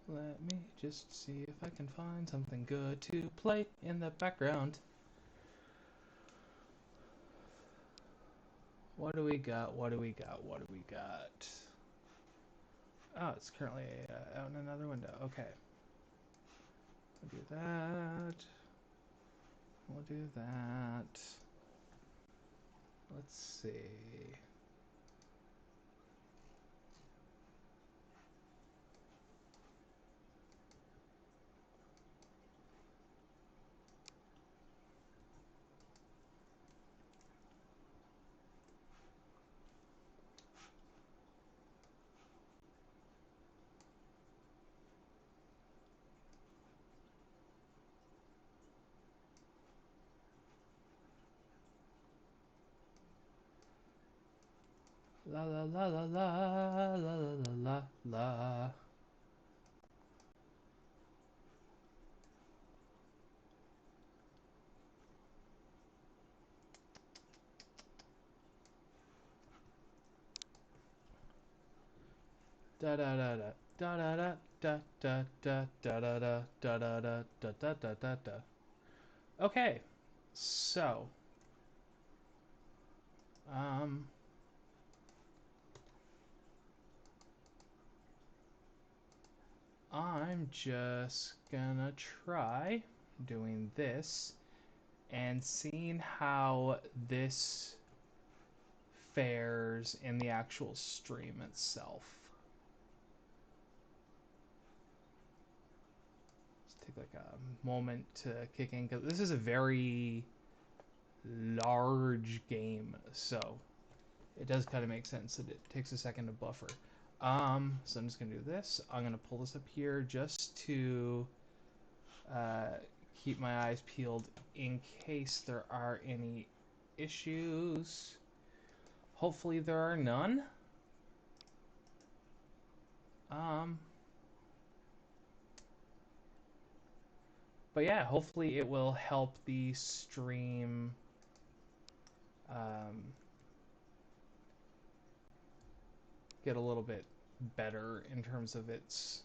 Let me just see if I can find something good to play in the background. What do we got? What do we got? What do we got? Oh, it's currently out in another window. Okay. We'll do that. We'll do that. Let's see. La la la la la la la la la. Da da da da da da da da da da da da da da da da da da da. Okay, so um I'm just gonna try doing this and seeing how this fares in the actual stream itself. Let's take like a moment to kick in because this is a very large game, so it does kind of make sense that it takes a second to buffer. So I'm just gonna do this. I'm gonna pull this up here just to keep my eyes peeled in case there are any issues. Hopefully there are none. But yeah, hopefully it will help the stream get a little bit better in terms of its,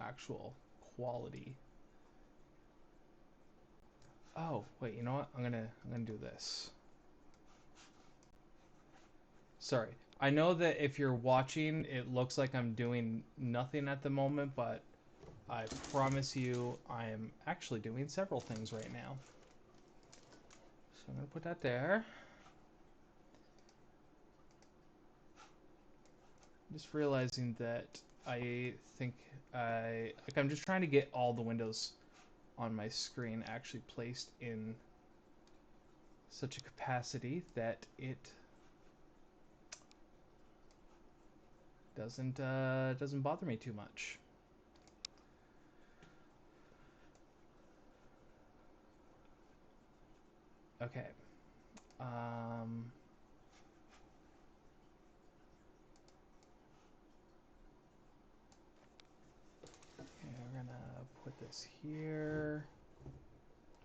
actual quality. Oh, wait, you know what? I'm gonna do this. Sorry. I know that if you're watching, it looks like I'm doing nothing at the moment, but I promise you I am actually doing several things right now. So I'm gonna put that there. Just realizing that I think I'm just trying to get all the windows on my screen actually placed in such a capacity that it doesn't bother me too much. Okay. Okay, we're gonna put this here.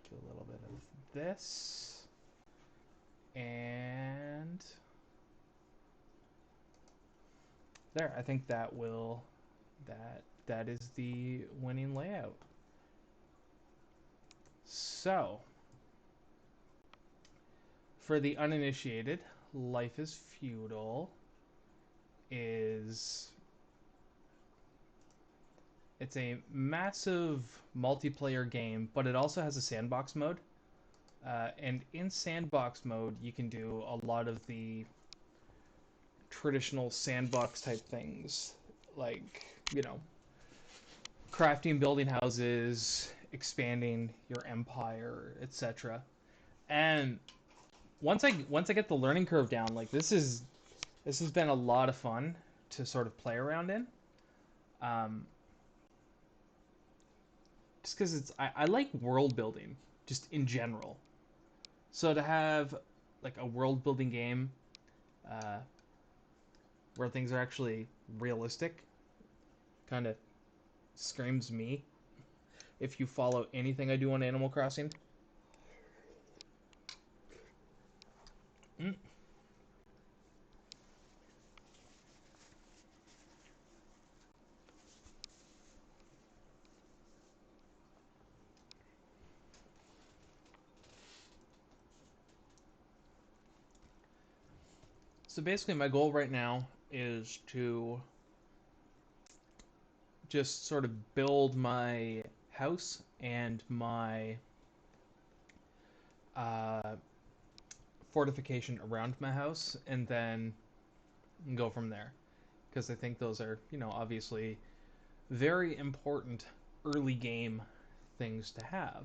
Do a little bit of this. And there, I think that is the winning layout. So, for the uninitiated, Life is Feudal it's a massive multiplayer game, but it also has a sandbox mode. And in sandbox mode, you can do a lot of the traditional sandbox type things, like, crafting, building houses, expanding your empire, etc. And once I get the learning curve down, like this has been a lot of fun to sort of play around in. Just because I like world building just in general. So to have like a world building game uh, where things are actually realistic kind of screams me. If you follow anything I do on Animal Crossing. Mm. So basically, my goal right now is to just sort of build my house and my uh, fortification around my house, and then go from there. Because I think those are, obviously very important early game things to have.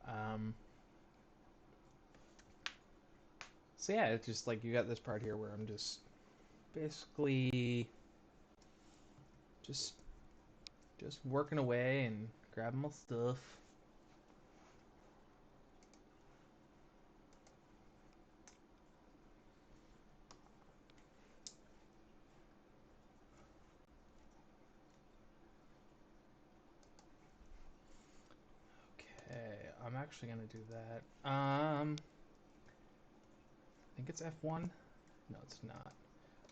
Um, so yeah, it's just like you got this part here where I'm just basically just just working away and grabbing my stuff. Okay, I'm actually gonna do that. I think it's F1. No, it's not.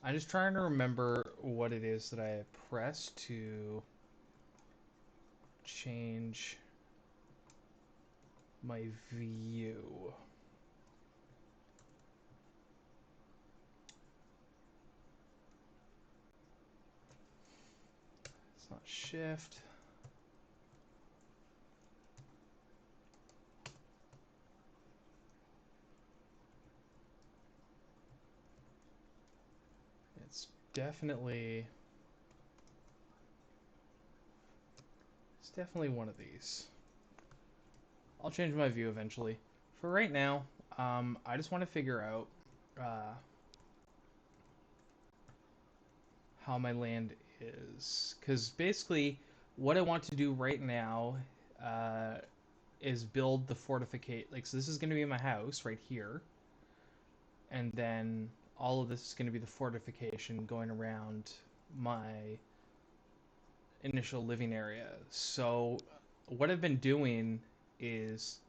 I'm just trying to remember what it is that I press to change my view. It's not shift. It's definitely one of these. I'll change my view eventually. For right now, I just want to figure out how my land is. Because basically, what I want to do right now uh, is build the fortificate. Like, so this is going to be my house right here. And then all of this is going to be the fortification going around my initial living area. So what I've been doing is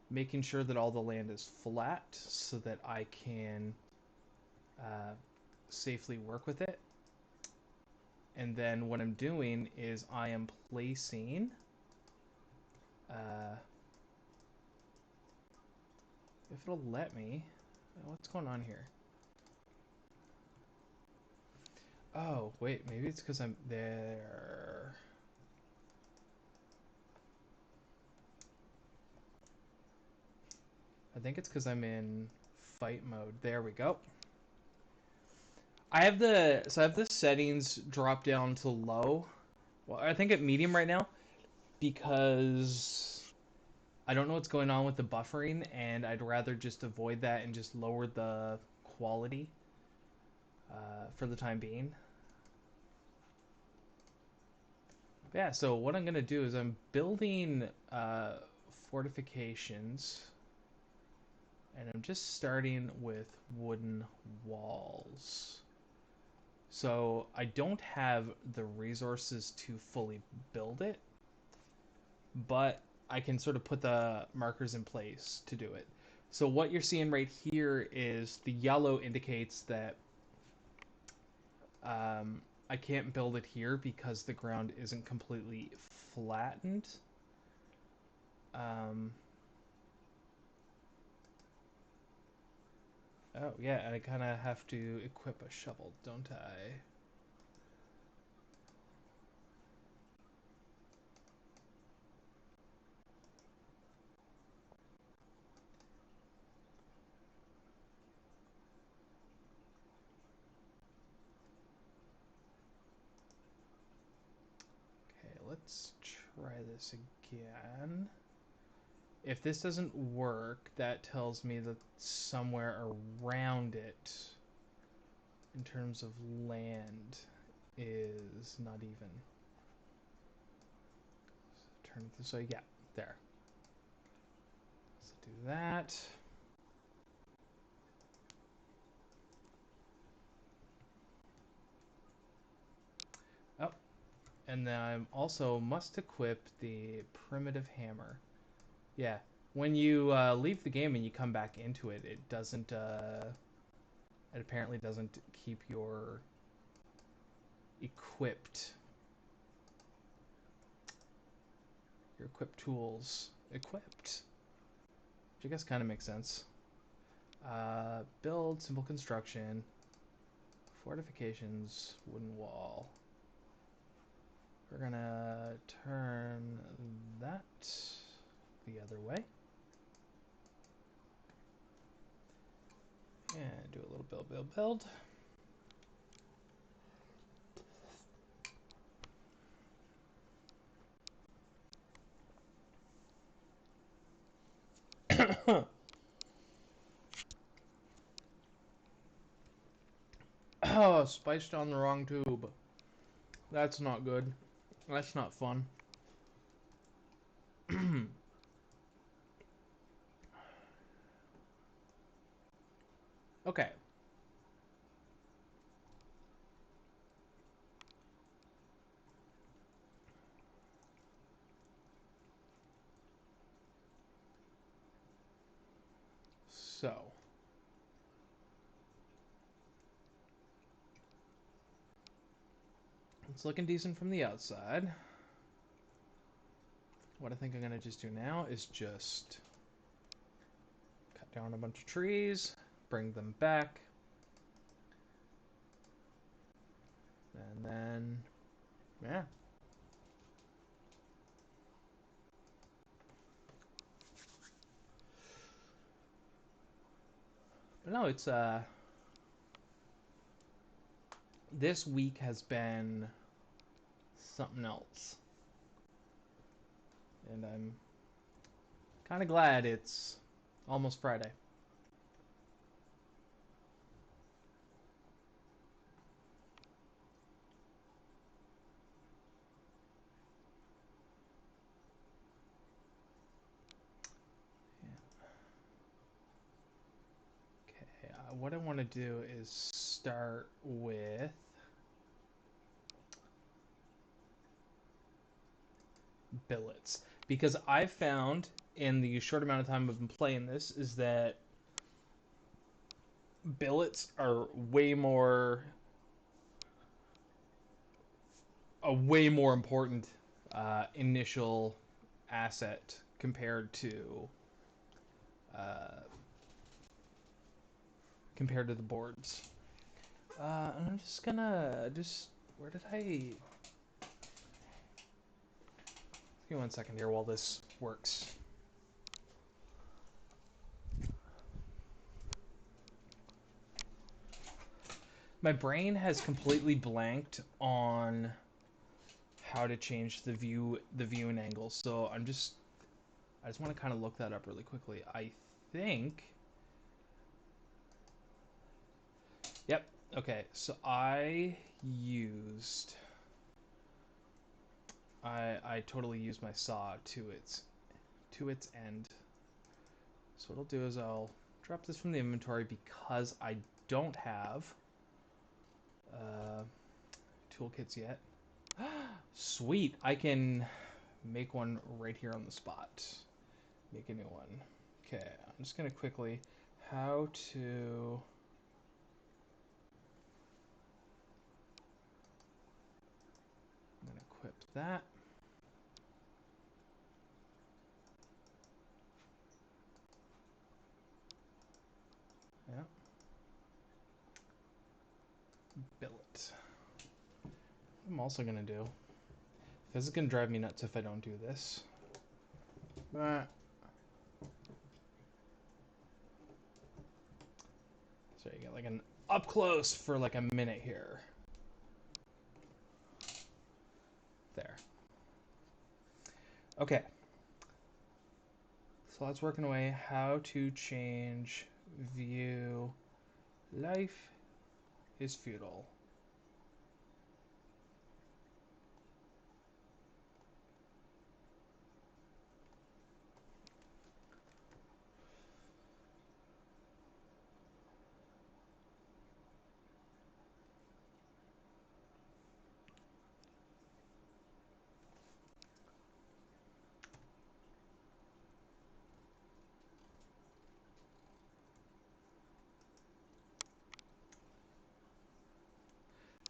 making sure that all the land is flat so that I can uh, safely work with it. And then what I'm doing is I am placing if it'll let me. What's going on here? Oh, wait, maybe it's because I'm there. I think it's because I'm in fight mode. There we go. I have the settings drop down to low. Well, I think at medium right now because I don't know what's going on with the buffering, and I'd rather just avoid that and just lower the quality for the time being. But yeah, so what I'm gonna do is I'm building fortifications, and I'm just starting with wooden walls. So I don't have the resources to fully build it, but I can sort of put the markers in place to do it. So what you're seeing right here is the yellow indicates that I can't build it here because the ground isn't completely flattened. Oh yeah, I kind of have to equip a shovel, don't I? Okay, let's try this again. If this doesn't work, that tells me that somewhere around it, in terms of land, is not even. Turn it this way. Yeah, there. Let's do that. Oh, and then I also must equip the primitive hammer. Yeah, when you leave the game and you come back into it, it doesn't. It apparently doesn't keep your equipped tools equipped, which I guess kind of makes sense. Build, simple construction, fortifications, wooden wall. We're gonna turn that the other way. And do a little build. Oh, spiced on the wrong tube. That's not good. That's not fun. Okay. So. It's looking decent from the outside. What I think I'm going to just do now is just cut down a bunch of trees, bring them back, and then, yeah. But no, it's, this week has been something else. And I'm kind of glad it's almost Friday. Okay, what I want to do is start with billets. Because I've found in the short amount of time I've been playing this is that billets are a way more important initial asset uh, compared to the boards. And I'm just gonna where did I? Give me 1 second here while this works. My brain has completely blanked on how to change the viewing angle. So I just want to kind of look that up really quickly. I think. Yep. Okay. So I totally used my saw to its end. So what I'll do is I'll drop this from the inventory because I don't have toolkits yet. Sweet, I can make one right here on the spot. Make a new one. Okay, I'm just gonna quickly how to. I'm gonna equip that. Yeah. Billet. What I'm also gonna do. This is gonna drive me nuts if I don't do this. So you get like an up close for like a minute here. There. Okay. So that's working away. How to change view. Life is futile.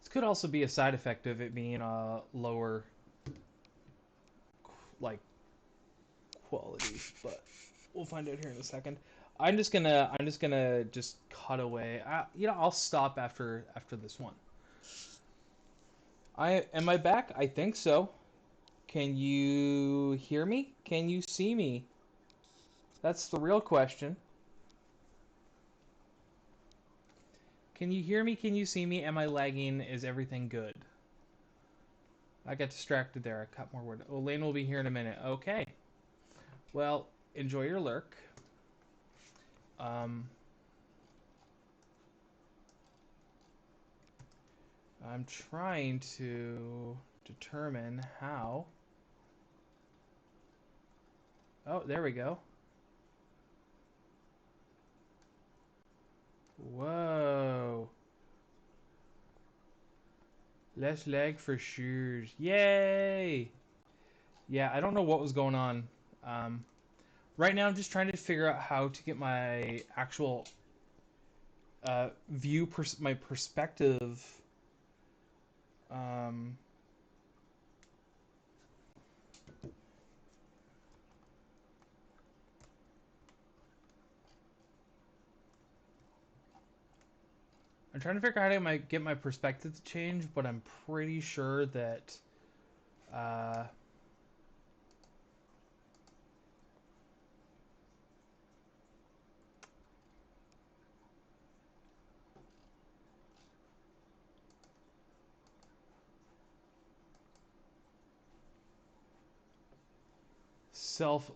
This could also be a side effect of it being a lower like quality, but we'll find out here in a second. I'm just gonna cut away. I'll stop after this one. Am I back? I think so. Can you hear me? Can you see me? That's the real question. Can you hear me? Can you see me? Am I lagging? Is everything good? I got distracted there. I cut more word. Elaine will be here in a minute. Okay. Well, enjoy your lurk. Um, I'm trying to determine how. Oh, there we go. Whoa. Less lag for sure. Yay! Yeah, I don't know what was going on. Um, right now, I'm just trying to figure out how to get my actual my perspective. Um, I'm trying to figure out how to get my perspective to change, but I'm pretty sure that uh, self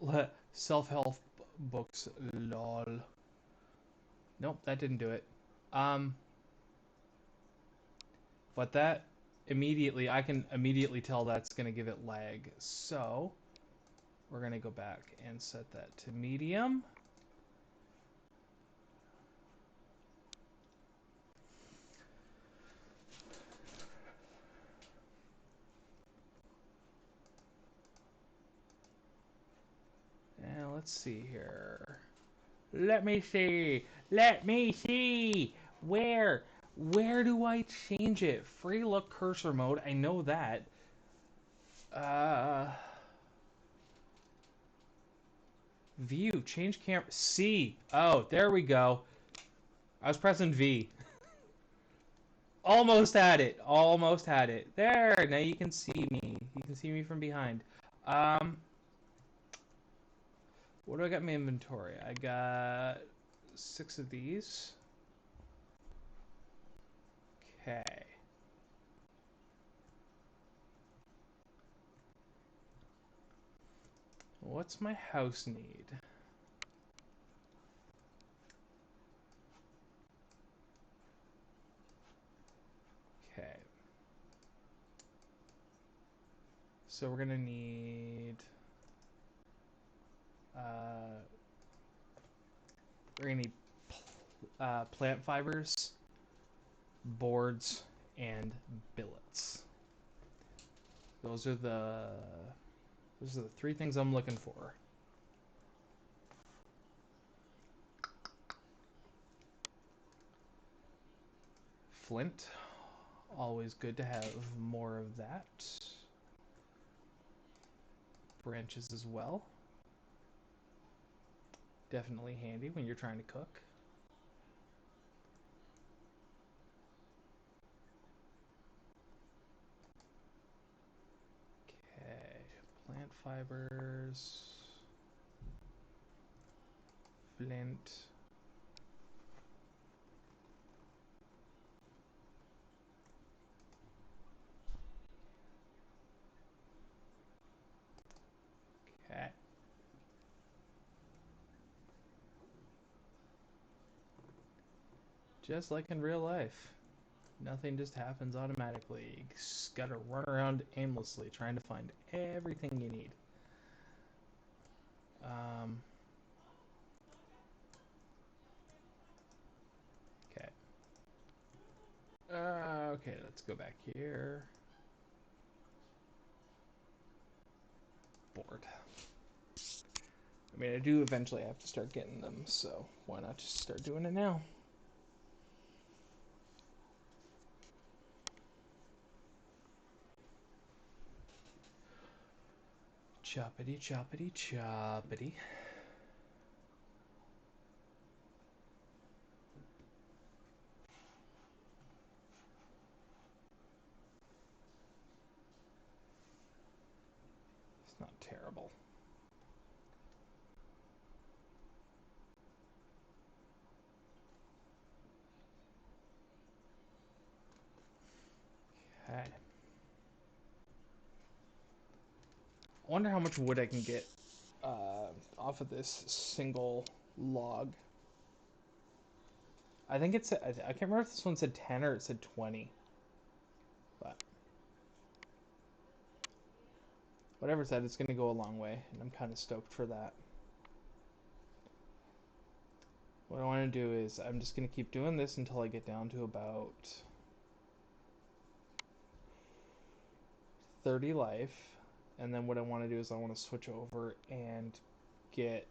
self help books. Lol. Nope, that didn't do it. Um, but that I can immediately tell that's gonna give it lag. So we're gonna go back and set that to medium. And let's see here. Let me see. Let me see. Where do I change it? Free look cursor mode. I know that. Uh, view. Change camera. C. Oh, there we go. I was pressing V. Almost had it. Almost had it. There. Now you can see me. You can see me from behind. Um, what do I got in my inventory? I got 6 of these. Okay. What's my house need? Okay. So we're gonna need uh, plant fibers, boards, and billets. Those are the 3 things I'm looking for. Flint, always good to have more of that. Branches as well. Definitely handy when you're trying to cook. Okay, plant fibers, flint. Okay. Just like in real life. Nothing just happens automatically. You just gotta run around aimlessly trying to find everything you need. Okay. Okay, let's go back here. Board. I mean, I do eventually have to start getting them, so why not just start doing it now? Choppity, choppity, choppity. not terrible. Okay. I wonder how much wood I can get off of this single log. I think it's, I can't remember if this one said 10 or it said 20. But whatever it said, it's going to go a long way, and I'm kind of stoked for that. What I want to do is I'm just going to keep doing this until I get down to about 30 life. And then what I want to do is I want to switch over and get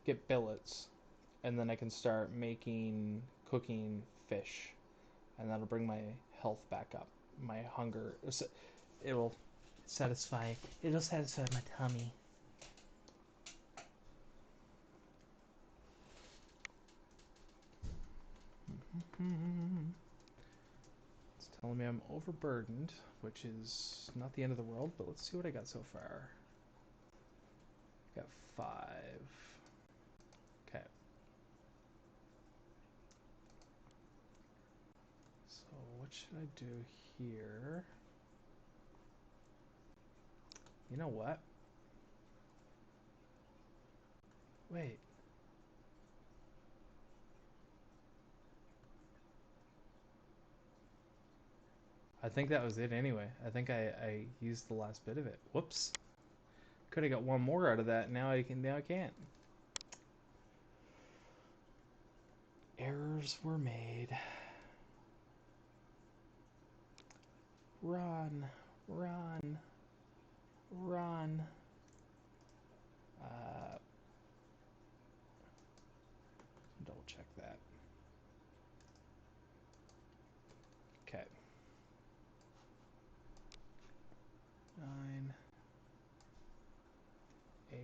get billets, and then I can start cooking fish, and that'll bring my health back up. My hunger, it'll satisfy my tummy. It's telling me I'm overburdened, which is not the end of the world, but let's see what I got so far. I got 5. Okay. So what should I do here? You know what? Wait. I think that was it anyway. I think I used the last bit of it. Whoops. Could have got one more out of that. Now I can't. Errors were made. Run. Run. Run. Double check that. Okay. 9, 8.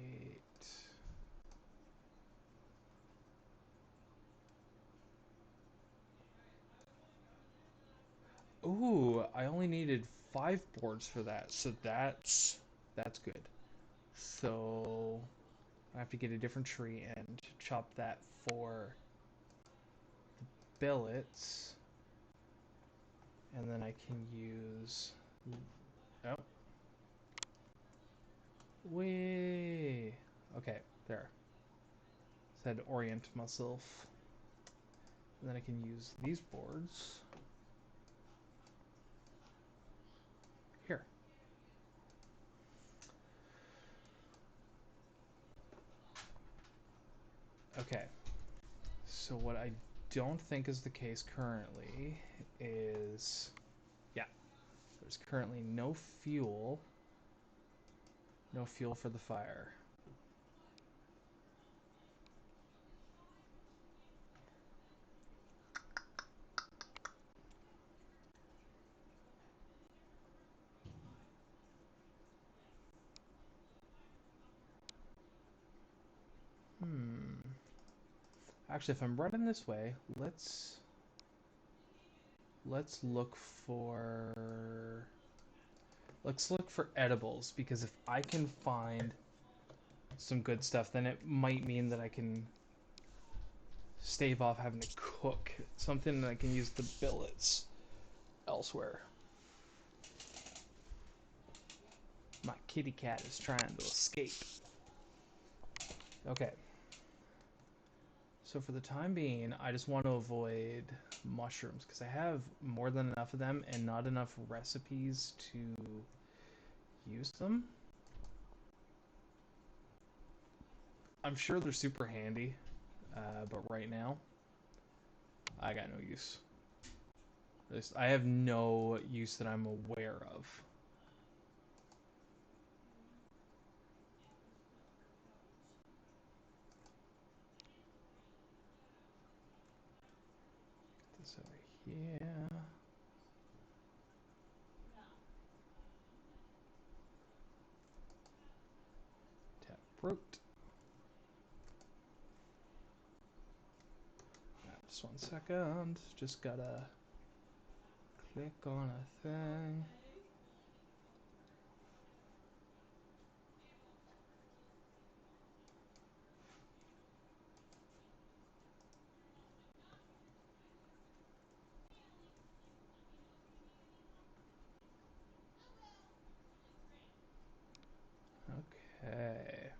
Ooh, I only needed 5 boards for that, so that's good. So I have to get a different tree and chop that for billets, and then I can use. Oh, way. Okay, there. Said orient myself. And then I can use these boards. Here. Okay. So what I don't think is the case currently is, yeah, there's currently no fuel for the fire. Actually, if I'm running this way, let's look for edibles, because if I can find some good stuff, then it might mean that I can stave off having to cook something, and I can use the billets elsewhere. My kitty cat is trying to escape. Okay. So for the time being, I just want to avoid mushrooms because I have more than enough of them and not enough recipes to use them. I'm sure they're super handy, but right now, I got no use. I have no use that I'm aware of. Get this over here. Tap root. Just 1 second. Just gotta click on a thing. Okay.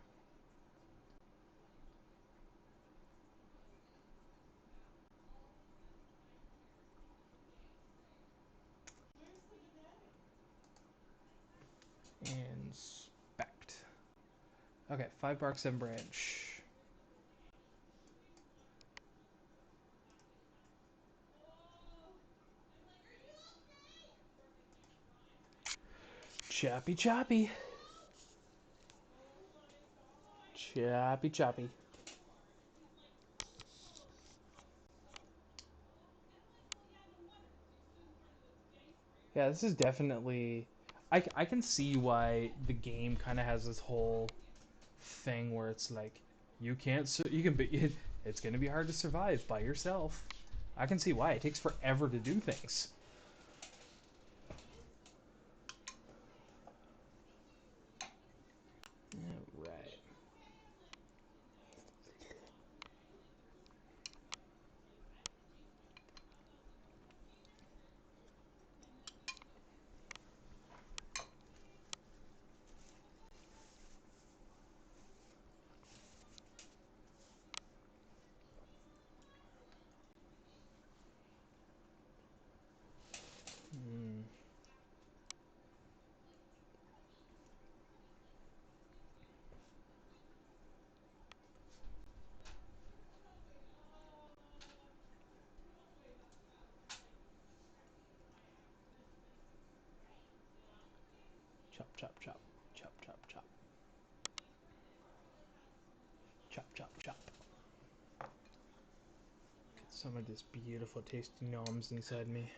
Inspect. Okay, 5 bark, 7 branch. Choppy choppy. Choppy choppy. Yeah, this is definitely... I can see why the game kind of has this whole thing where it's like, you can't... You can be... It's going to be hard to survive by yourself. I can see why. It takes forever to do things. Alright. Mm. Chop, chop, chop. Chop, chop, chop. Chop, chop, chop. Get some of this beautiful tasty gnomes inside me.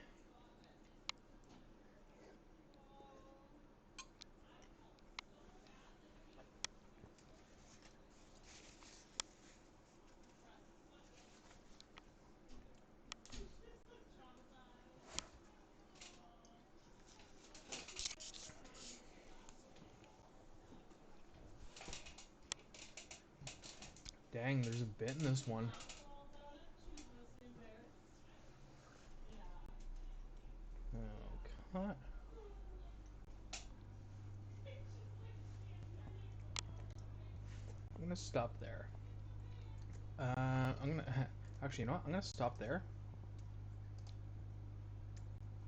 Dang, there's a bit in this one. Okay. I'm gonna stop there. I'm gonna... Actually, you know what? I'm gonna stop there.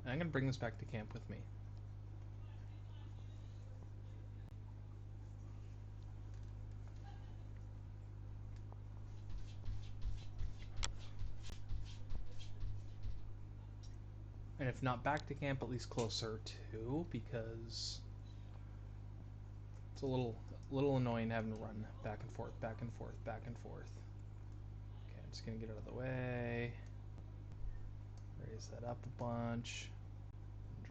And I'm gonna bring this back to camp with me. And if not back to camp, at least closer to, because it's a little annoying having to run back and forth, back and forth, back and forth. Okay, I'm just gonna get out of the way. Raise that up a bunch.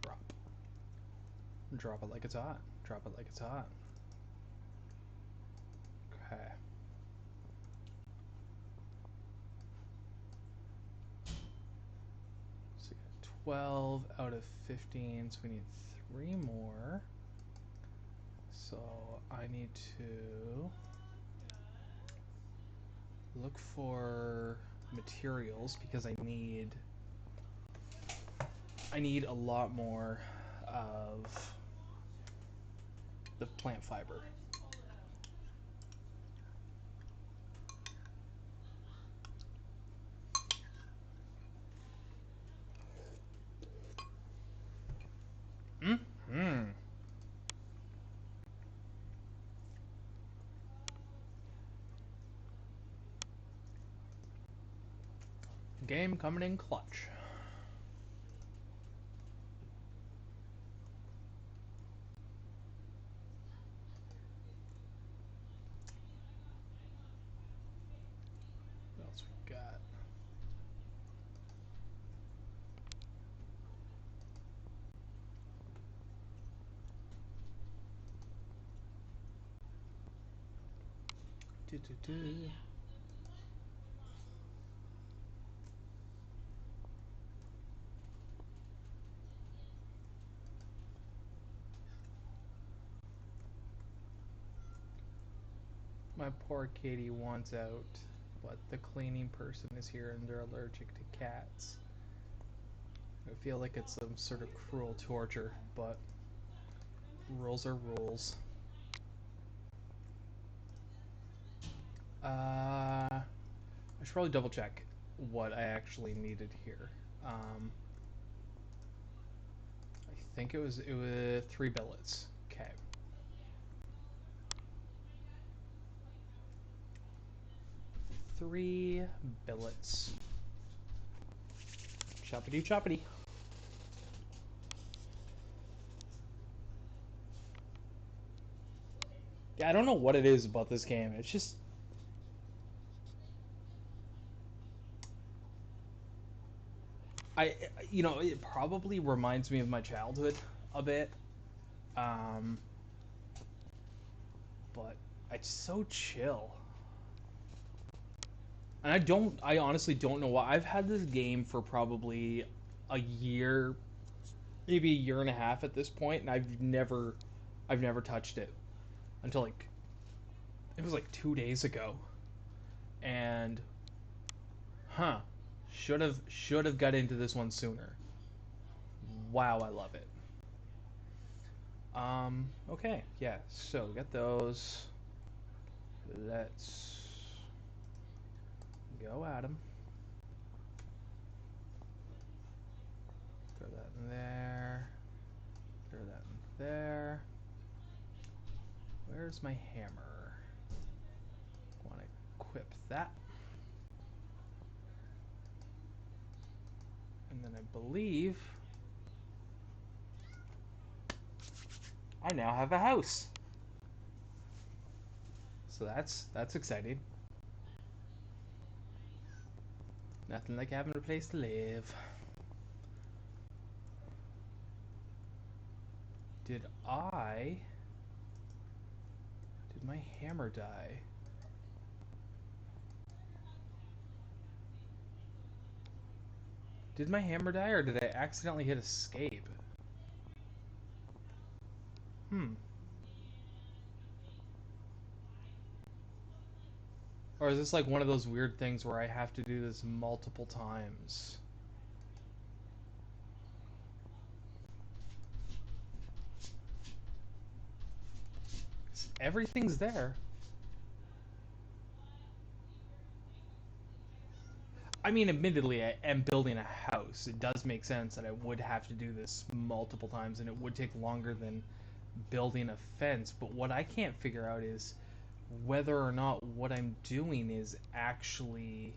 Drop. Drop it like it's hot. Drop it like it's hot. Okay. So we got 12 out of 15, so we need 3 more. So I need to look for materials because I need a lot more of the plant fiber. Mm-hmm. Game coming in clutch. What else we got? Do, do, do. My poor kitty wants out, but the cleaning person is here and they're allergic to cats. I feel like it's some sort of cruel torture, but rules are rules. I should probably double check what I actually needed here. I think it was 3 billets. Okay. Three billets. Choppity choppity. Yeah, I don't know what it is about this game. It's just I it probably reminds me of my childhood a bit. Um but it's so chill. And I honestly don't know why. I've had this game for probably a year, maybe a year and a half at this point, and I've never touched it until like it was like 2 days ago. And huh, should have got into this one sooner. Wow, I love it. Okay, yeah. So, get those. Let's go at them. Throw that in there. Throw that in there. Where's my hammer? Want to equip that. And then I believe I now have a house. So that's exciting. Nothing like having a place to live. Did my hammer die? Did my hammer die, or did I accidentally hit escape? Hmm. Or is this like one of those weird things where I have to do this multiple times? Everything's there. I mean, admittedly, I am building a house. It does make sense that I would have to do this multiple times, and it would take longer than building a fence. But what I can't figure out is whether or not what I'm doing is actually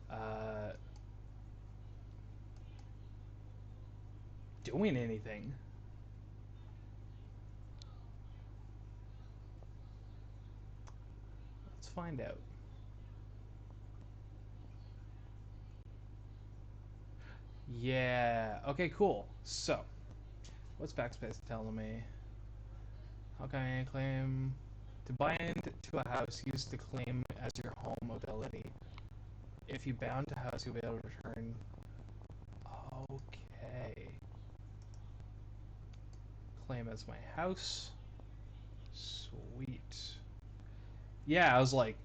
uh, doing anything. Let's find out. Yeah. Okay, cool. So, what's Backspace telling me? How can I claim to bind to a house? Use the claim as your home ability. If you bound to house, you'll be able to return. Okay. Claim as my house. Sweet. Yeah, I was like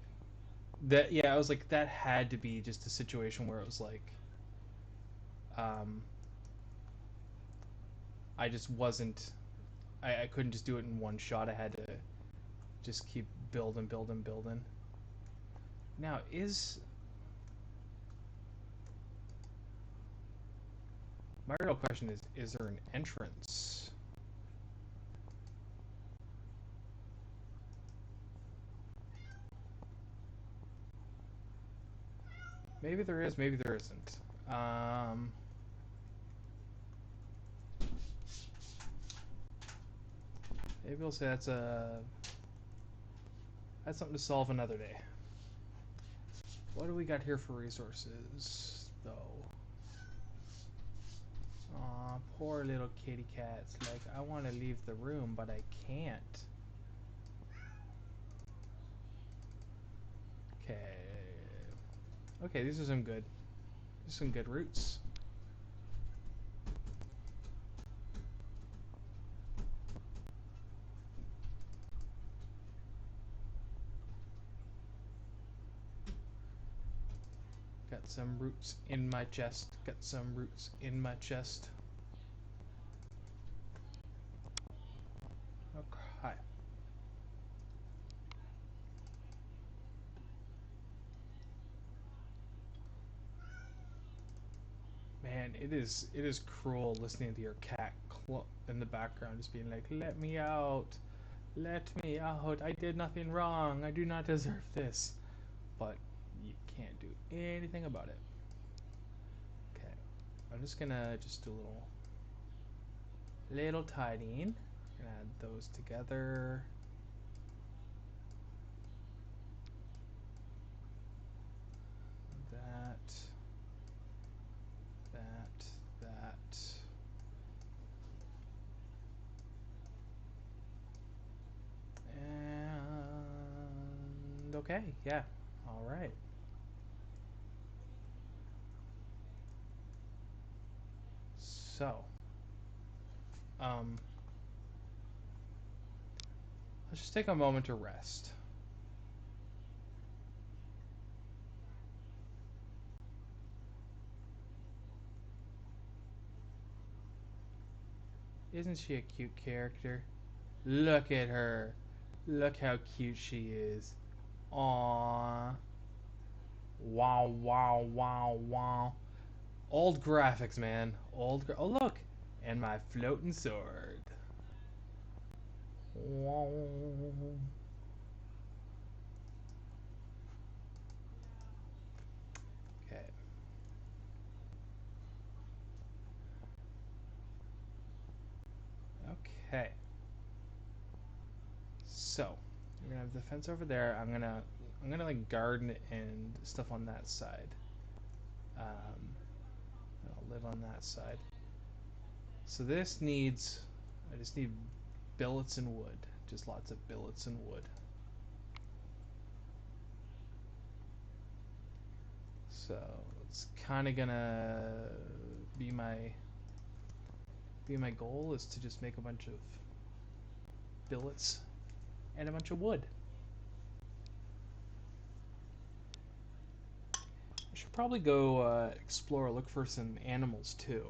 that. Yeah, I was like that had to be just a situation where it was like, um, I just wasn't. I couldn't just do it in one shot. I had to just keep building, building, building. Now, my real question is there an entrance? Maybe there is, maybe there isn't. Maybe we'll say that's something to solve another day. What do we got here for resources, though? Aw, poor little kitty cats. Like, I want to leave the room, but I can't. Okay. Okay, these are some good roots. Got some roots in my chest. Got some roots in my chest. Okay. Man, it is cruel listening to your cat in the background just being like, "Let me out. Let me out. I did nothing wrong. I do not deserve this." But you can't do anything about it. Okay. I'm just gonna do a little tidying. Gonna add those together. That. And okay, yeah. All right. So, let's just take a moment to rest. Isn't she a cute character? Look at her. Look how cute she is. Aww. Wow, wow, wow, wow. Old graphics, man. Oh, look. And my floating sword. Wow. Okay. Okay. So, we're gonna have the fence over there. I'm gonna like garden and stuff on that side. I'll live on that side. So this needs, I just need billets and wood. Just lots of billets and wood. So it's kind of gonna be my goal is to just make a bunch of billets and a bunch of wood. I should probably go explore, look for some animals too.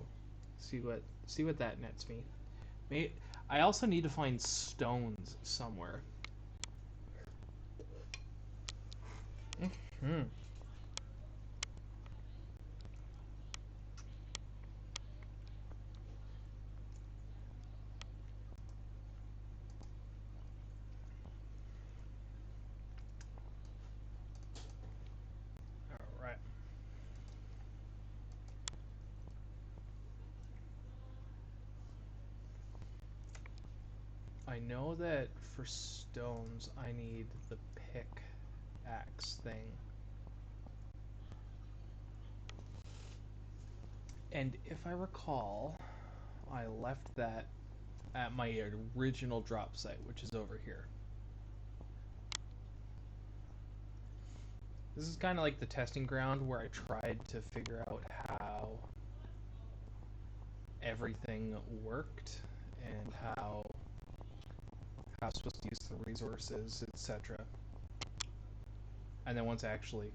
See what that nets me. I also need to find stones somewhere. Hmm. All right. I know that for stones I need the pickaxe thing. And if I recall, I left that at my original drop site, which is over here. This is kind of like the testing ground where I tried to figure out how everything worked and how I was supposed to use the resources, etc. And then once I actually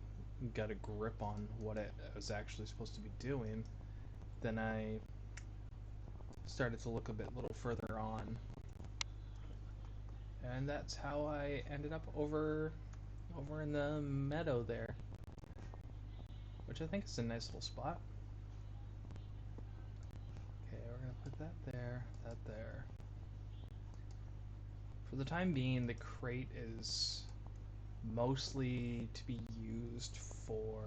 got a grip on what it was actually supposed to be doing, then I started to look a little further on. And that's how I ended up over in the meadow there, which I think is a nice little spot. Okay, we're gonna put that there, that there. For the time being, the crate is mostly to be used for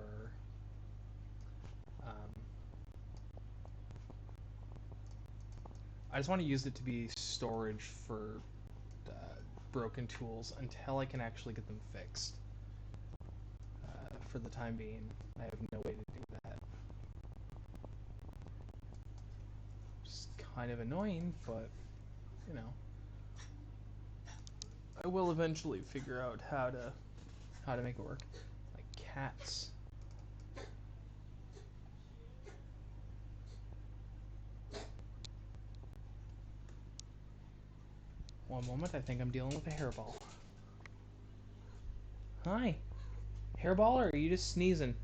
I just want to use it to be storage for broken tools until I can actually get them fixed. For the time being, I have no way to do that. Just kind of annoying, but you know, I will eventually figure out how to make it work. Like cats. One moment, I think I'm dealing with a hairball. Hi. Hairball, or are you just sneezing?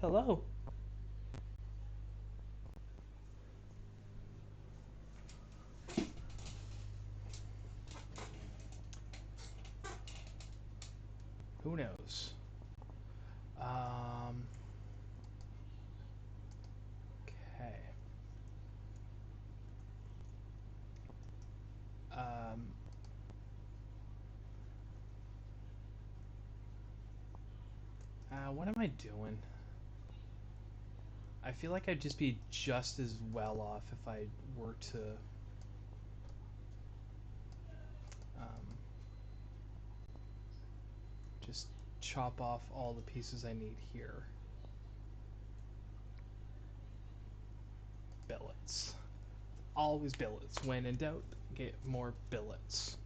Hello. Who knows? Um. Okay. Um. What am I doing? I feel like I'd just be just as well off if I were to um, just chop off all the pieces I need here. Billets. Always billets. When in doubt, get more billets.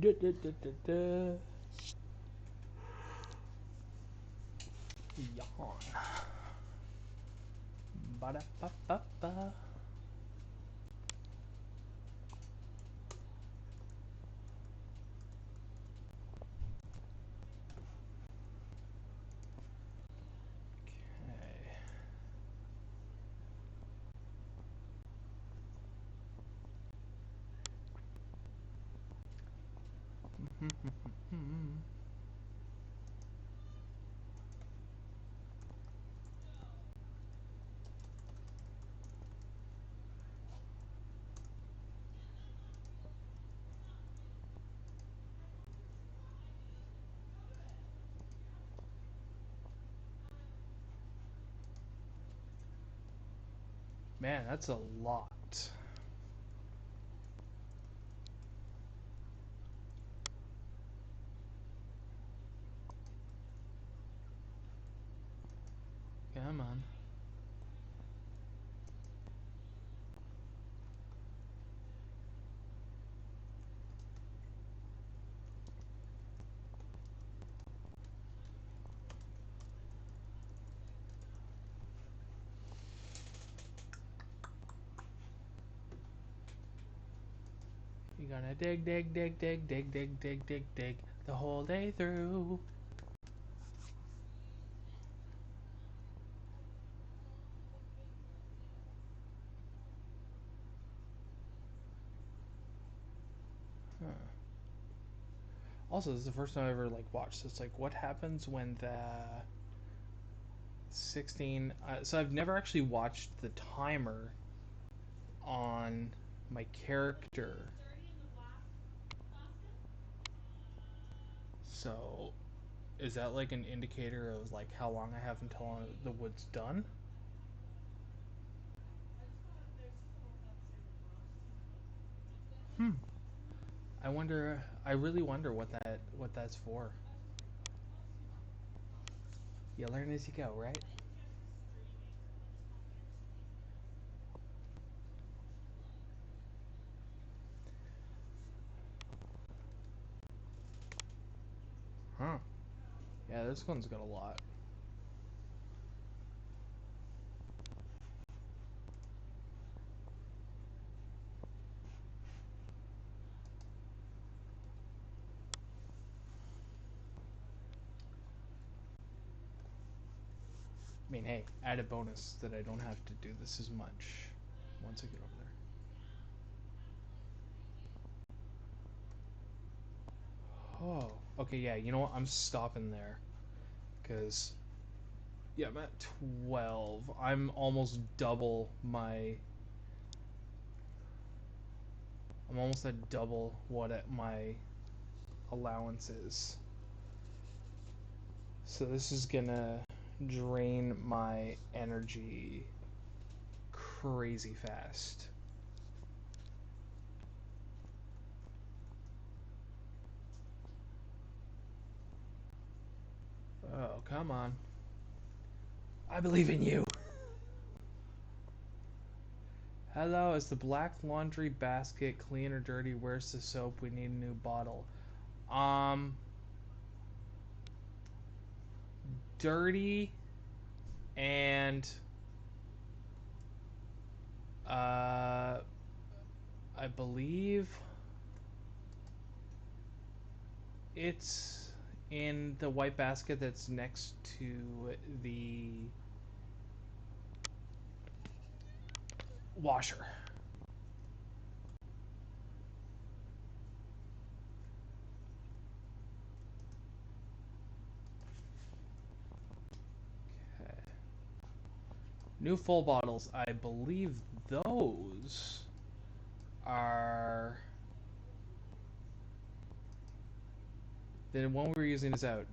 Da, da, da, da, da. Yawn. Ba-da-ba-ba-ba. Okay. Man, that's a lot. Come on. You're gonna dig, dig, dig, dig, dig, dig, dig, dig, dig the whole day through. Huh. Also, this is the first time I ever like watched this. Like, what happens when the 16? So I've never actually watched the timer on my character. So is that like an indicator of like how long I have until the wood's done? Hmm. I wonder. I really wonder what that's for. You learn as you go, right? Huh. Yeah, this one's got a lot. I mean, hey, added bonus that I don't have to do this as much once I get over there. Oh, okay, yeah, you know what? I'm stopping there. Because, yeah, I'm at 12. I'm almost double my. I'm almost at double what my allowance is. So this is gonna drain my energy crazy fast. Oh, come on. I believe in you. Hello, is the black laundry basket clean or dirty? Where's the soap? We need a new bottle. Um, dirty and uh, I believe it's in the white basket that's next to the washer. Okay. New full bottles. I believe those are... The one we were using is out.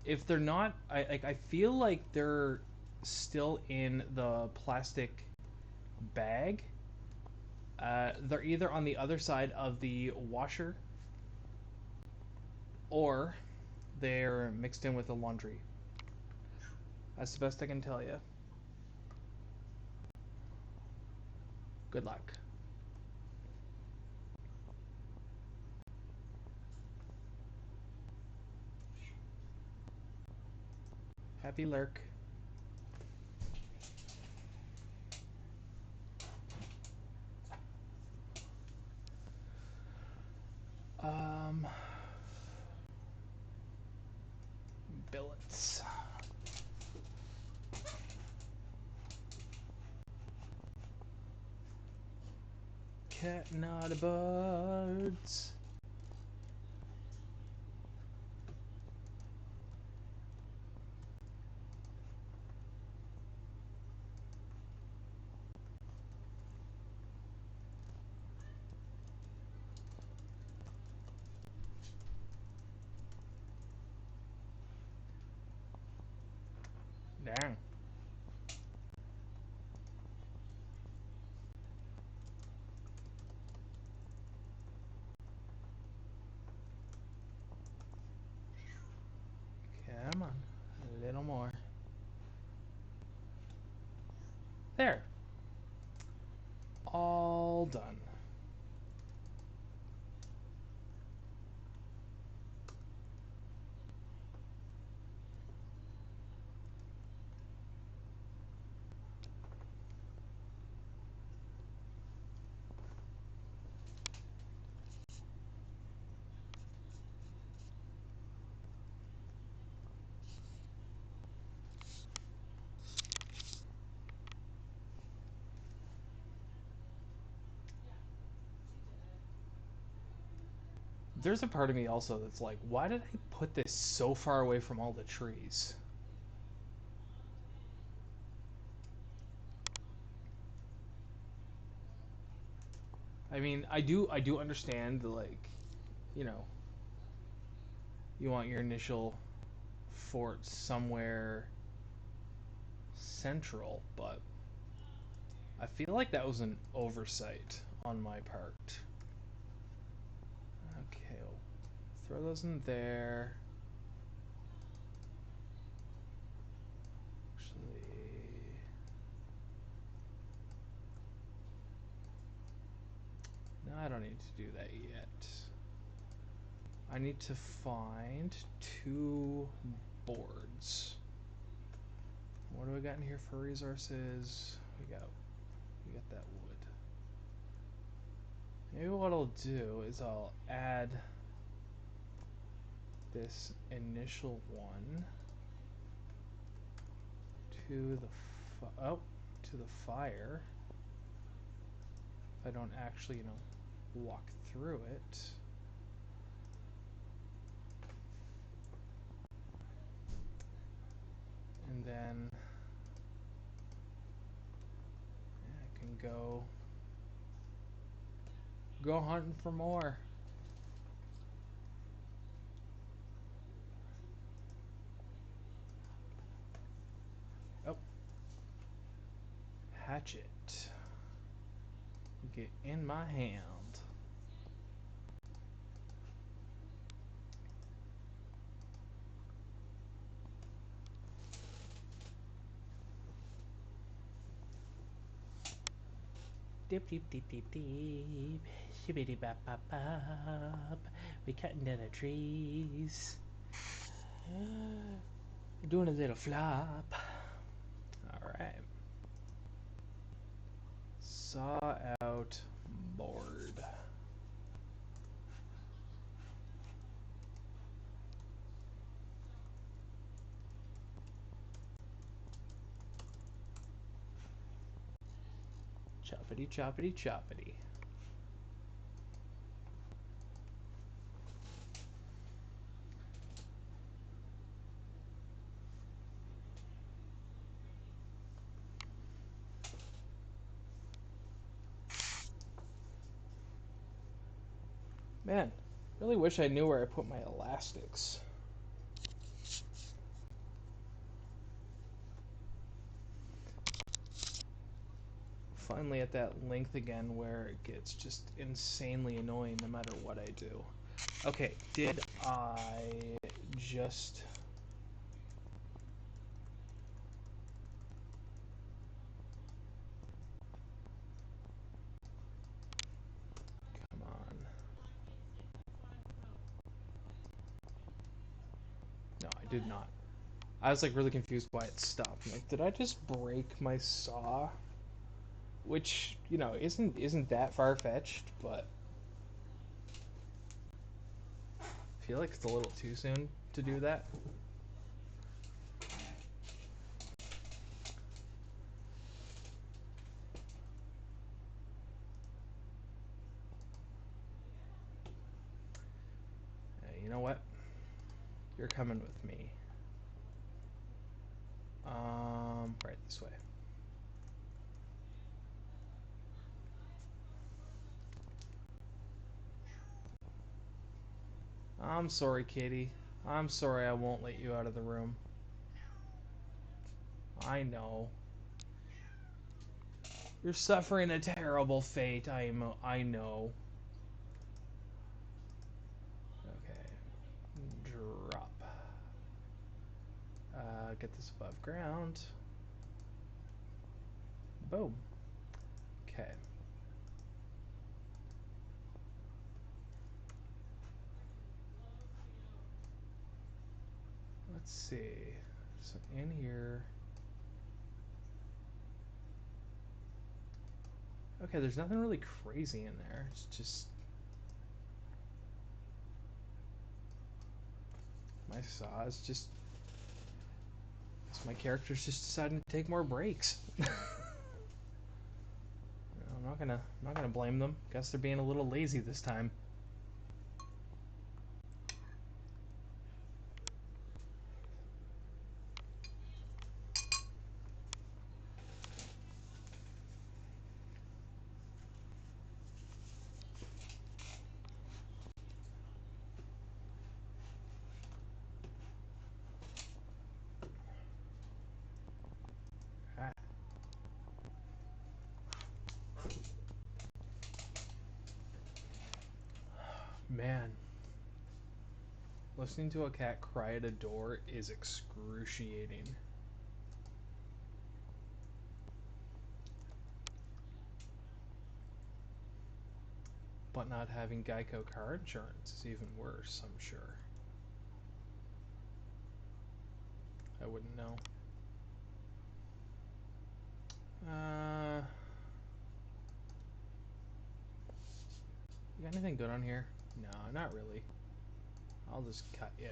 If they're not, I feel like they're still in the plastic bag. They're either on the other side of the washer or they're mixed in with the laundry. That's the best I can tell you. Good luck. Happy lurk. Billets. Cat not a birds. Dang. Come on. A little more. There. All done. There's a part of me also that's like, why did I put this so far away from all the trees? I mean, I do understand the, like, you know, you want your initial fort somewhere central, but I feel like that was an oversight on my part. Okay, we'll throw those in there. Actually, no, I don't need to do that yet. I need to find 2 boards. What do we got in here for resources? We got that wood. Maybe what I'll do is I'll add this initial one to the to the fire. If I don't actually, walk through it. And then I can go hunting for more. Oh, hatchet. Get in my hand. Dip deep deep deep deep. Shibbity bop bop bop. We cutting down the trees. Doing a little flop. Alright. Saw out board. Choppity, choppity, choppity. Man, really wish I knew where I put my elastics. Finally at that length again where it gets just insanely annoying no matter what I do. Okay, did I just... Come on. No, I did not. I was like really confused why it stopped. I'm like, did I just break my saw? Which, you know, isn't that far-fetched, but I feel like it's a little too soon to do that. You know what? You're coming with me. Right this way. I'm sorry, Kitty. I'm sorry I won't let you out of the room. I know. You're suffering a terrible fate. I know. Okay. Drop. Get this above ground. Boom. Okay. Let's see. So in here. Okay, there's nothing really crazy in there. It's just my saw is just my character's just deciding to take more breaks. I'm not gonna blame them. Guess they're being a little lazy this time. Ah. Man, listening to a cat cry at a door is excruciating. But not having Geico car insurance is even worse, I'm sure. I wouldn't know. You got anything good on here? No, not really. I'll just cut you.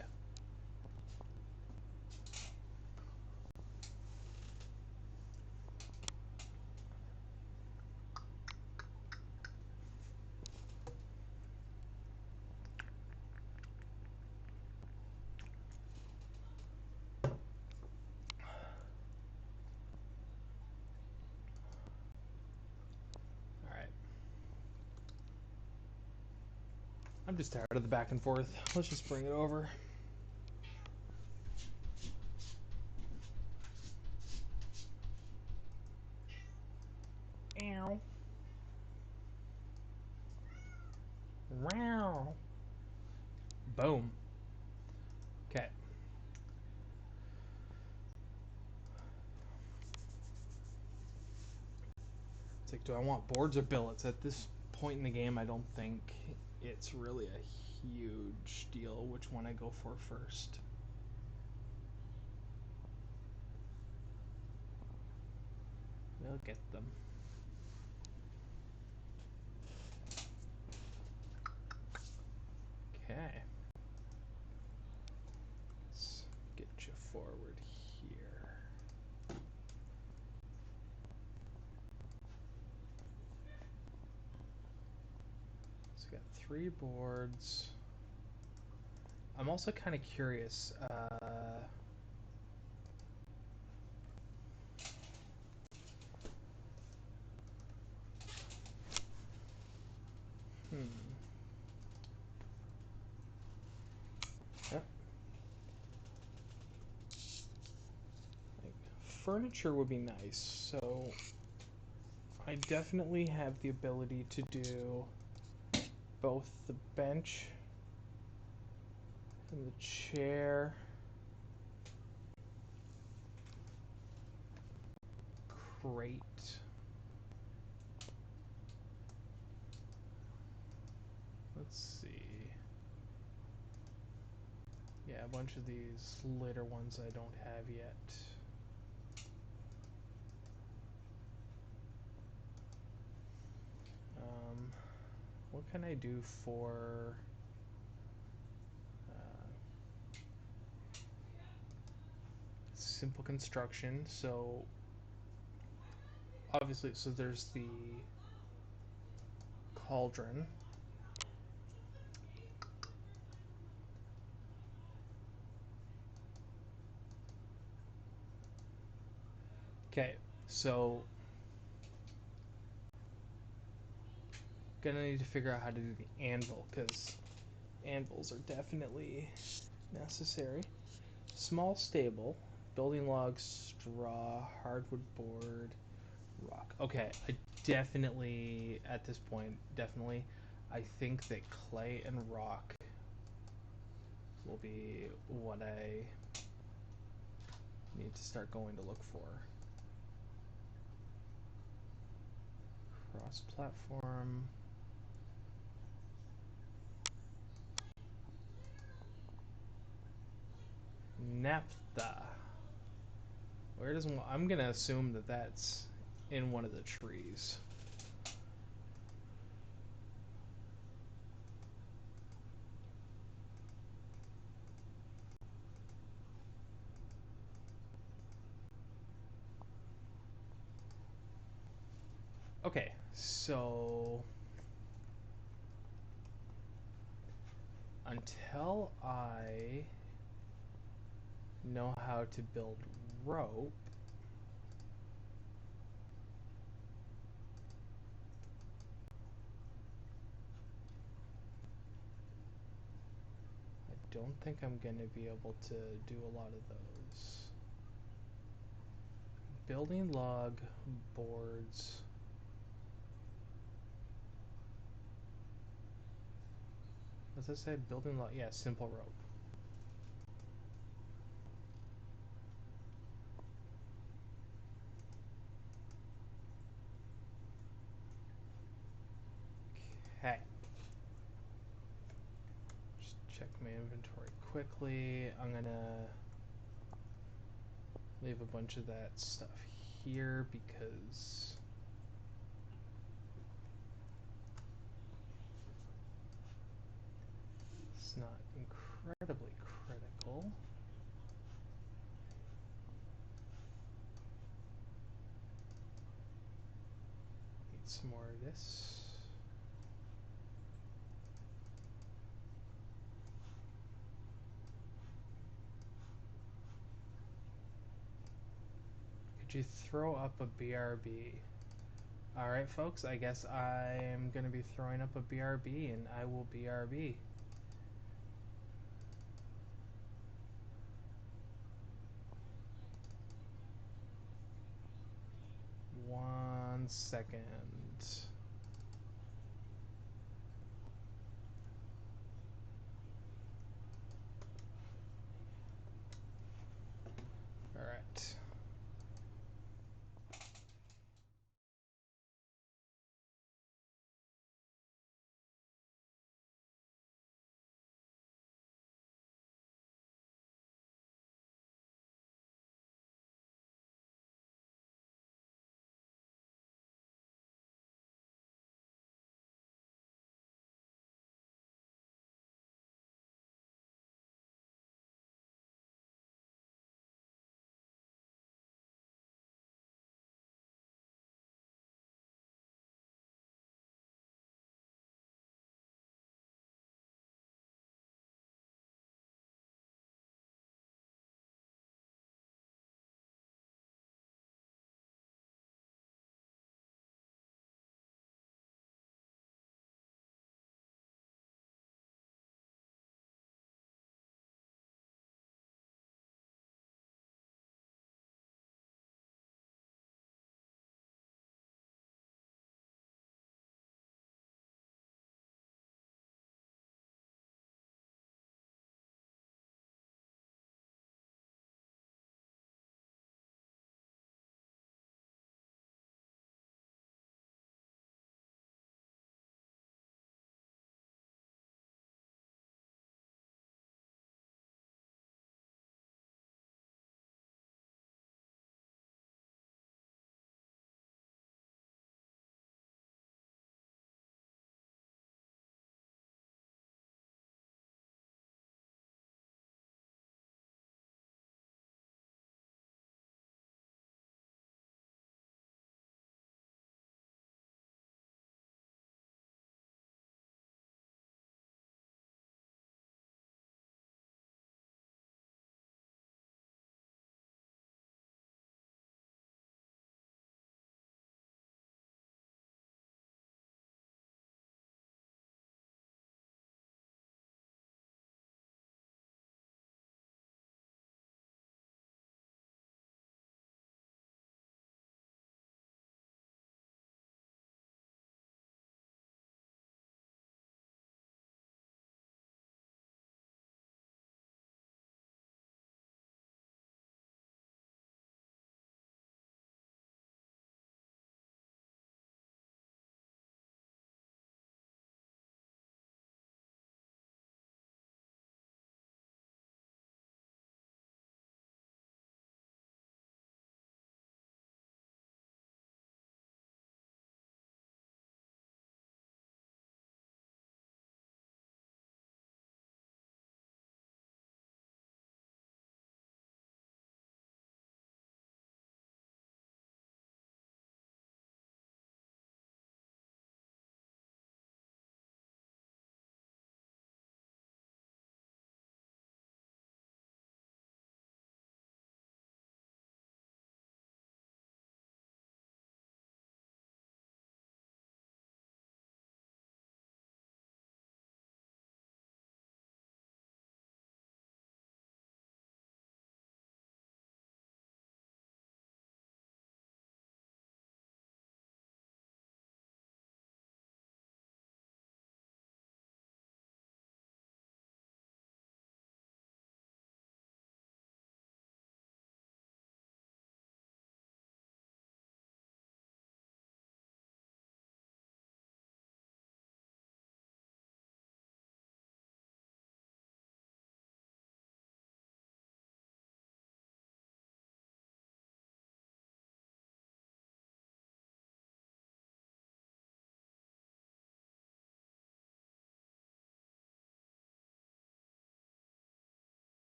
Alright. I'm just tired of the back and forth. Let's just bring it over. Ow. Wow. Boom. Okay. It's like, do I want boards or billets? At this point in the game, I don't think it's really a huge deal which one I go for first. We'll get them. So we got 3 boards. I'm also kind of curious. Hmm. Yep. Like, furniture would be nice. So I definitely have the ability to do both the bench and the chair. Crate. Let's see. Yeah, a bunch of these later ones I don't have yet. What can I do for simple construction? So obviously, so there's the cauldron. Okay, so gonna need to figure out how to do the anvil, because anvils are definitely necessary. Small stable, building logs, straw, hardwood board, rock. Okay, I definitely, at this point, definitely, I think that clay and rock will be what I need to start going to look for. Cross-platform. Naphtha. Where does one, I'm gonna assume that that's in one of the trees. Okay, so until I know how to build rope, I don't think I'm going to be able to do a lot of those. Building log boards. As I said, building log, yeah, simple rope. Okay. Just check my inventory quickly. I'm gonna leave a bunch of that stuff here because it's not incredibly critical. Need some more of this. Could you throw up a BRB? Alright folks, I guess I am going to be throwing up a BRB and I will BRB. 1 second. Alright.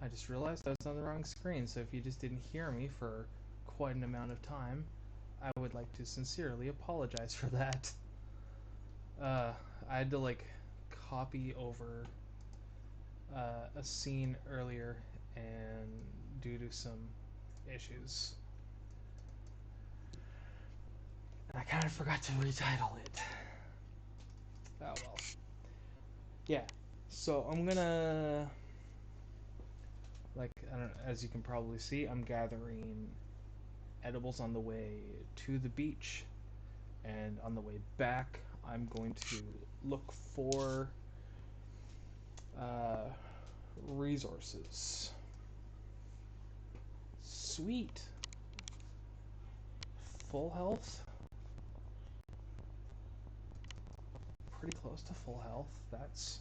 I just realized I was on the wrong screen, so if you just didn't hear me for quite an amount of time, I would like to sincerely apologize for that. I had to like copy over a scene earlier, and due to some issues, I kind of forgot to retitle it. Oh well. Yeah. So I'm gonna, like, I don't, as you can probably see, I'm gathering edibles on the way to the beach, and on the way back, I'm going to look for uh, resources. Sweet. Full health. Pretty close to full health. That's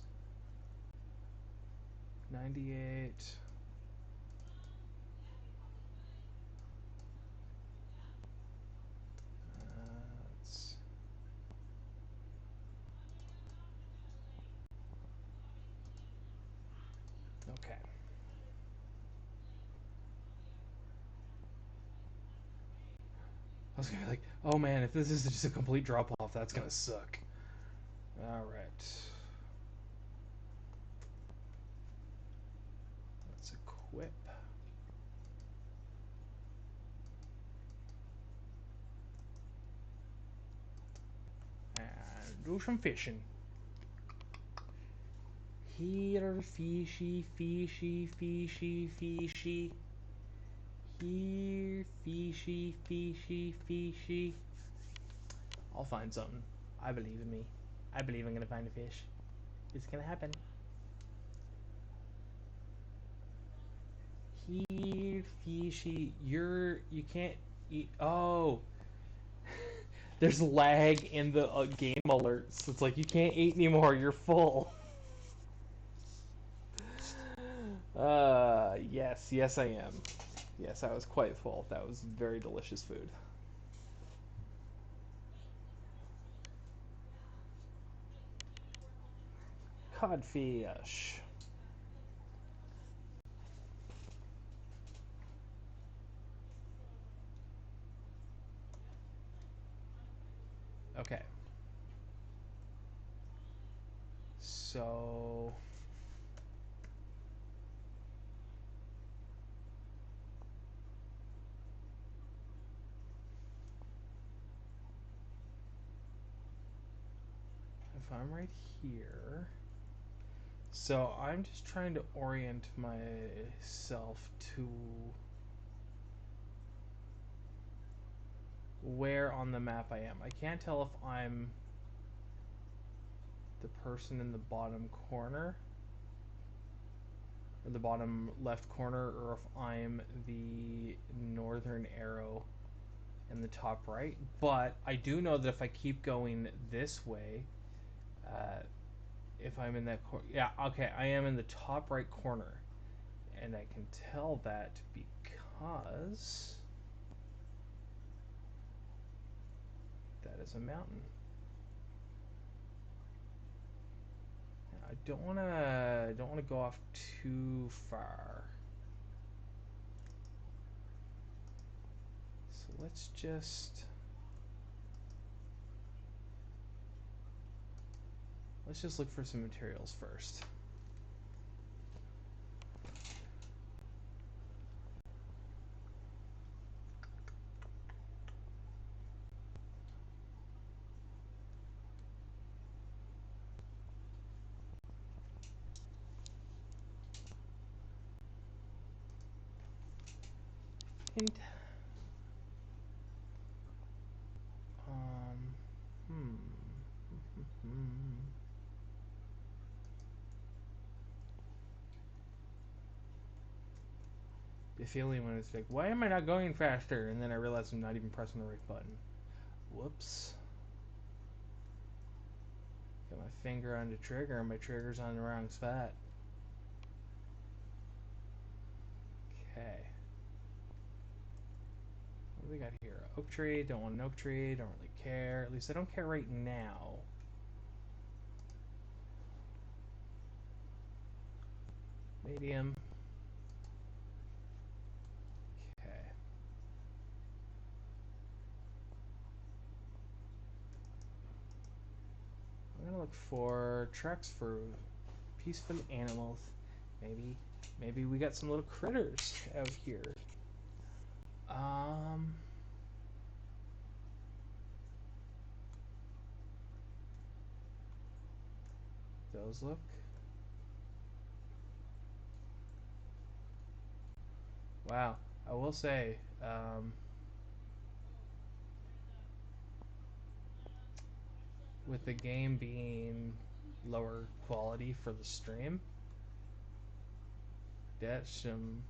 98. That's okay. I was gonna be like, oh man, if this is just a complete drop off, that's gonna suck. Alright. Let's equip. And do some fishing. Here, fishy, fishy, fishy, fishy. Here, fishy, fishy, fishy. I'll find something. I believe in me. I believe I'm gonna find a fish. It's gonna happen. Here, fishy. You can't eat. Oh, there's lag in the game alerts. It's like you can't eat anymore. You're full. Yes, I am. Yes, I was quite full. That was very delicious food. Codfish. Okay. So if I'm right here, so I'm just trying to orient myself to where on the map I am. I can't tell if I'm the person in the bottom corner, or the bottom left corner, or if I'm the northern arrow in the top right. But I do know that if I keep going this way, uh, if I'm in that corner, yeah, okay, I am in the top right corner, and I can tell that because that is a mountain. I don't want to go off too far. So let's just look for some materials first. Hint. Um, hmm. The feeling when it's like, why am I not going faster? And then I realize I'm not even pressing the right button. Whoops. Got my finger on the trigger and my trigger's on the wrong spot. Okay. What do we got here? Oak tree. Don't want an oak tree. Don't really care. At least I don't care right now. Medium. look for tracks for peaceful animals. Maybe we got some little critters out here. Those look. Wow, I will say, with the game being lower quality for the stream, that's some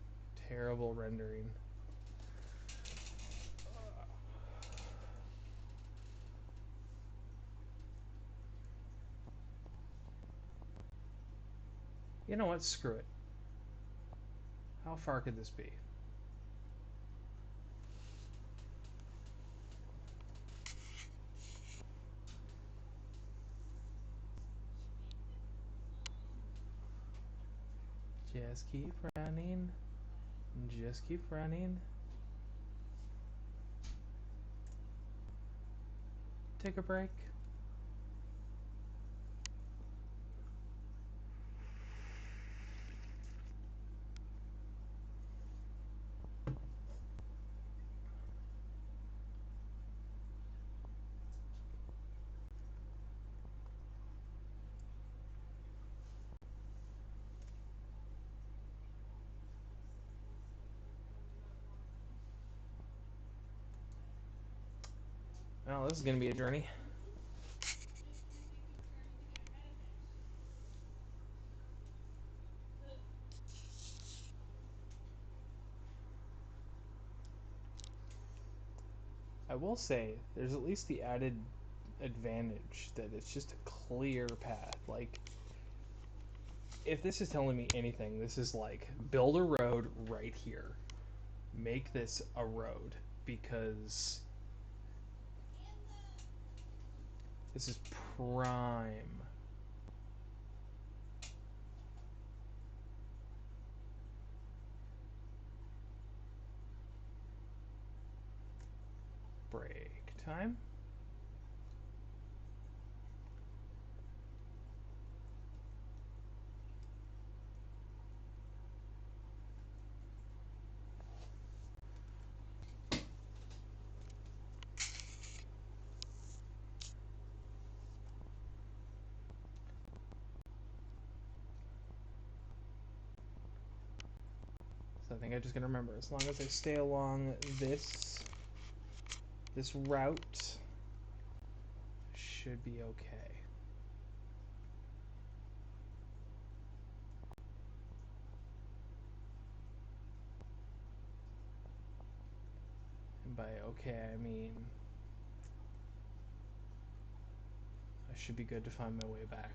terrible rendering. You know what? Screw it. How far could this be? Just keep running. Just keep running. Take a break. Well, this is going to be a journey. I will say, there's at least the added advantage that it's just a clear path. Like, if this is telling me anything, this is like, build a road right here. Make this a road, because this is prime. Break time. So I think I'm just gonna remember, as long as I stay along this route, should be okay. And by okay, I mean I should be good to find my way back.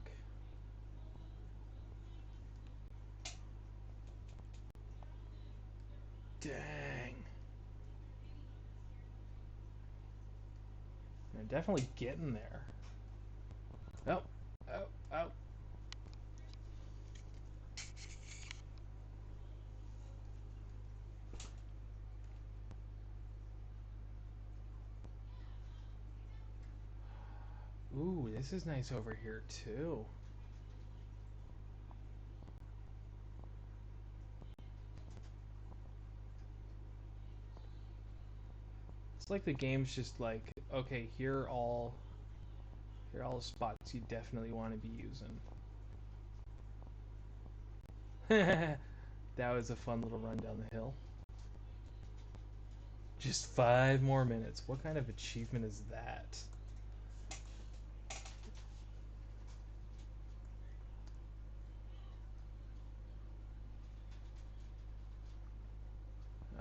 Dang. I'm definitely getting there. Oh, oh, oh. Ooh, this is nice over here too. It's like the game's just like, okay, here are all the spots you definitely want to be using. That was a fun little run down the hill. Just 5 more minutes. What kind of achievement is that?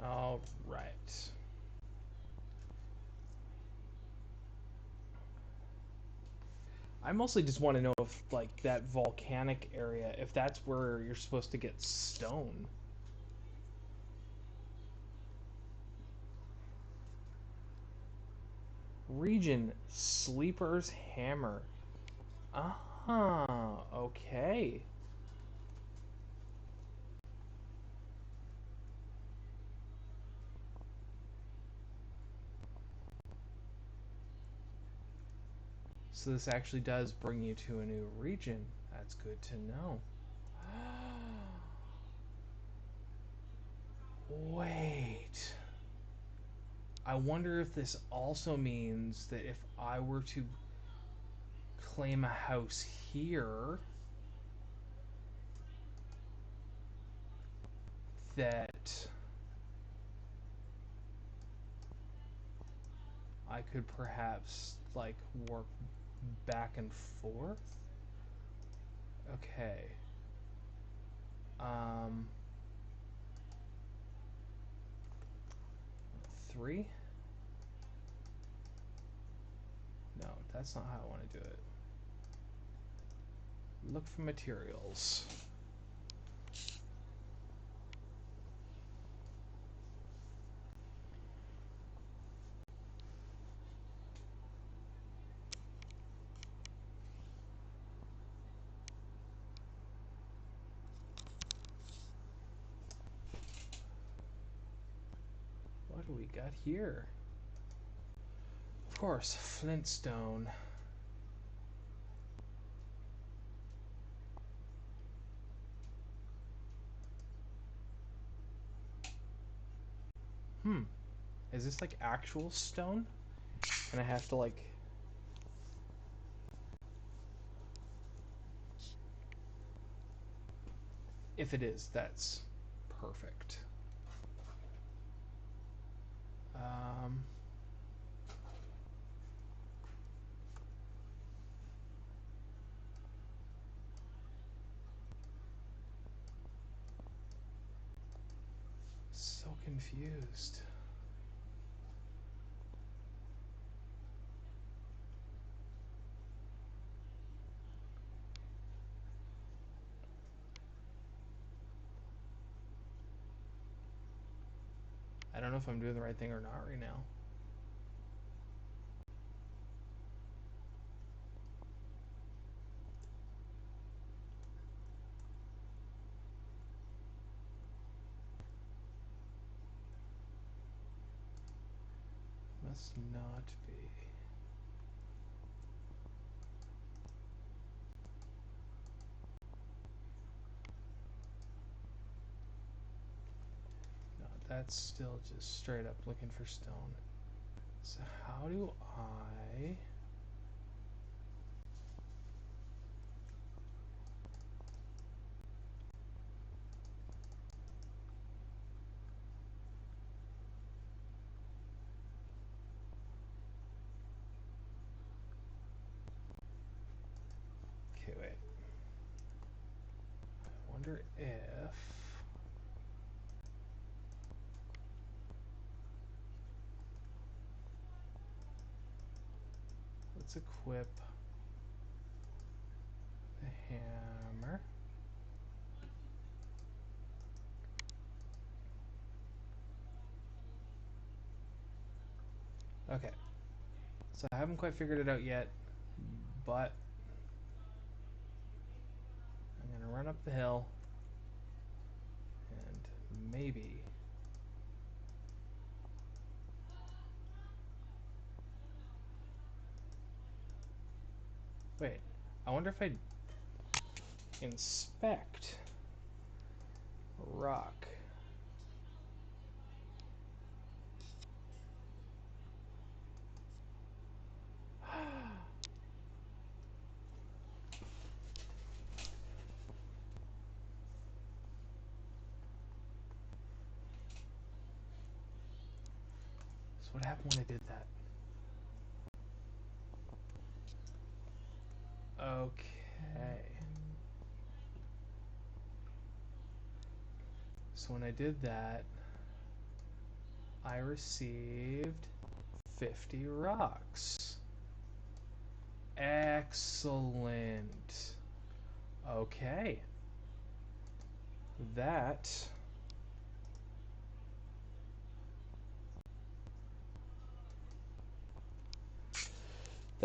All right. I mostly just want to know if, like, that volcanic area, if that's where you're supposed to get stone. Region, Sleeper's Hammer. Ah, okay. So this actually does bring you to a new region. That's good to know. Wait. I wonder if this also means that if I were to claim a house here, that I could perhaps like work back and forth. Okay. Um, 3? No, that's not how I want to do it. Look for materials. What do we got here? Of course, flintstone. Is this like actual stone? And I have to like... If it is, that's perfect. Um... So confused. I don't know if I'm doing the right thing or not right now. Must not be. No, that's still just straight up looking for stone. So how do I... Okay, wait. I wonder if... Let's equip the hammer. Okay. So I haven't quite figured it out yet, but I'm gonna run up the hill and maybe... Wait, I wonder if I inspect rock. So what happened when I did that? Okay. So when I did that, I received 50 rocks. Excellent. Okay. That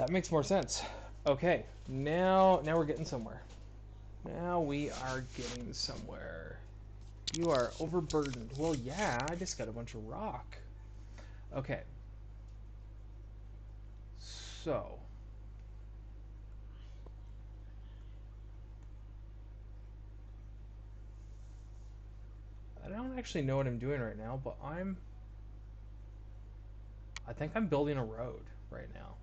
makes more sense. Okay, now we're getting somewhere. Now we are getting somewhere. You are overburdened. Well, yeah, I just got a bunch of rock. Okay. So, I don't actually know what I'm doing right now, but I think I'm building a road right now.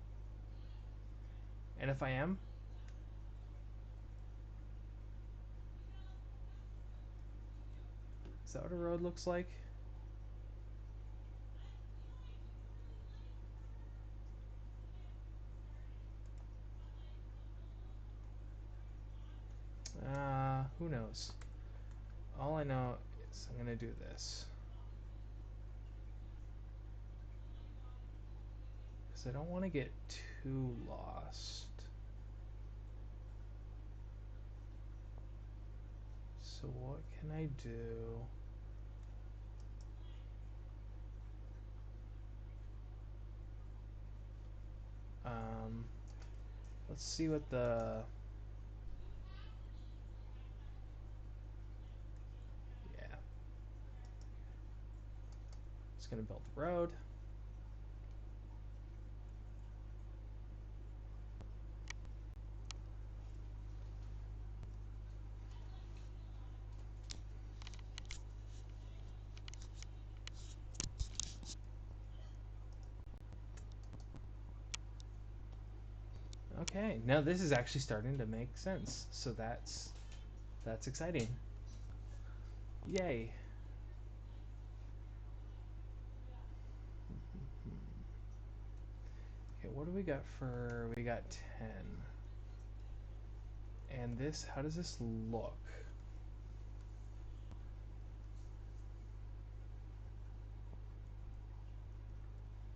And if I am, is that what a road looks like? Who knows? All I know is I'm gonna do this. Because I don't want to get too lost. So what can I do? Let's see what the... Yeah. Just gonna build the road. Okay, now this is actually starting to make sense. So that's exciting. Yay. Okay, what do we got for... We got 10. And this, how does this look?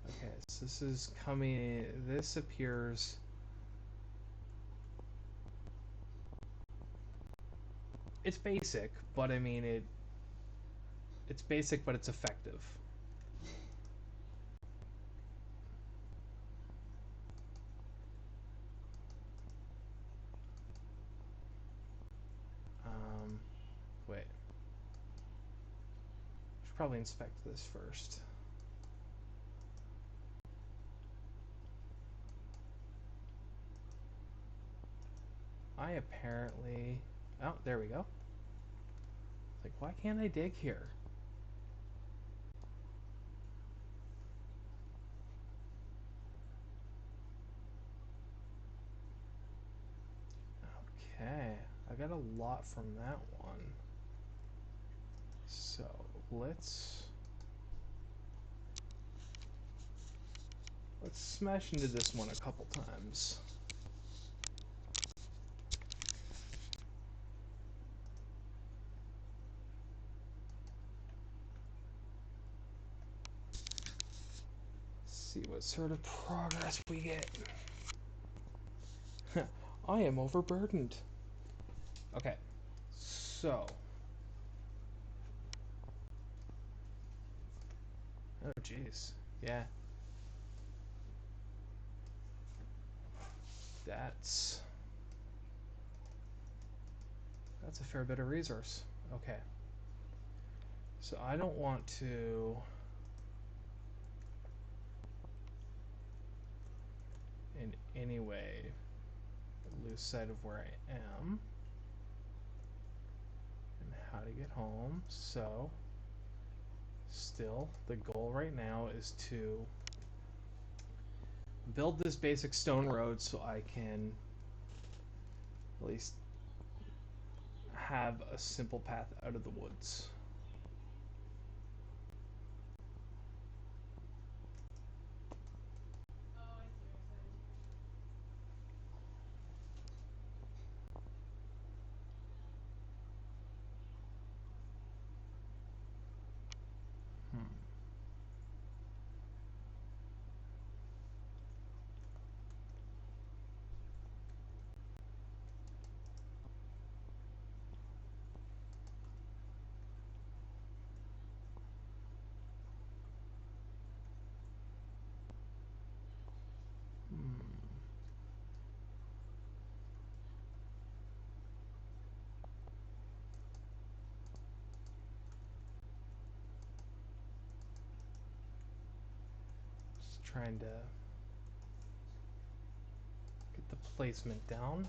Okay, so this is coming... This appears... It's basic, but I mean it's basic, but it's effective. Wait. Should probably inspect this first. I apparently... Oh, there we go. Like, why can't I dig here? Okay, I got a lot from that one. So, let's smash into this one a couple times. See what sort of progress we get. I am overburdened. Okay, so... Oh, jeez. Yeah. That's a fair bit of resource. Okay. So I don't want to... in any way lose sight of where I am and how to get home. So still, the goal right now is to build this basic stone road so I can at least have a simple path out of the woods. Just trying to get the placement down.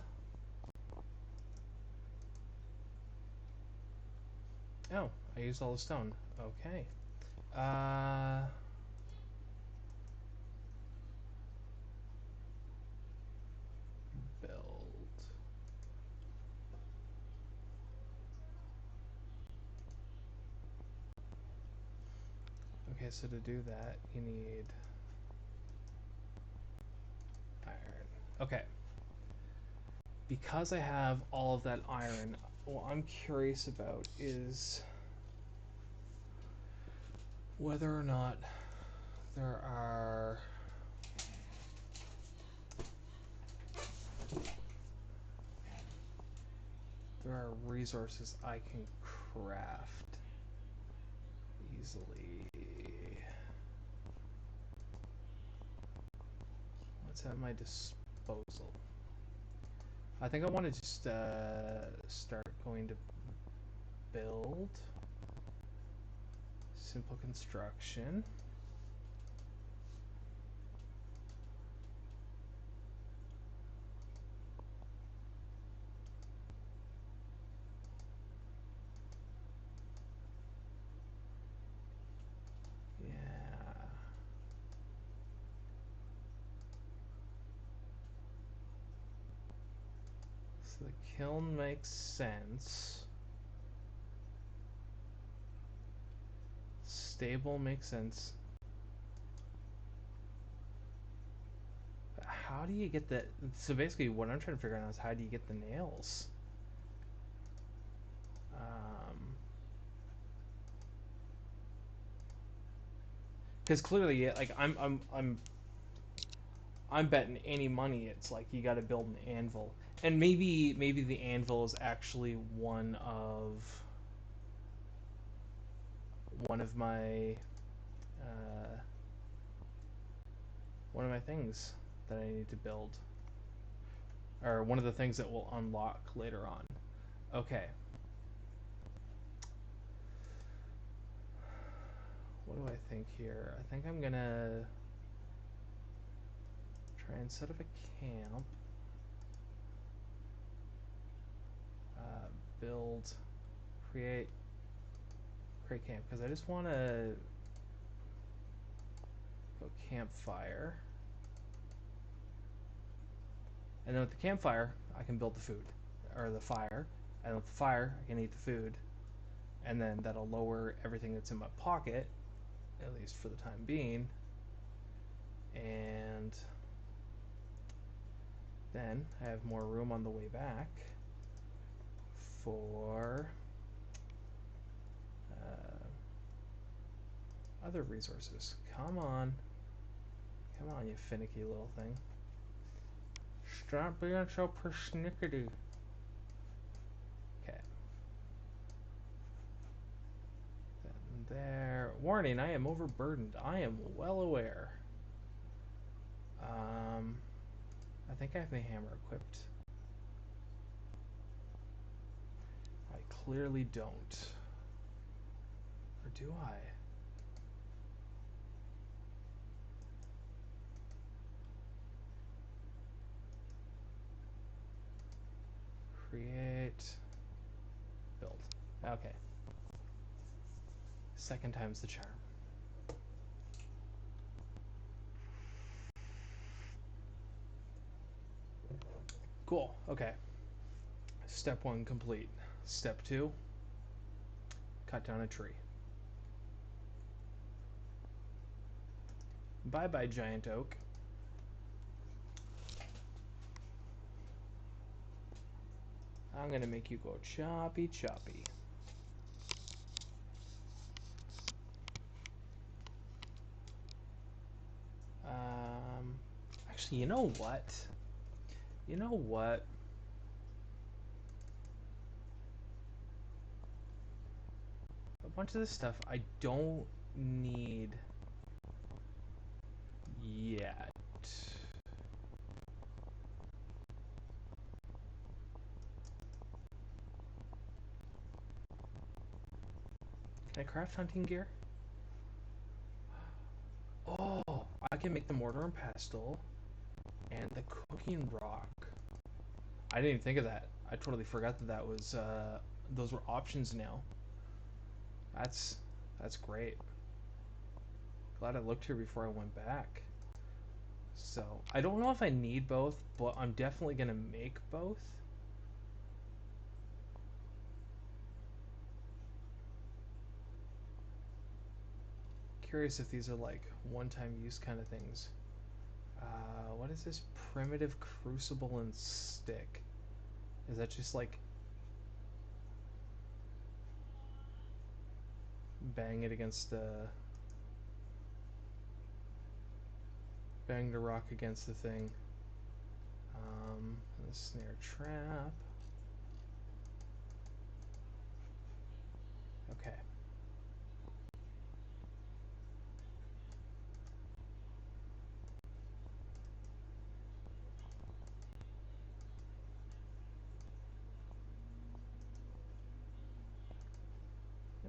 Oh, I used all the stone. Okay. Uh... Build. Okay, so to do that, you need iron. Okay. Because I have all of that iron, what I'm curious about is whether or not there are resources I can craft easily. What's at my disposal? I think I want to just start going to build. Simple construction. Yeah. So the kiln makes sense. Stable makes sense. But how do you get the... So basically what I'm trying to figure out is how do you get the nails? Because clearly, like I'm betting any money it's like you got to build an anvil, and maybe the anvil is actually one of my uh, one of my things that I need to build, or one of the things that will unlock later on. Okay. What do I think here? I think I'm gonna try and set up a camp. Build, create camp, because I just want to go campfire. And then with the campfire, I can build the food, or the fire. And with the fire, I can eat the food. And then that'll lower everything that's in my pocket, at least for the time being. And then I have more room on the way back for other resources. Come on. Come on, you finicky little thing. Stop being so persnickety. Okay. Then there. Warning, I am overburdened. I am well aware. I think I have my hammer equipped. I clearly don't. Or do I? Create. Build. Okay. Second time's the charm. Cool. Okay. Step 1 complete. Step 2, cut down a tree. Bye-bye, giant oak. I'm gonna make you go choppy choppy. Actually, you know what? You know what? A bunch of this stuff I don't need yet. Can I craft hunting gear? Oh, I can make the mortar and pestle and the cooking rock. I didn't even think of that. I totally forgot that that was those were options now. That's that's great. Glad I looked here before I went back. So, I don't know if I need both, but I'm definitely going to make both. Curious if these are like one-time use kind of things. What is this? Primitive crucible and stick. Is that just like bang it against the bang the rock against the thing? The snare trap. Okay.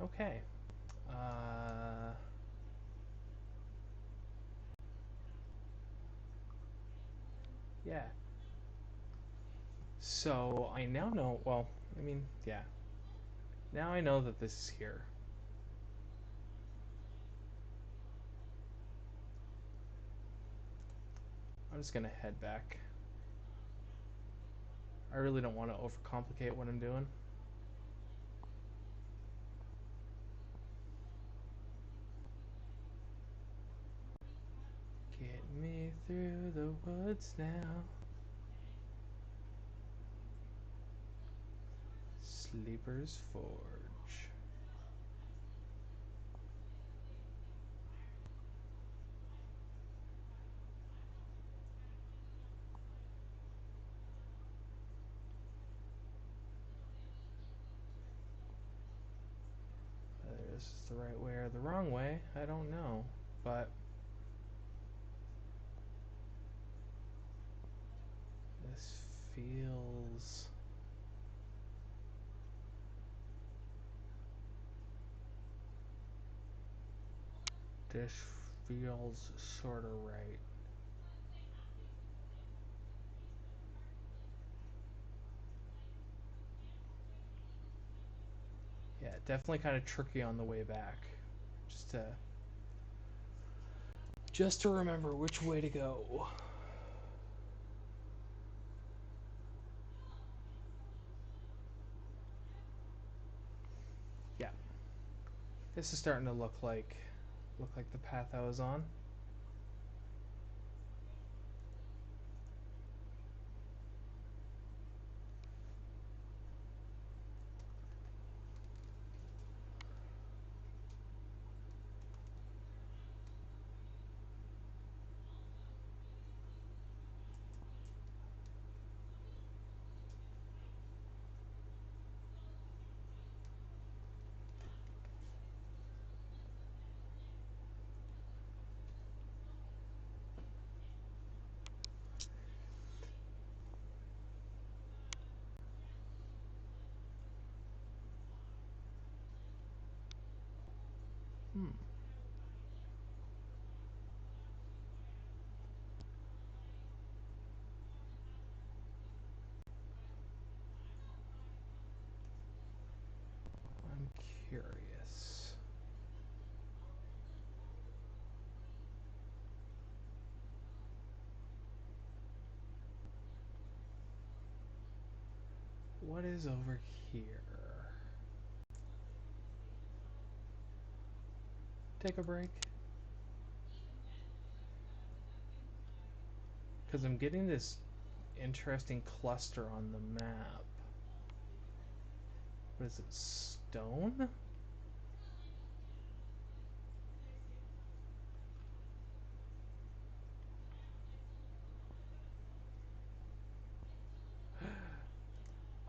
Okay. Yeah. So I now know, well, I mean, yeah. Now I know that this is here. I'm just gonna head back. I really don't want to overcomplicate what I'm doing. Get me through the woods now. Sleeper's Forge. Whether this is the right way or the wrong way, I don't know. But this feels... This feels sort of right. Yeah, definitely kind of tricky on the way back. Just to... Just to remember which way to go. Yeah. This is starting to look like the path I was on. Hmm. I'm curious. What is over here? Take a break. Because I'm getting this interesting cluster on the map. What is it? Stone?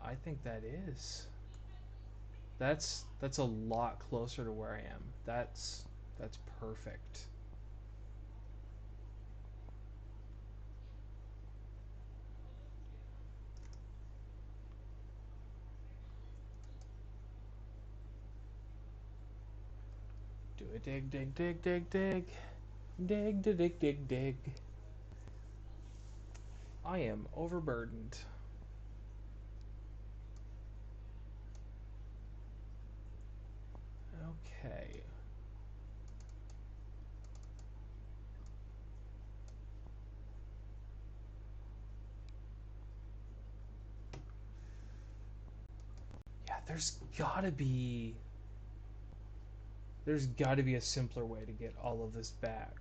I think that is. That's a lot closer to where I am. That's perfect. Do a dig, dig, dig, dig, dig. Dig, dig, dig, dig, dig. I am overburdened. Okay. Okay. Yeah, there's gotta be a simpler way to get all of this back.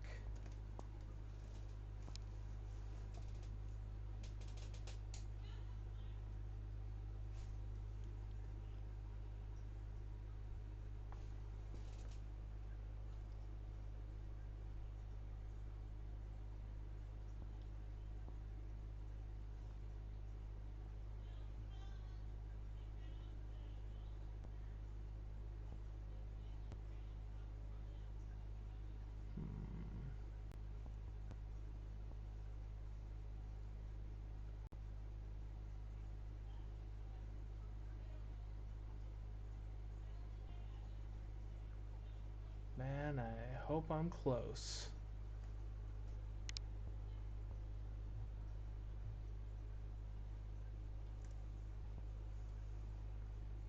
Man, I hope I'm close.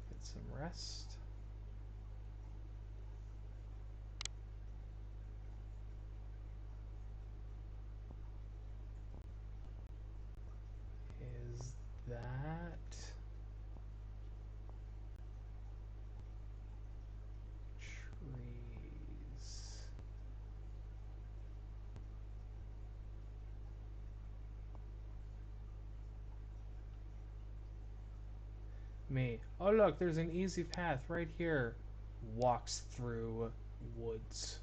Get some rest. Is that trees? Me. Oh look, there's an easy path right here. Walks through woods.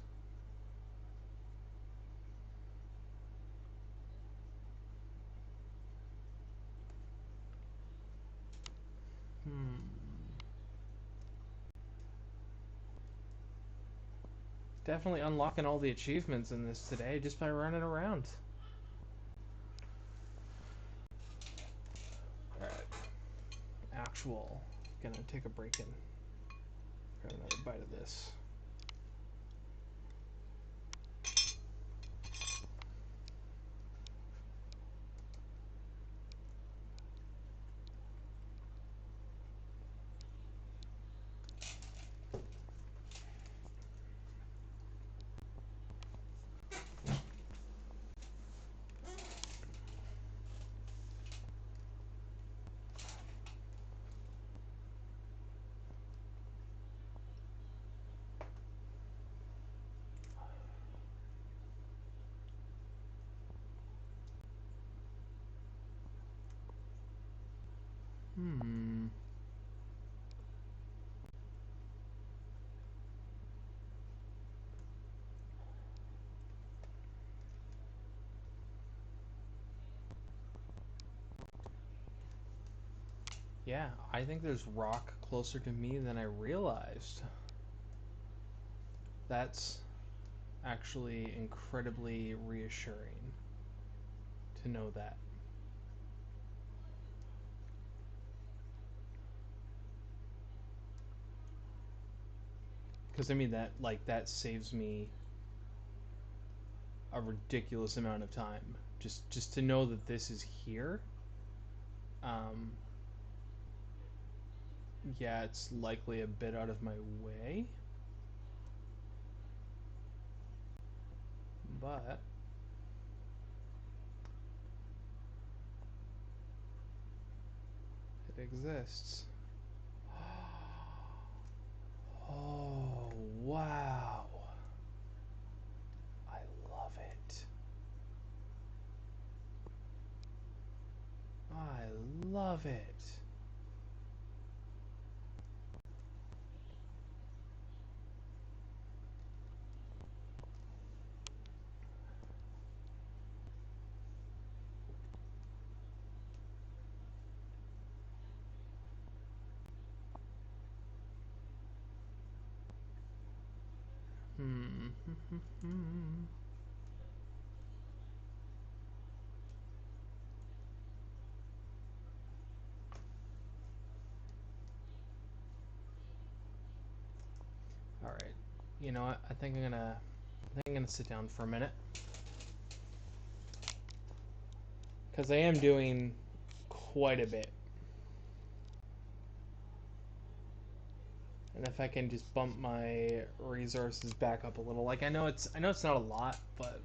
Definitely unlocking all the achievements in this today just by running around. Alright. Actual. Gonna take a break and grab another bite of this. Yeah, I think there's rock closer to me than I realized. That's actually incredibly reassuring to know that. Because I mean that saves me a ridiculous amount of time. Just to know that this is here. Um, yeah, it's likely a bit out of my way. But it exists. Oh, wow. I love it. I love it. All right. You know what? I think I'm gonna sit down for a minute because I am doing quite a bit. And if I can just bump my resources back up a little, like I know it's not a lot, but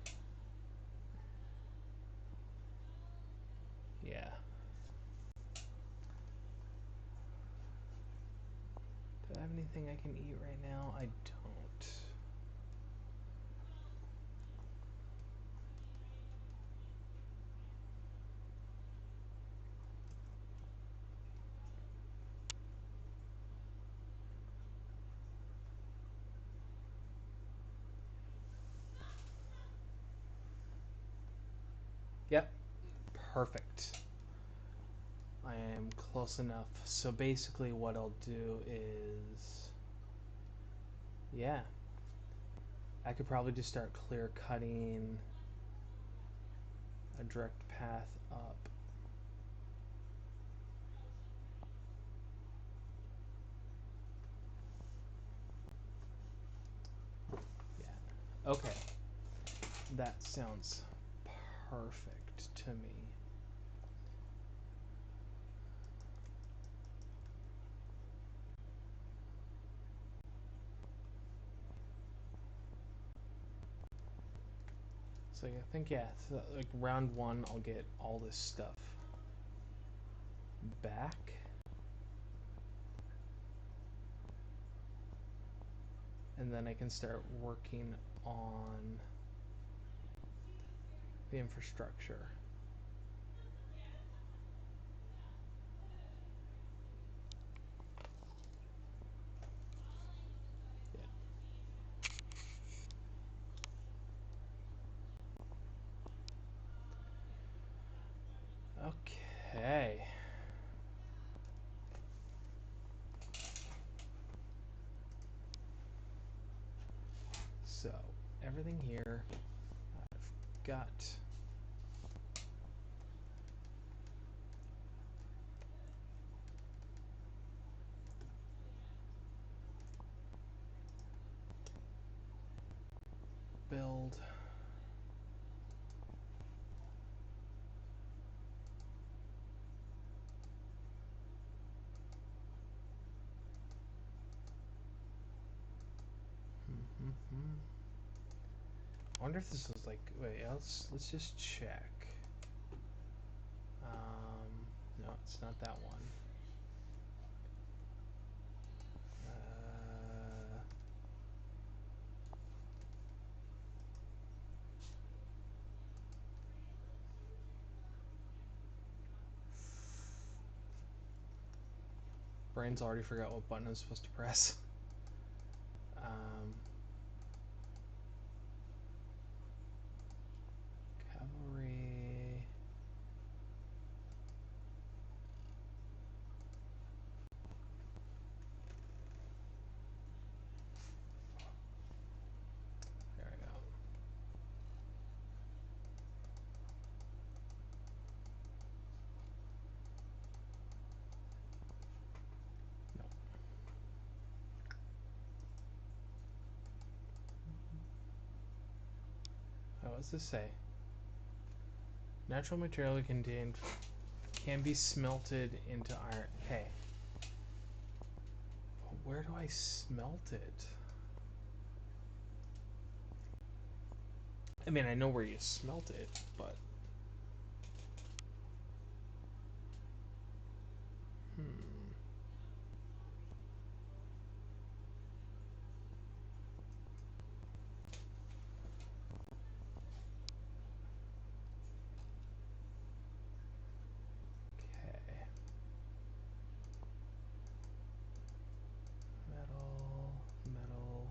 yeah. Do I have anything I can eat right now? I don't. Yep, perfect. I am close enough. So basically what I'll do is, yeah, I could probably just start clear cutting a direct path up. Yeah, okay. That sounds perfect to me. So I think, yeah, so like round one, I'll get all this stuff back. And then I can start working on the infrastructure. Yeah. Okay. So everything here, I've got build. I wonder if this was like, wait, let's just check. No, it's not that one. Brain's already forgot what button I'm supposed to press. Cavalry. There we go. No. Oh, what's this say? Natural material contained can be smelted into iron. Okay. But where do I smelt it? I mean, I know where you smelt it, but... Okay. Metal.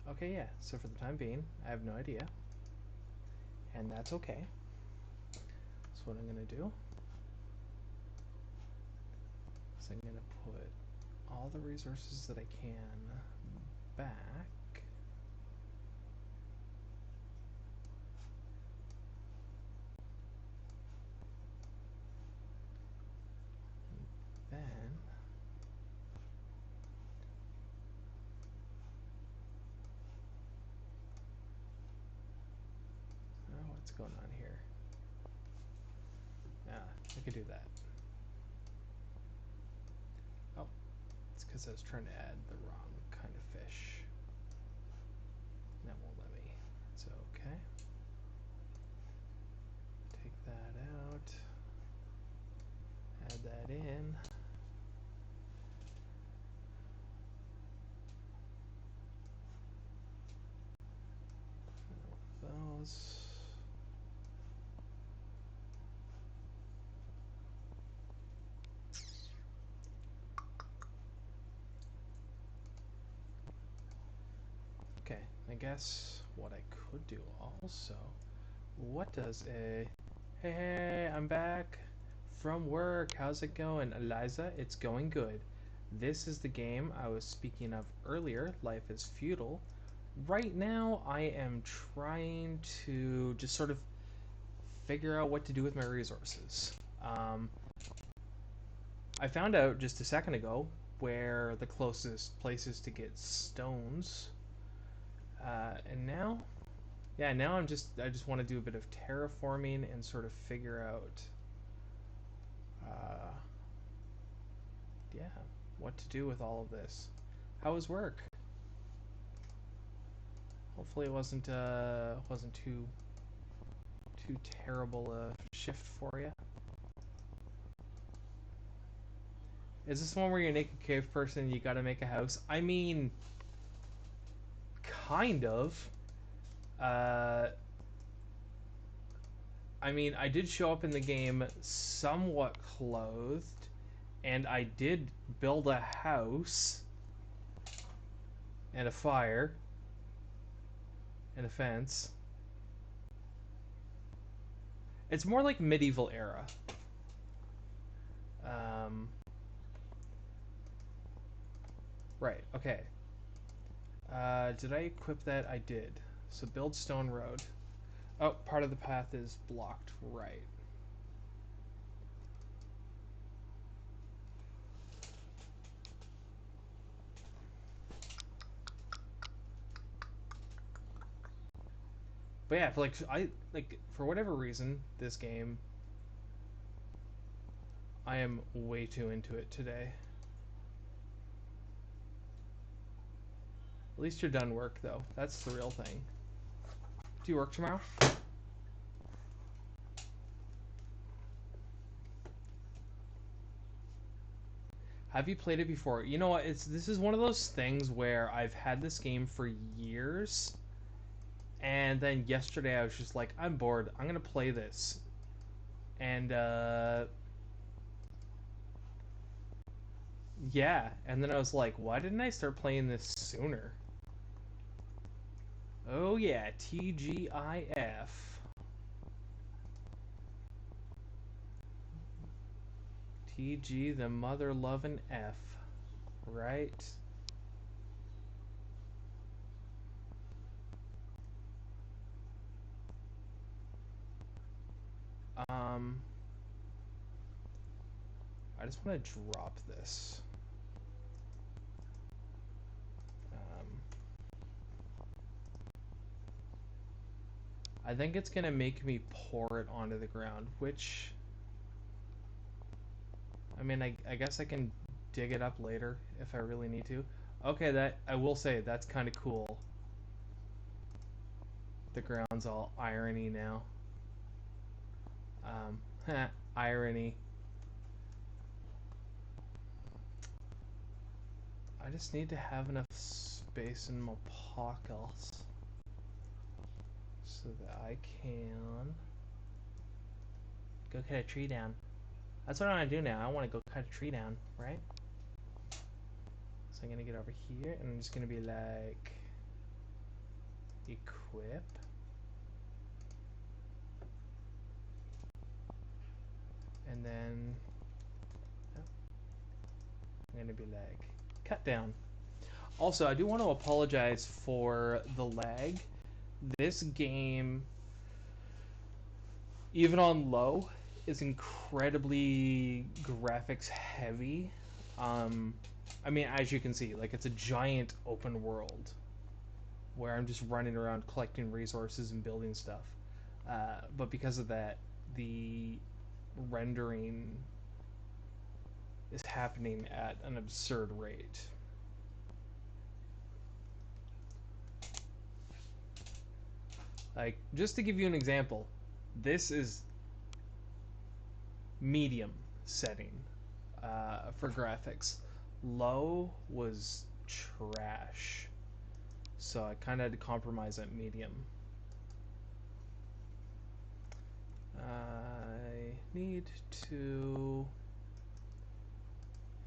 Okay, yeah. So for the time being, I have no idea. And that's okay. So what I'm going to do is I'm going to put all the resources that I can back. Then what's going on here? could do that. Oh, it's because I was trying to add the wrong kind of fish. That won't let me. It's okay. Take that out. Add that in. Those. Okay, I guess what I could do also. What does a... Hey, I'm back from work. How's it going? Eliza, it's going good. This is the game I was speaking of earlier, Life is Feudal. Right now, I am trying to just sort of figure out what to do with my resources. I found out just a second ago where the closest places to get stones. And now, yeah, now I just want to do a bit of terraforming and sort of figure out, yeah, what to do with all of this. How was work? Hopefully it wasn't too terrible a shift for you. Is this one where you're a naked cave person and you gotta make a house? I mean, kind of. I mean, I did show up in the game somewhat clothed, and I did build a house, and a fire, and a fence. It's more like medieval era. Right, okay. Did I equip that? I did. So build stone road. Oh, part of the path is blocked. Right. But yeah, for whatever reason, this game, I am way too into it today. At least you're done work, though. That's the real thing. Do you work tomorrow? Have you played it before? You know what? This is one of those things where I've had this game for years, and then yesterday I was just like, I'm bored. I'm gonna play this, and yeah. And then I was like, why didn't I start playing this sooner? Oh yeah, TGIF. TG the mother loving F, right? I just want to drop this. I think it's gonna make me pour it onto the ground, which, I mean, I guess I can dig it up later if I really need to. Okay, that I will say that's kind of cool. The ground's all irony now. Irony. I just need to have enough space in my pockets so that I can go cut a tree down. That's what I want to do now. I want to go cut a tree down, right? So I'm gonna get over here and I'm just gonna be like, equip. And then I'm gonna be like, cut down. Also, I do want to apologize for the lag. This game, even on low, is incredibly graphics heavy. I mean, as you can see, like, it's a giant open world where I'm just running around collecting resources and building stuff. But because of that, the rendering is happening at an absurd rate. Like, just to give you an example, this is medium setting for graphics. Low was trash, so I kind of had to compromise at medium. I need to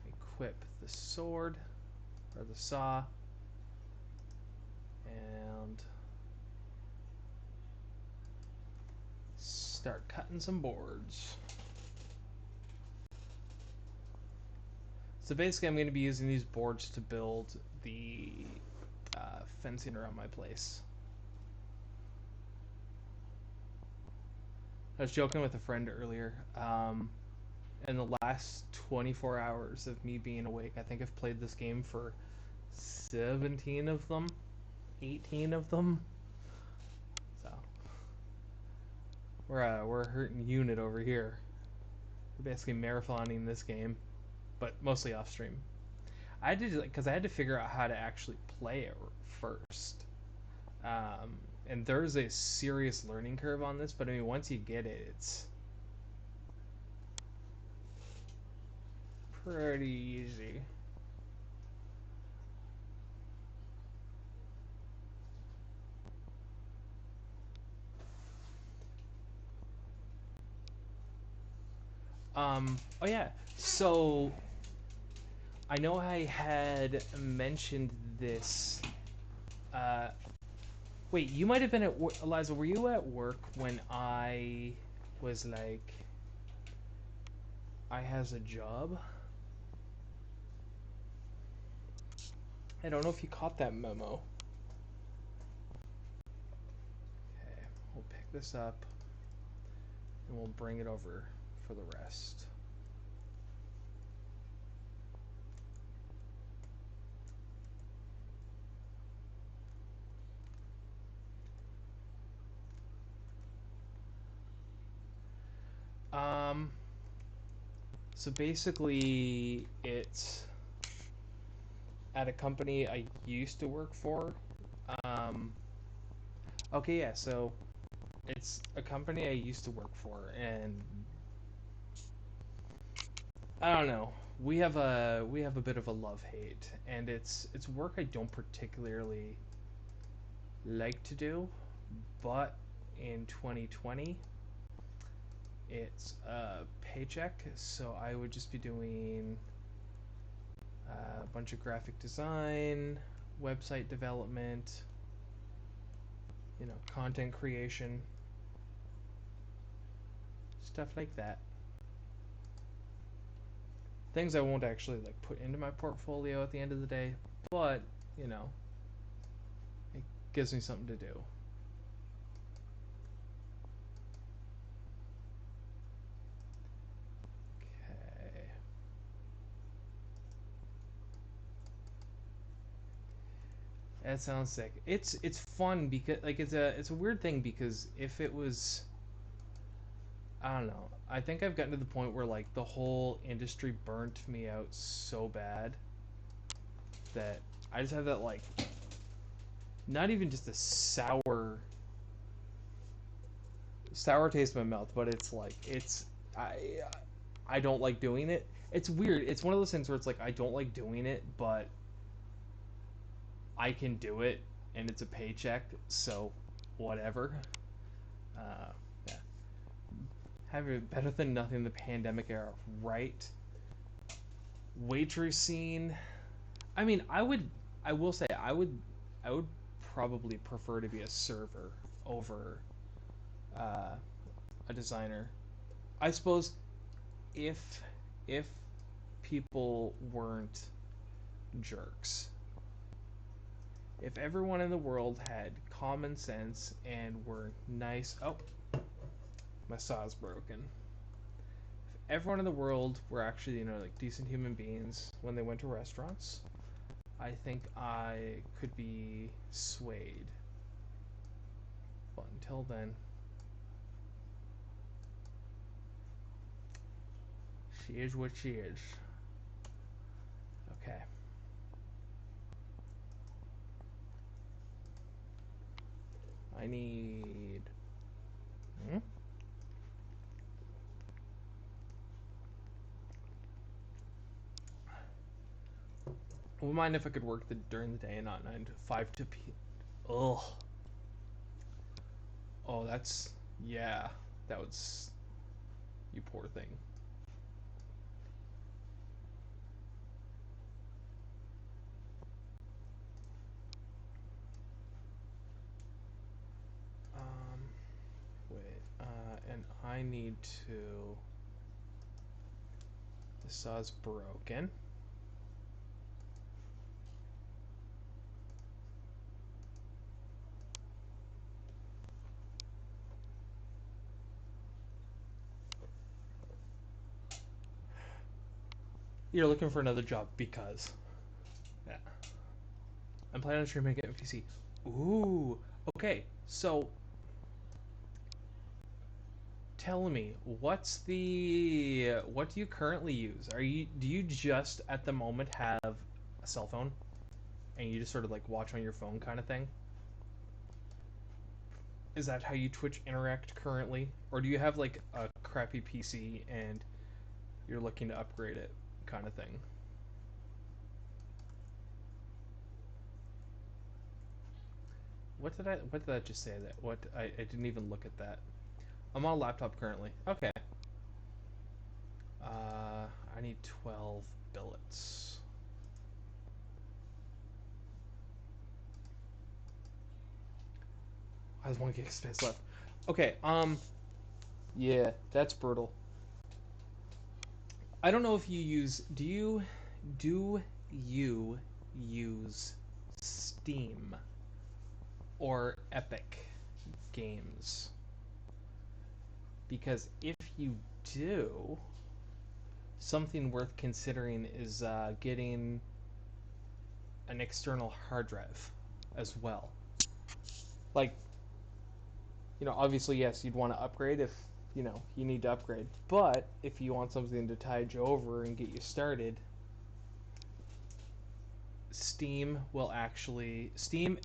equip the sword or the saw and start cutting some boards. So basically I'm going to be using these boards to build the fencing around my place. I was joking with a friend earlier. In the last 24 hours of me being awake, I think I've played this game for 17 of them, 18 of them. So we're a hurting unit over here. We're basically marathoning this game, but mostly off stream. I had to, because I had to figure out how to actually play it first. And there's a serious learning curve on this, but I mean, once you get it, it's pretty easy. Oh yeah, so I know I had mentioned this. Wait, you might have been at work, Eliza, were you at work when I was like, I has a job? I don't know if you caught that memo. Okay, we'll pick this up and we'll bring it over for the rest. So basically it's at a company I used to work for. Okay, yeah, so it's a company I used to work for, and I don't know. We have a bit of a love-hate, and it's work I don't particularly like to do, but in 2020 it's a paycheck, so I would just be doing a bunch of graphic design, website development, content creation, stuff like that. Things I won't actually like put into my portfolio at the end of the day, but it gives me something to do. Okay. That sounds sick. It's fun because like it's a weird thing because if it was, I don't know. I think I've gotten to the point where like the whole industry burnt me out so bad that I just have that like not even just a sour taste in my mouth, but it's like I don't like doing it. It's weird. It's one of those things where it's like I don't like doing it, but I can do it and it's a paycheck, so whatever. Yeah. Having better than nothing the pandemic era, right? Waitressing. I mean, I will say I would probably prefer to be a server over uh, a designer. I suppose if if people weren't jerks, if everyone in the world had common sense and were nice. Oh, my saw's broken. If everyone in the world were actually like decent human beings when they went to restaurants, I think I could be swayed. But until then, She is what she is. Okay. I need... Wouldn't mind if I could work during the day and not 9 to 5 to p. Ugh. Oh, that's... Yeah. That was... You poor thing. Wait. And I need to... The saw's broken. You're looking for another job because... Yeah. I'm planning on streaming it PC. Ooh. Okay, so... Tell me, what do you currently use? Do you just at the moment have a cell phone and you just sort of like watch on your phone kind of thing? Is that how you Twitch interact currently? Or do you have like a crappy PC and you're looking to upgrade it kind of thing? What did I just say that? I didn't even look at that. I'm on a laptop currently. Okay. I need 12 billets. I have 1 gig space left. Okay, yeah, that's brutal. I don't know if you use, do you use Steam or Epic Games? Because if you do, something worth considering is getting an external hard drive as well. Like, obviously, yes, you'd want to upgrade if, you need to upgrade. But if you want something to tide you over and get you started, Steam,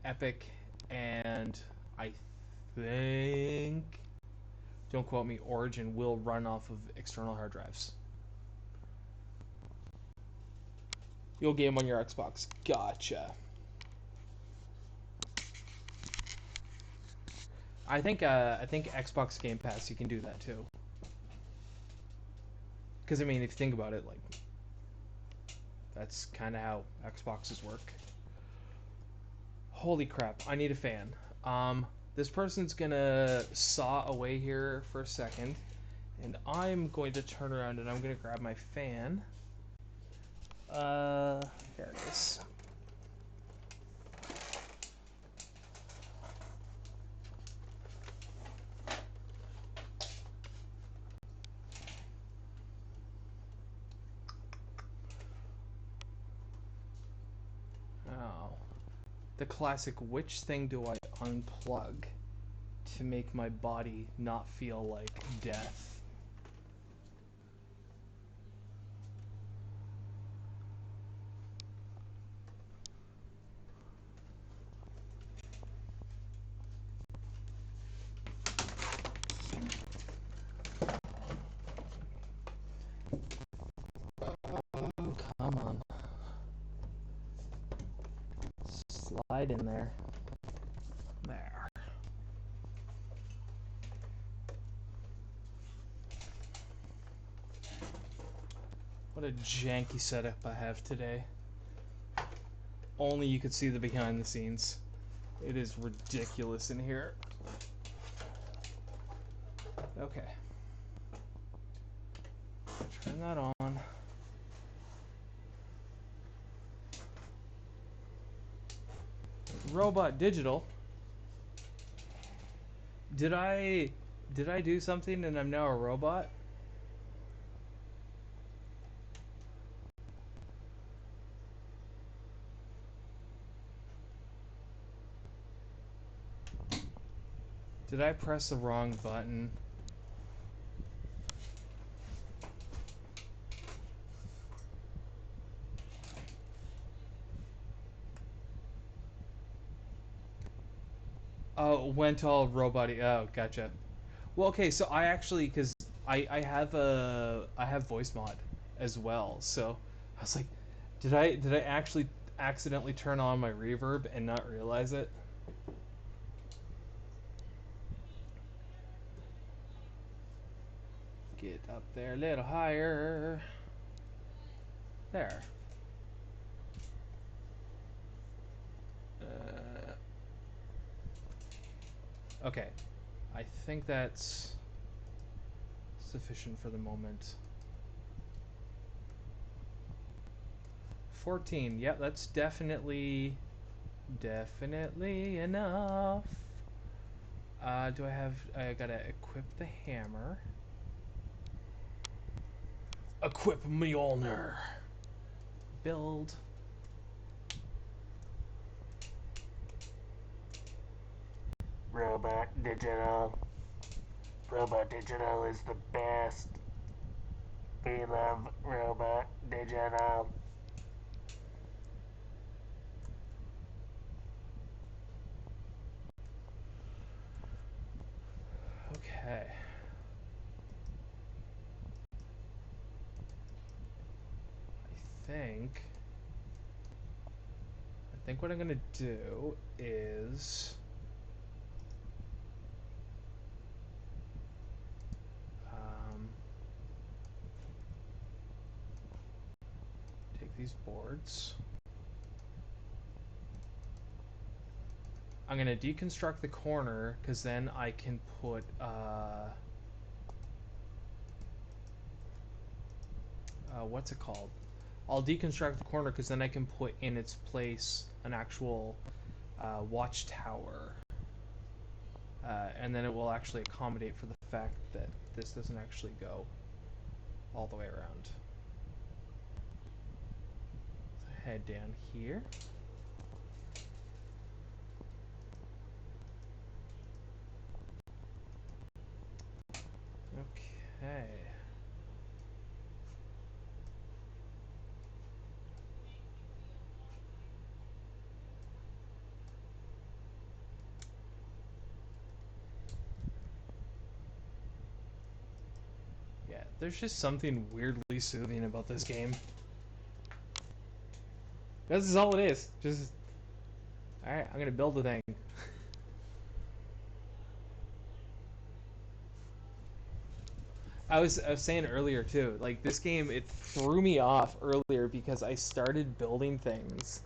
Epic, and I think, don't quote me, Origin will run off of external hard drives. You'll game on your Xbox. Gotcha. I think Xbox Game Pass, you can do that too. Because, I mean, if you think about it, like, that's kind of how Xboxes work. Holy crap, I need a fan. This person's gonna saw away here for a second, and I'm going to turn around and I'm gonna grab my fan. There it is. Oh. The classic, which thing do I unplug to make my body not feel like death? Oh, come on. Slide in there. There. What a janky setup I have today. Only you could see the behind the scenes. It is ridiculous in here. Okay. Turn that on. Robot Digital. Did I do something and I'm now a robot? Did I press the wrong button? Oh, went all robot-y. Oh, gotcha. Well, okay, so I actually, because I have voice mod as well, so I was like, did I actually accidentally turn on my reverb and not realize it? Get up there a little higher. There. Uh, okay, I think that's sufficient for the moment. 14. Yep, that's definitely enough. Do I have? I gotta equip the hammer. Equip Mjolnir. Build. Robot Digital. Robot Digital is the best. We love Robot Digital. Okay. I think. I think what I'm gonna do is. Um, take these boards. I'm gonna deconstruct the corner because then I can put what's it called? I'll deconstruct the corner because then I can put in its place an actual watchtower, and then it will actually accommodate for the fact that this doesn't actually go all the way around. So head down here. Okay. Yeah, there's just something weirdly soothing about this game. This is all it is. Just, alright, I'm gonna build the thing. I was saying earlier too, like this game, it threw me off earlier because I started building things,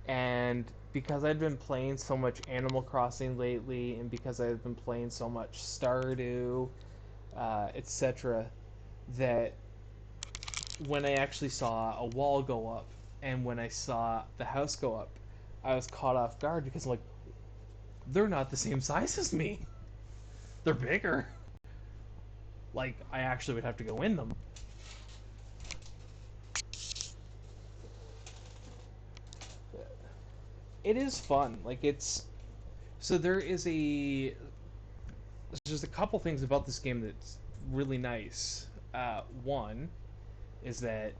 and because I'd been playing so much Animal Crossing lately, and because I've been playing so much Stardew, etc., that when I actually saw a wall go up and when I saw the house go up, I was caught off guard because I'm like, they're not the same size as me. They're bigger. Like I actually would have to go in them. It is fun. Like it's so there's a couple things about this game that's really nice. One is that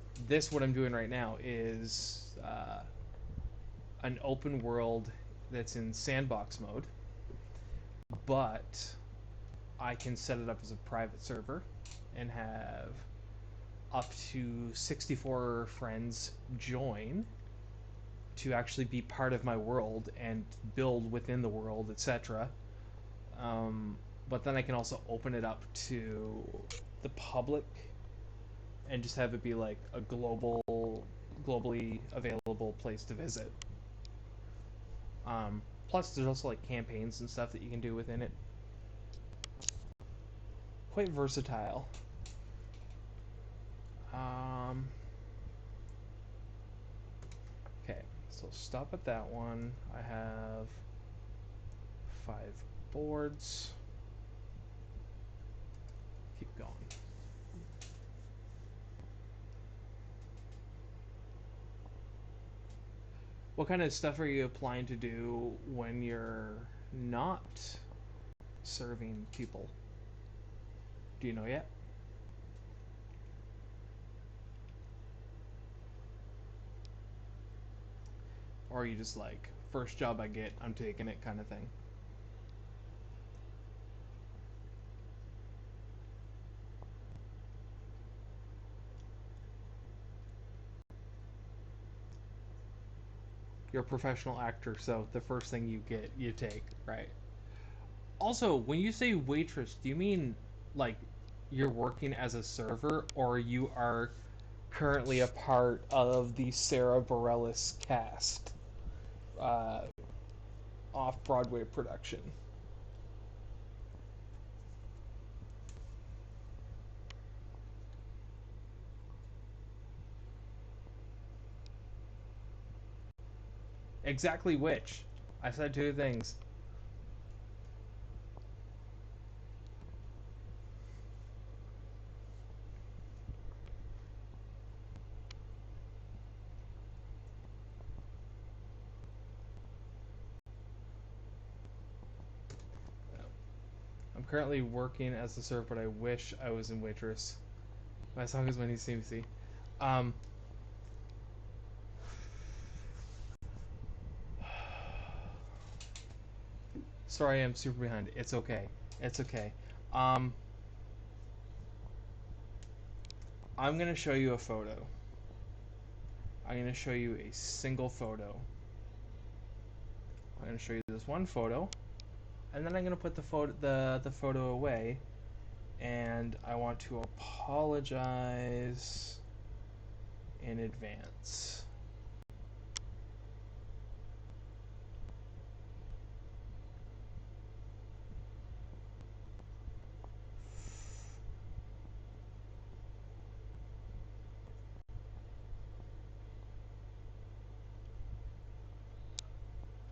what I'm doing right now is an open world that's in sandbox mode, but I can set it up as a private server and have up to 64 friends join to actually be part of my world and build within the world, etc. But then I can also open it up to the public and just have it be like a globally available place to visit. Plus, there's also like campaigns and stuff that you can do within it. Quite versatile. Um, okay, so stop at that one. I have 5 boards. Keep going. What kind of stuff are you applying to do when you're not serving people? Do you know yet? Or are you just like, first job I get, I'm taking it kind of thing? you're a professional actor, so the first thing you get, you take, right? Also, when you say waitress, do you mean like you're working as a server, or you are currently a part of the Sarah Bareilles cast uh, off Broadway production? Exactly which? I said two things. I'm currently working as a server, but I wish I was in waitress. My song is When He Seems to See. Um, sorry, I'm super behind. It's okay. It's okay. Um, I'm gonna show you a photo. I'm gonna show you a single photo. I'm gonna show you this one photo, and then I'm gonna put the photo away, and I want to apologize in advance.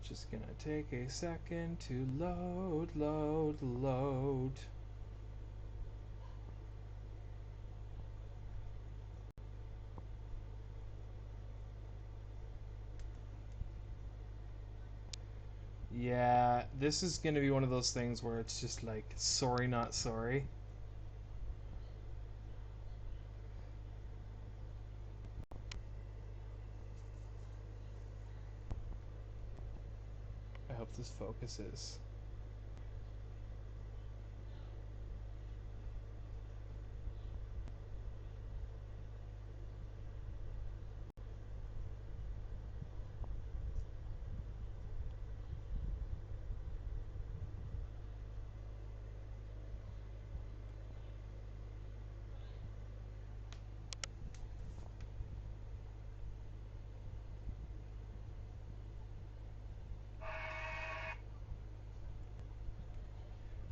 Just gonna take a second to load. Yeah, this is gonna be one of those things where it's just like, sorry, not sorry. I hope this focuses.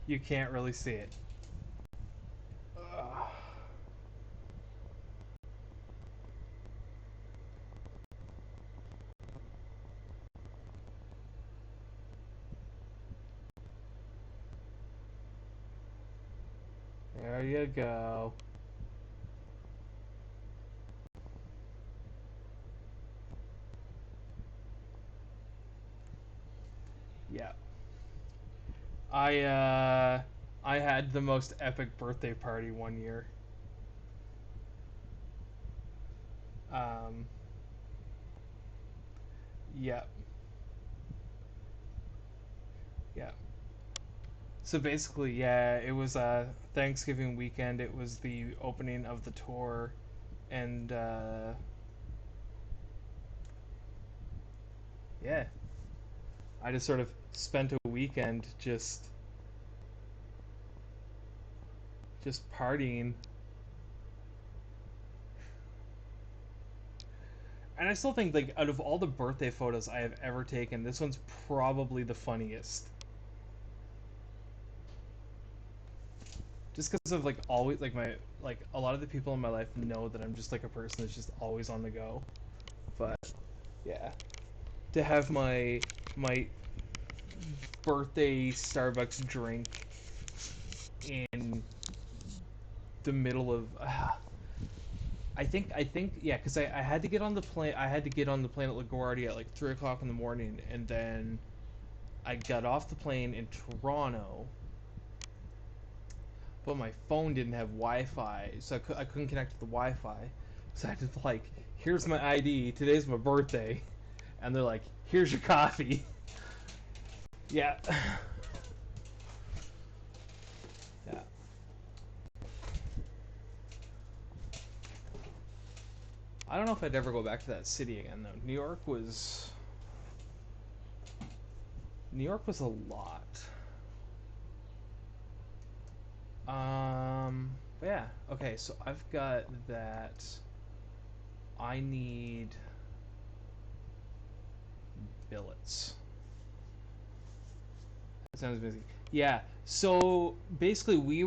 You can't really see it. Ugh. There you go. Yeah. I had the most epic birthday party one year. Um yeah. Yeah. So basically, yeah, it was Thanksgiving weekend. It was the opening of the tour, and yeah, I just sort of spent a weekend just partying. And I still think, like, out of all the birthday photos I have ever taken, this one's probably the funniest. Just because of, like, always, like, a lot of the people in my life know that I'm just like a person that's just always on the go. But yeah, to have my birthday Starbucks drink in the middle of I think yeah, because I had to get on the plane. I had to get on the plane at LaGuardia at like 3 o'clock in the morning, and then I got off the plane in Toronto, but my phone didn't have Wi-Fi, so I couldn't connect to the Wi-Fi. So I had to, like, here's my ID. Today's my birthday, and they're like, here's your coffee. Yeah. Yeah. I don't know if I'd ever go back to that city again though. New York was New York was a lot. But yeah, okay, so I've got that. I need billets. That sounds busy. Yeah, so basically we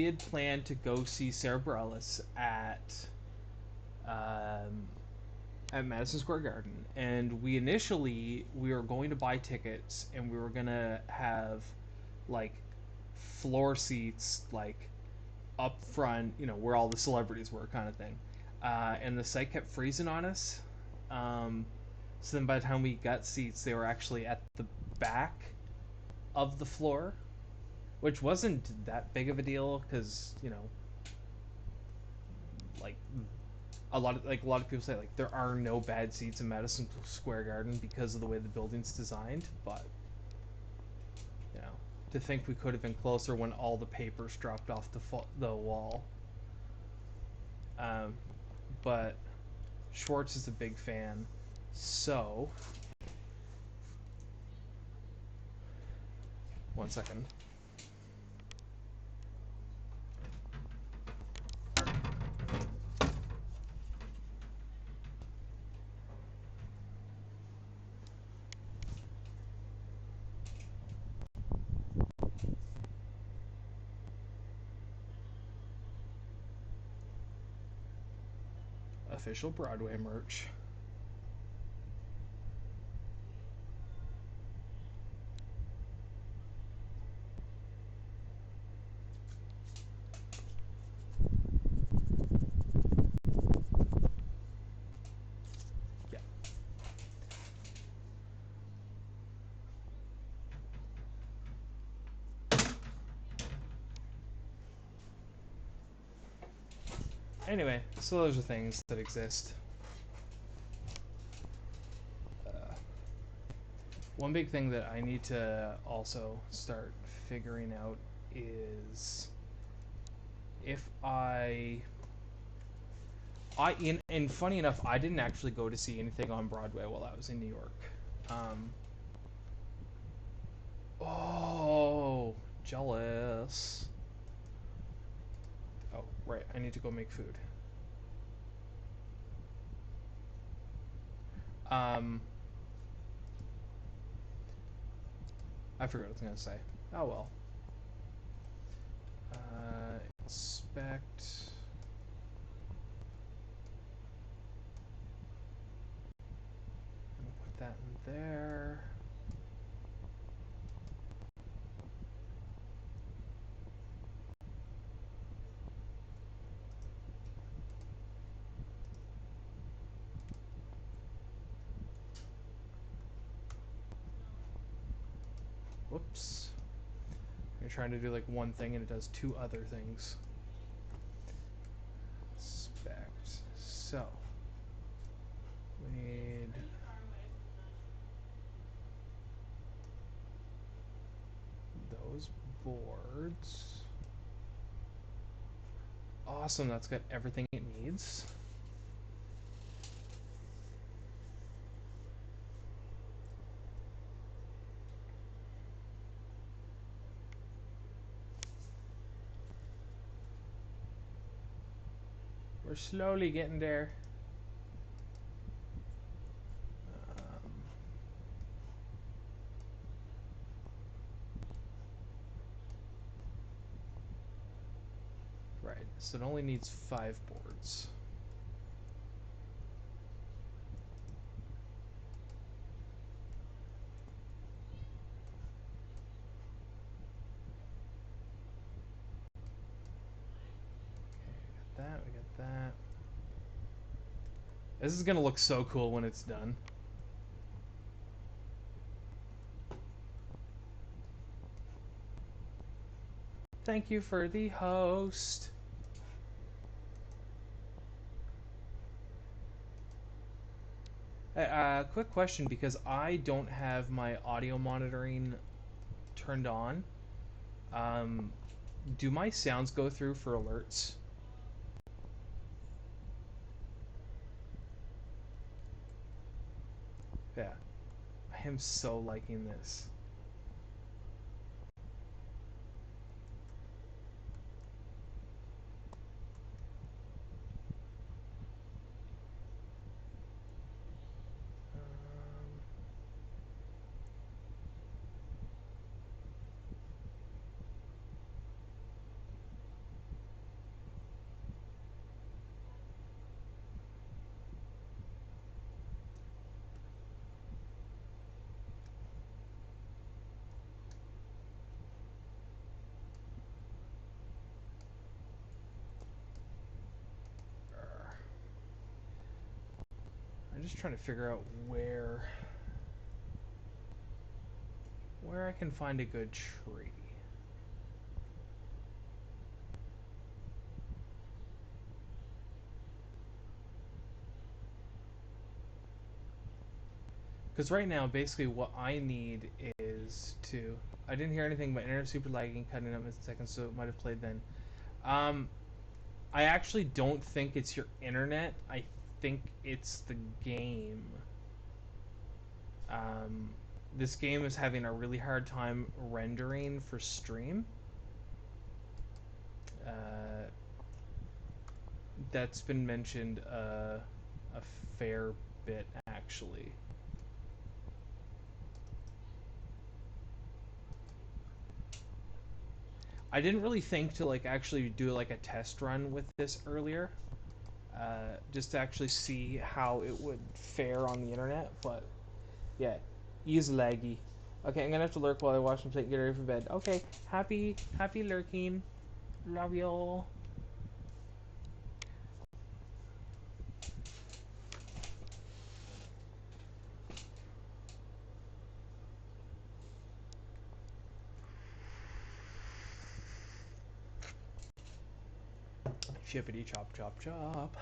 had planned to go see Sarah Bareilles um, at Madison Square Garden, and we were going to buy tickets, and we were gonna have like floor seats, like up front, where all the celebrities were, kind of thing. And the site kept freezing on us. Um, so then by the time we got seats, they were actually at the back of the floor, which wasn't that big of a deal because like a lot of people say like there are no bad seats in Madison Square Garden because of the way the building's designed, but you know to think we could have been closer when all the papers dropped off the wall. Um, but Schwartz is a big fan, so one second. Official Broadway merch. Yeah. Anyway, so those are things that exist. One big thing that I need to also start figuring out is if and funny enough, I didn't actually go to see anything on Broadway while I was in New York. Um, oh, jealous. Oh, right, I need to go make food. Um, I forgot what I was gonna say. Oh well. Inspect. Put that in there. Whoops. You're trying to do like one thing and it does two other things. Inspect. So, we need those boards. Awesome, that's got everything it needs. We're slowly getting there. Right, so it only needs 5 boards. Okay, we got that. This is gonna look so cool when it's done. Thank you for the host. Quick question, because I don't have my audio monitoring turned on. Um, do my sounds go through for alerts? Yeah. I am so liking this. I'm just trying to figure out where I can find a good tree. Because right now, basically, what I need is to. I didn't hear anything, but internet super lagging, cutting up in seconds, so it might have played then. I actually don't think it's your internet. I think it's the game. Um, this game is having a really hard time rendering for stream. That's been mentioned a fair bit, actually. I didn't really think to like actually do like a test run with this earlier, just to actually see how it would fare on the internet. But yeah, he's laggy. Okay, I'm gonna have to lurk while I watch him play and get ready for bed. Okay, happy lurking. Love y'all. Shippity chop chop chop.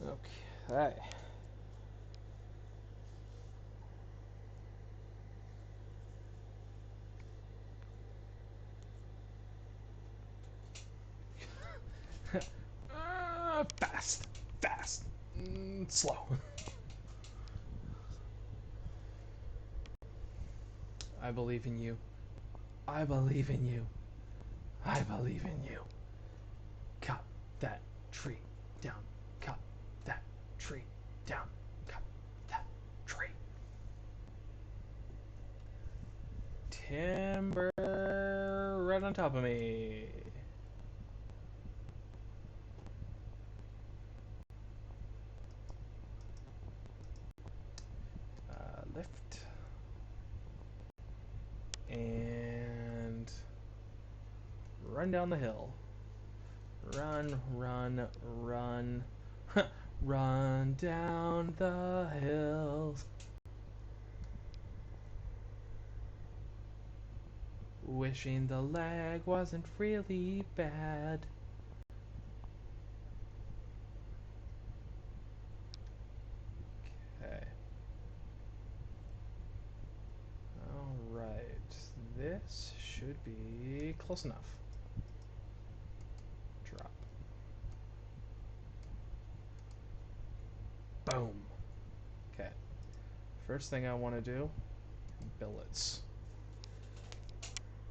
Okay. Fast. Fast. Slow. I believe in you. I believe in you. I believe in you. Cut that tree down. Cut that tree down. Cut that tree. Timber right on top of me. Lift. And run down the hill. Run, run, run. Run down the hills. Wishing the lag wasn't really bad. Okay. Alright. This should be close enough. Drop. Boom. Okay. First thing I want to do, billets.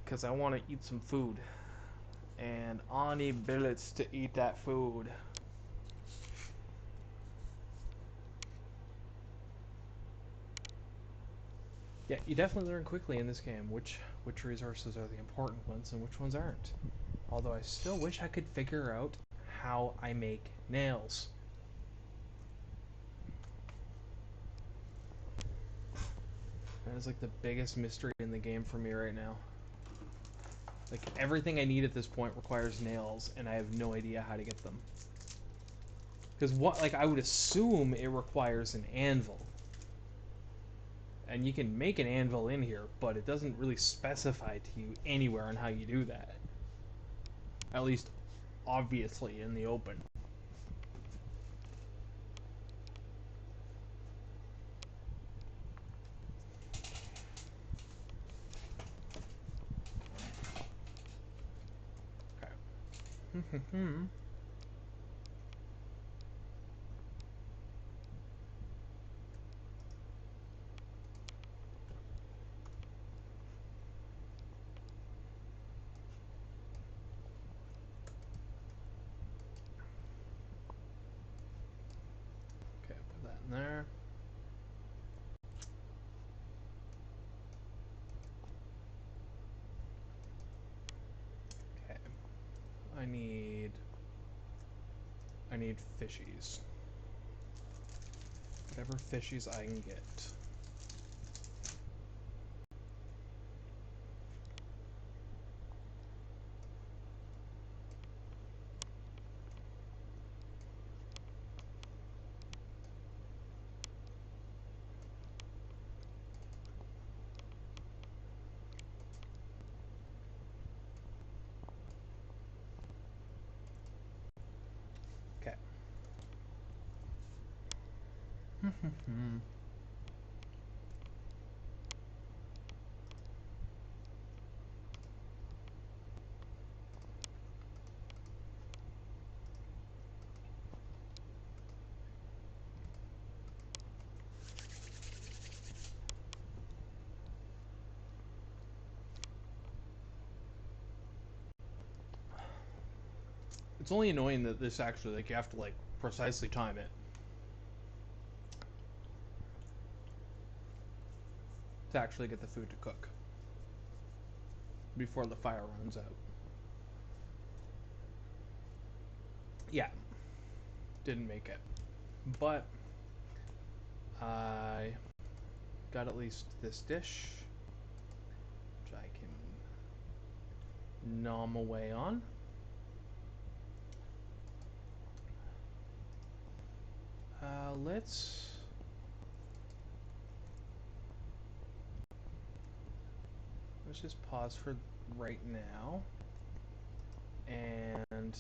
Because I want to eat some food. And I need billets to eat that food. Yeah, you definitely learn quickly in this game which resources are the important ones and which ones aren't. Although I still wish I could figure out how I make nails. That is like the biggest mystery in the game for me right now. Like everything I need at this point requires nails, and I have no idea how to get them. Because what, like, I would assume it requires an anvil. And you can make an anvil in here, but it doesn't really specify to you anywhere on how you do that. At least, obviously, in the open. Okay. Okay, put that in there. Okay. I need fishies. Whatever fishies I can get. Okay. It's only annoying that this actually, like, you have to, like, precisely time it to actually get the food to cook before the fire runs out. Yeah, didn't make it. But I got at least this dish, which I can nom away on. Let's just pause for right now and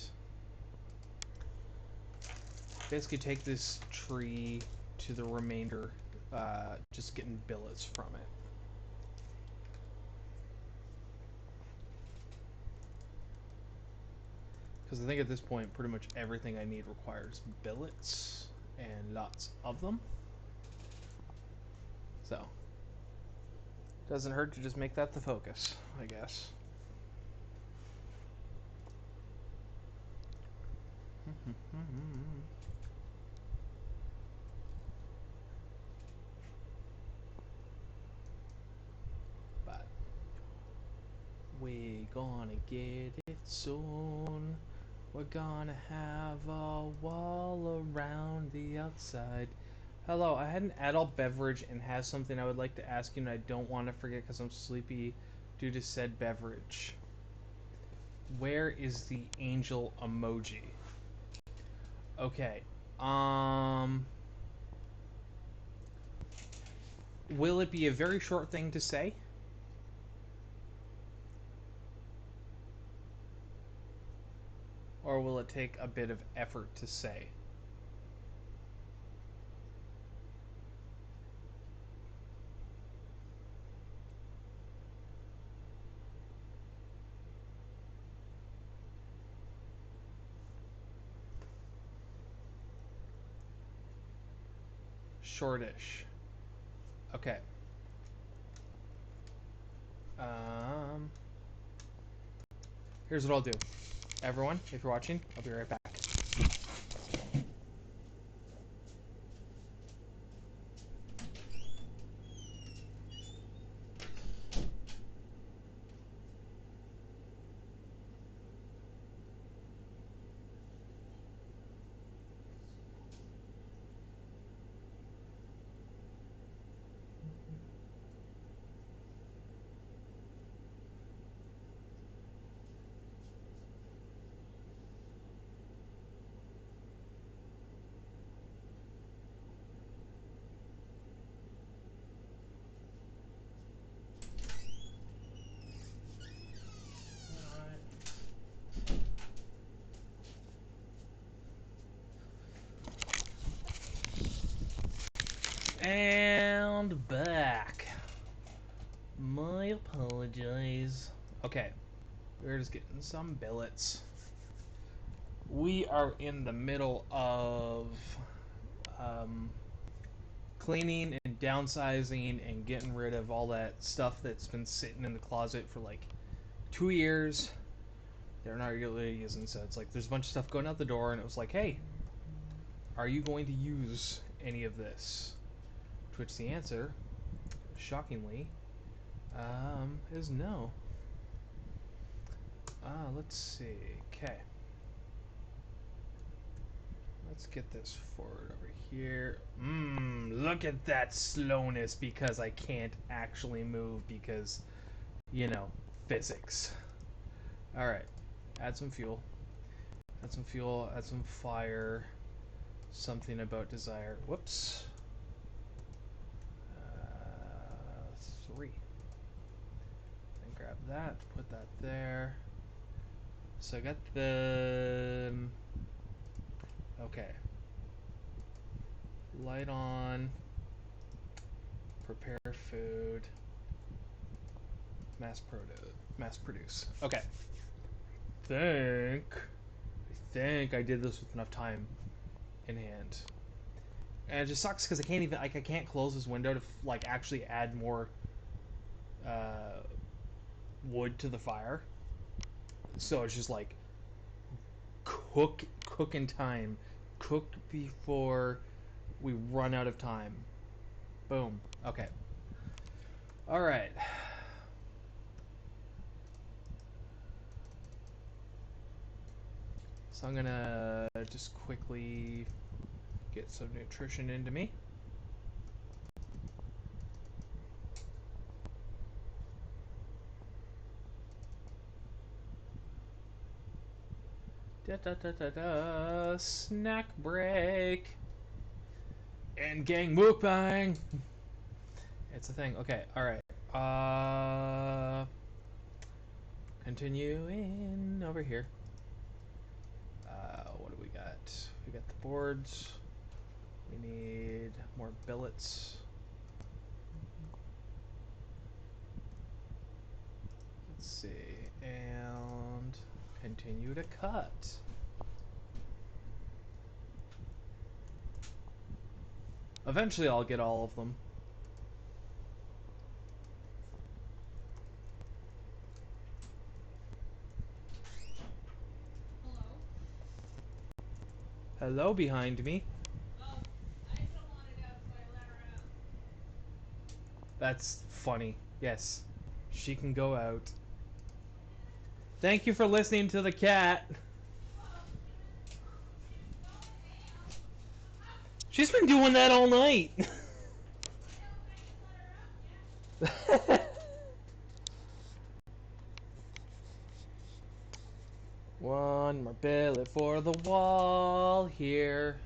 basically take this tree to the remainder, just getting billets from it. Because I think at this point, pretty much everything I need requires billets, and lots of them. So, doesn't hurt to just make that the focus, I guess. But we gonna get it soon. We're gonna have a wall around the outside. Hello, I had an adult beverage and have something I would like to ask you, and I don't want to forget because I'm sleepy due to said beverage. Where is the angel emoji? Okay. Will it be a very short thing to say? Or will it take a bit of effort to say? Shortish. Okay. Here's what I'll do. Everyone, if you're watching, I'll be right back. And back. My apologies. Okay, we're just getting some billets. We are in the middle of um, cleaning and downsizing and getting rid of all that stuff that's been sitting in the closet for like 2 years. They're not really using, so it's like there's a bunch of stuff going out the door, and it was like, hey, are you going to use any of this? To which the answer, shockingly, is no. Let's see. Okay. Let's get this forward over here. Look at that slowness because I can't actually move because, you know, physics. Alright. Add some fuel. Add some fuel. Add some fire. Something about desire. Whoops. 3. Then grab that. Put that there. So I got the... Okay. Light on. Prepare food. Mass produce. Okay. I think I did this with enough time in hand. And it just sucks because I can't even, like, I can't close this window to like actually add more wood to the fire. So it's just like cook in time, cook before we run out of time. Boom. Okay. All right. So I'm gonna just quickly get some nutrition into me. Snack break. And gang mukbang. It's a thing. Okay, alright. Continuing over here. What do we got? We got the boards. We need more billets. Let's see. And continue to cut. Eventually I'll get all of them. Hello behind me. Oh, I don't want it out, so I let her out. That's funny. Yes. She can go out. Thank you for listening to the cat. Well, she was going down. She's been doing that all night. I know, but I didn't let her out yet. One more billet for the wall here.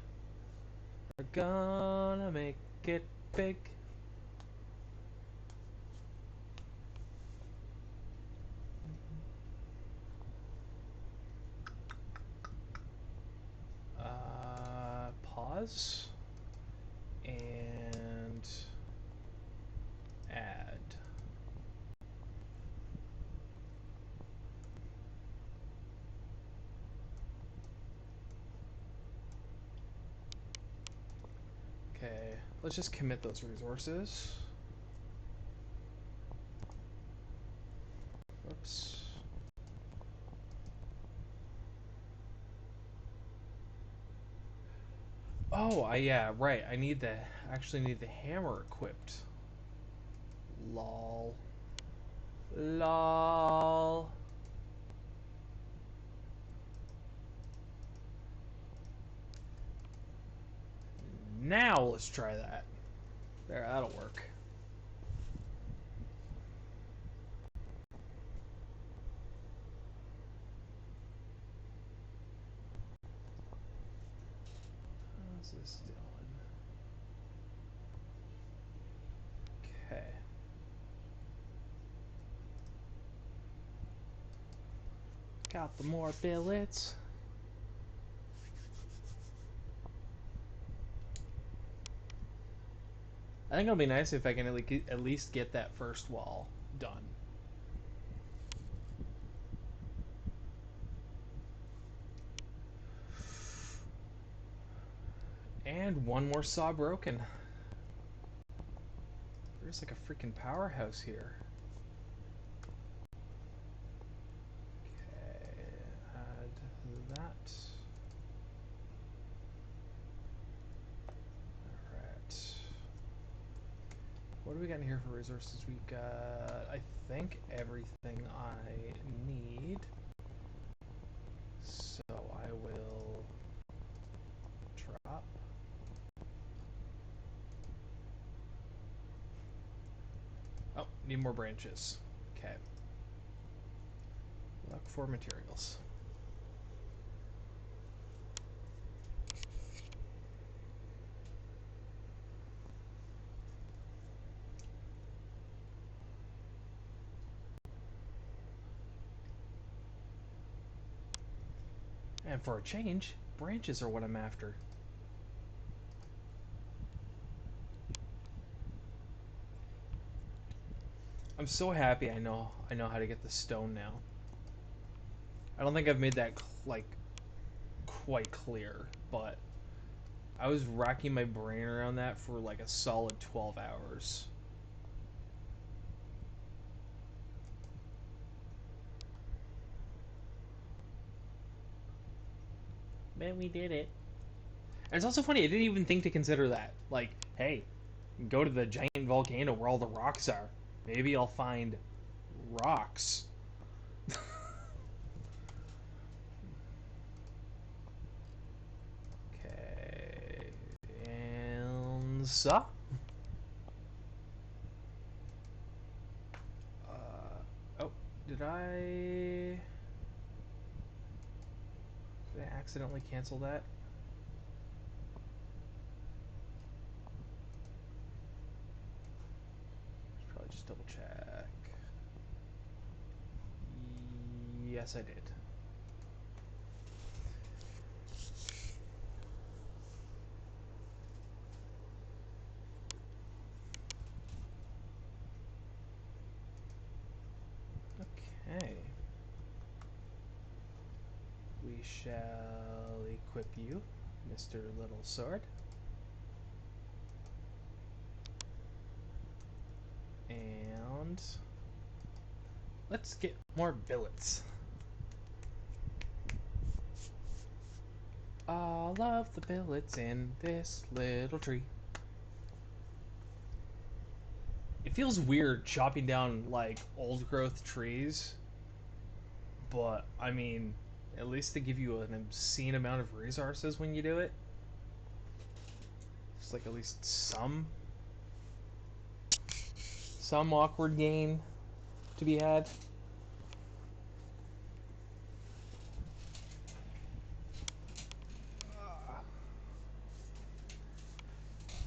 We're gonna make it big. Pause and add. Okay, let's just commit those resources. Oops. Oh, yeah, right. I need the actually need the hammer equipped. Lol. Lol. Now let's try that. There, that'll work. How's this doing? Okay. Got the more billets. I think it'll be nice if I can at least get that first wall done. And one more saw broken. There's like a freaking powerhouse here. Okay, add that. Alright. What do we got in here for resources? We got, I think, everything I need. So I will drop. Oh, need more branches. Okay. Look for materials. And for a change, branches are what I'm after. I'm so happy I know how to get the stone now. I don't think I've made that like quite clear, but I was racking my brain around that for like a solid 12 hours. Man, we did it. And it's also funny, I didn't even think to consider that. Like, hey, go to the giant volcano where all the rocks are. Maybe I'll find rocks. Okay. And so. Oh, did I accidentally cancel that? Should probably just double check. Yes, I did. Okay. We shall equip you, Mr. Little Sword. And let's get more billets. All of the billets in this little tree. It feels weird chopping down like old growth trees, but I mean, at least they give you an obscene amount of resources when you do it. It's like at least some awkward gain to be had.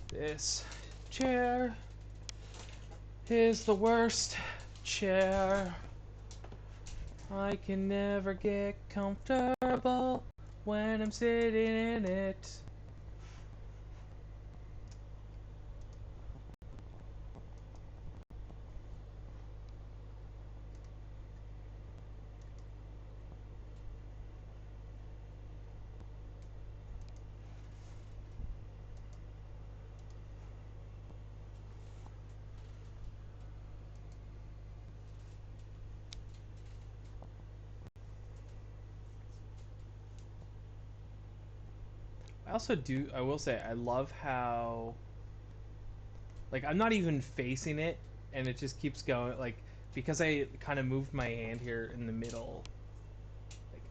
This chair is the worst chair. I can never get comfortable when I'm sitting in it. I will say, I love how, like, I'm not even facing it, and it just keeps going, like, because I kind of moved my hand here in the middle, like,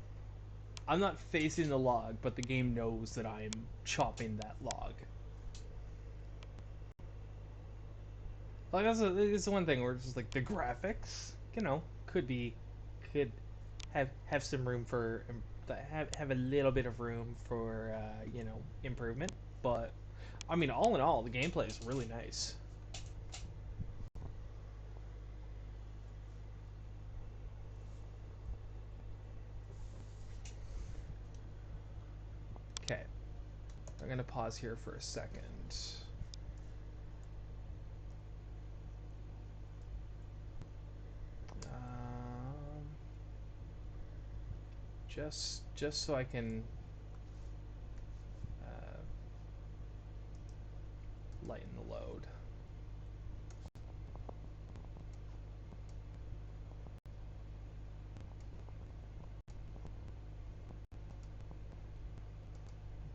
I'm not facing the log, but the game knows that I'm chopping that log. Like, it's the one thing where it's just, like, the graphics, could have some room for, have a little bit of room for, improvement, but I mean, all in all, the gameplay is really nice. Okay, I'm gonna pause here for a second. Um, just so I can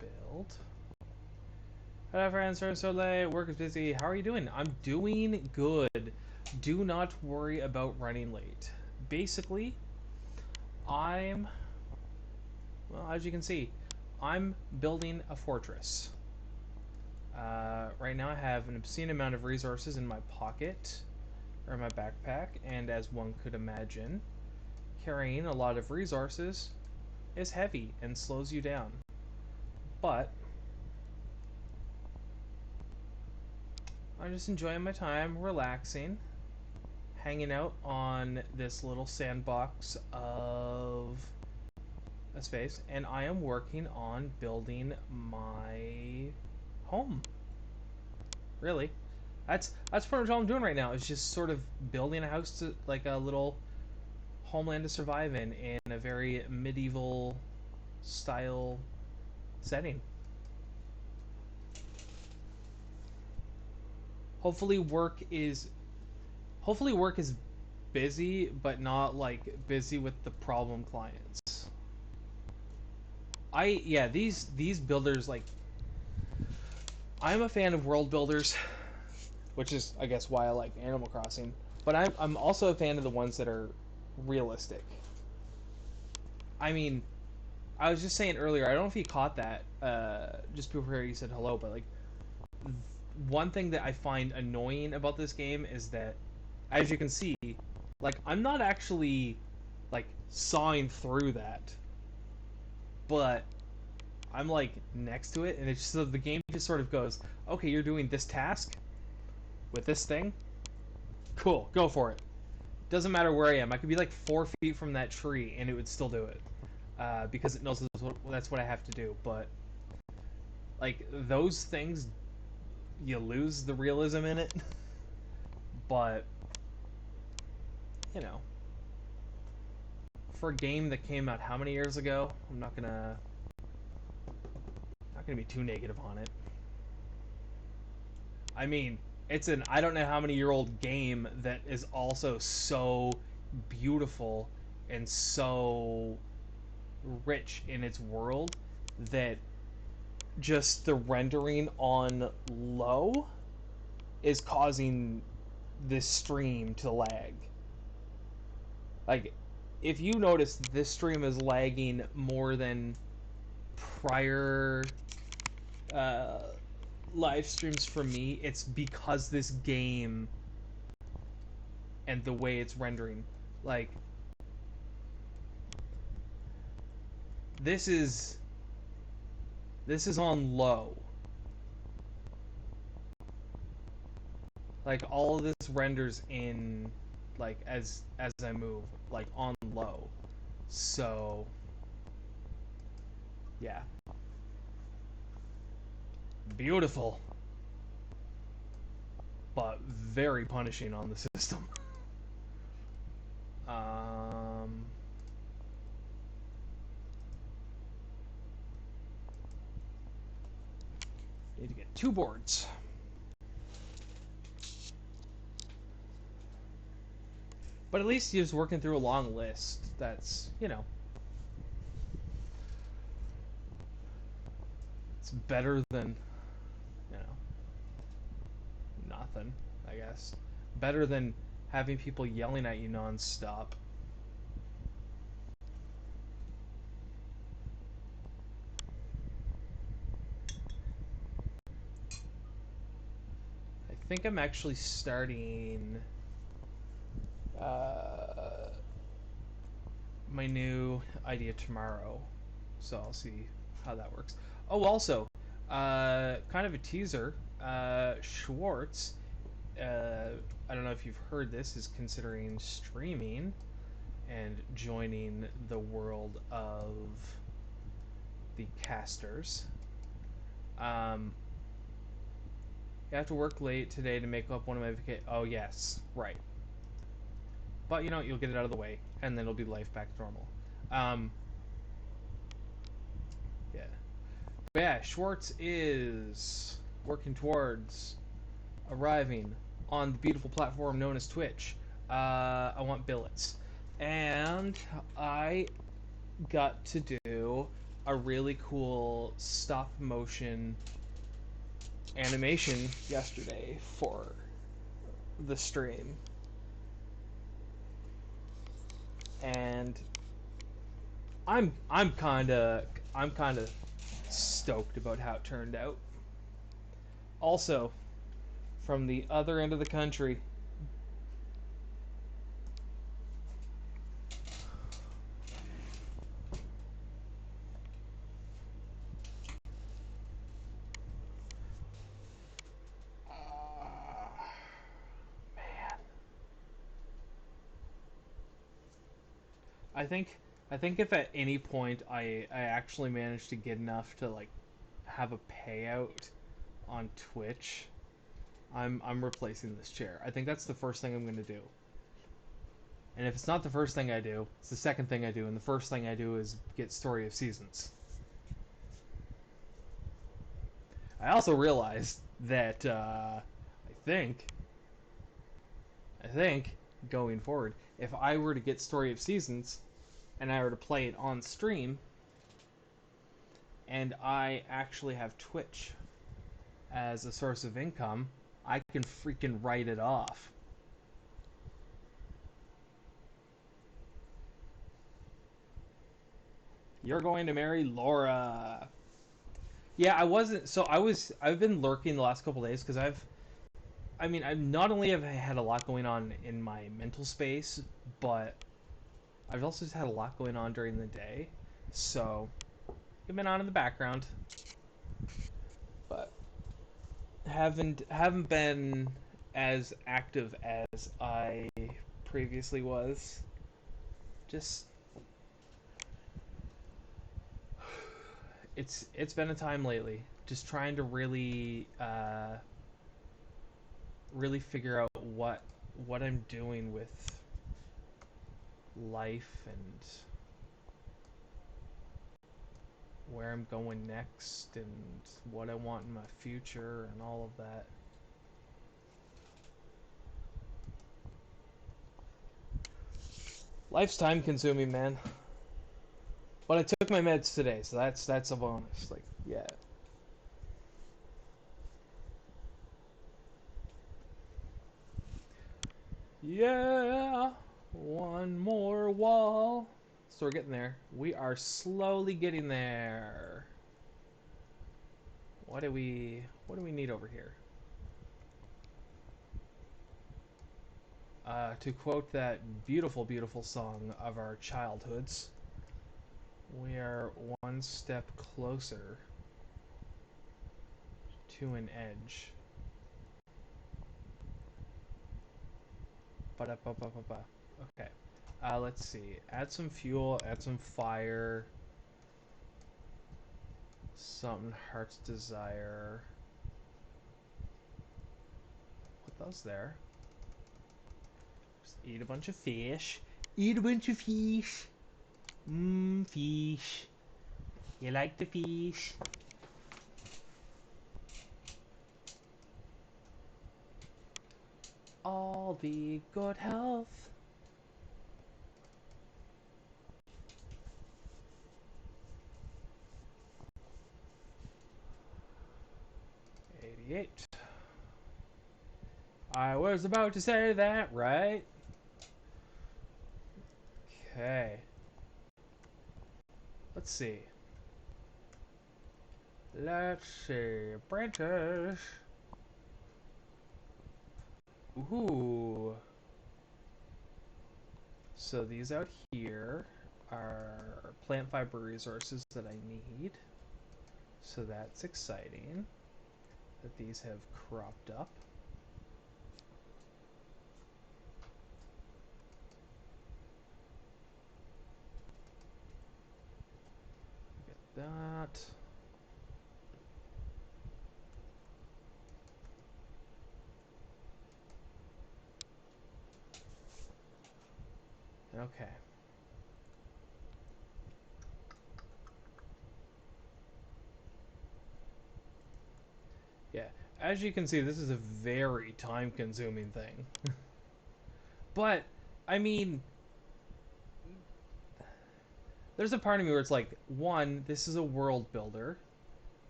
build. Hello friends, sorry so late. Work is busy. How are you doing? I'm doing good. Do not worry about running late. Basically, I'm, well, as you can see, I'm building a fortress. Right now I have an obscene amount of resources in my pocket, or in my backpack, and as one could imagine, carrying a lot of resources is heavy and slows you down. But I'm just enjoying my time, relaxing, hanging out on this little sandbox of a space, and I am working on building my home. Really, that's pretty much all I'm doing right now. Is just sort of building a house to, like a little homeland to survive in a very medieval style setting. Hopefully work is hopefully work is busy, but not like busy with the problem clients. These builders, like, I'm a fan of world builders, which is I guess why I like Animal Crossing. But I'm also a fan of the ones that are realistic. I mean, I was just saying earlier, I don't know if you caught that just before you said hello, but like one thing that I find annoying about this game is that, as you can see, like I'm not actually like sawing through that, but I'm like next to it, and it's just, so the game just sort of goes, okay, you're doing this task with this thing, cool, go for it. Doesn't matter where I am. I could be like 4 feet from that tree, and it would still do it because it knows that's what I have to do. But like those things, you lose the realism in it. But you know, for a game that came out how many years ago, I'm not gonna be too negative on it. I mean, it's an I don't know how many year old game that is also so beautiful and so rich in its world that just the rendering on low is causing this stream to lag. Like, if you notice, this stream is lagging more than prior uh, live streams for me. It's because this game and the way it's rendering. Like, this is on low. Like all of this renders in like as I move, like on low. So yeah. Beautiful. But very punishing on the system. um Need to get 2 boards. But at least he was working through a long list. That's, it's better than, you know, nothing, I guess. Better than having people yelling at you nonstop. I think I'm actually starting uh, my new idea tomorrow. So I'll see how that works. Oh, also, kind of a teaser. Schwartz, I don't know if you've heard this, is considering streaming and joining the world of the casters. Um, you have to work late today to make up one of my vacation. Oh yes, right. But you know what? You'll get it out of the way, and then it'll be life back to normal. Um, yeah. But yeah, Schwartz is working towards arriving on the beautiful platform known as Twitch. I want billets. And I got to do a really cool stop motion animation yesterday for the stream, and I'm kind of stoked about how it turned out. Also, from the other end of the country, man, I think I think if at any point I actually managed to get enough to like have a payout on Twitch, I'm replacing this chair. I think that's the first thing I'm going to do. And if it's not the first thing I do, it's the second thing I do, and the first thing I do is get Story of Seasons. I also realized that think I think going forward, if I were to get Story of Seasons and I were to play it on stream, and I actually have Twitch as a source of income, I can freaking write it off. You're going to marry Laura. Yeah, I wasn't. So I was. I've been lurking the last couple days because I've not only have I had a lot going on in my mental space, but I've also just had a lot going on during the day. So I've been on in the background, but haven't been as active as I previously was. Just it's been a time lately. Just trying to really figure out what I'm doing with life and where I'm going next and what I want in my future and all of that. Life's time consuming, man. But I took my meds today, so that's a bonus. Like, yeah. Yeah. One more wall. So we're getting there. We are slowly getting there. What do we need over here? To quote that beautiful, beautiful song of our childhoods, we are one step closer to an edge. Ba-da-ba-ba-ba-ba. Okay. Let's see. Add some fuel, add some fire. Something heart's desire. Put those there. Just eat a bunch of fish. Eat a bunch of fish. Mmm, fish. You like the fish? All the good health. 88. I was about to say that, right? Okay. Let's see. Let's see. Branches. Ooh. So these out here are plant fiber resources that I need. So that's exciting that these have cropped up. Get that. Okay. Yeah. As you can see, this is a very time-consuming thing. But, I mean, there's a part of me where it's like, one, this is a world builder.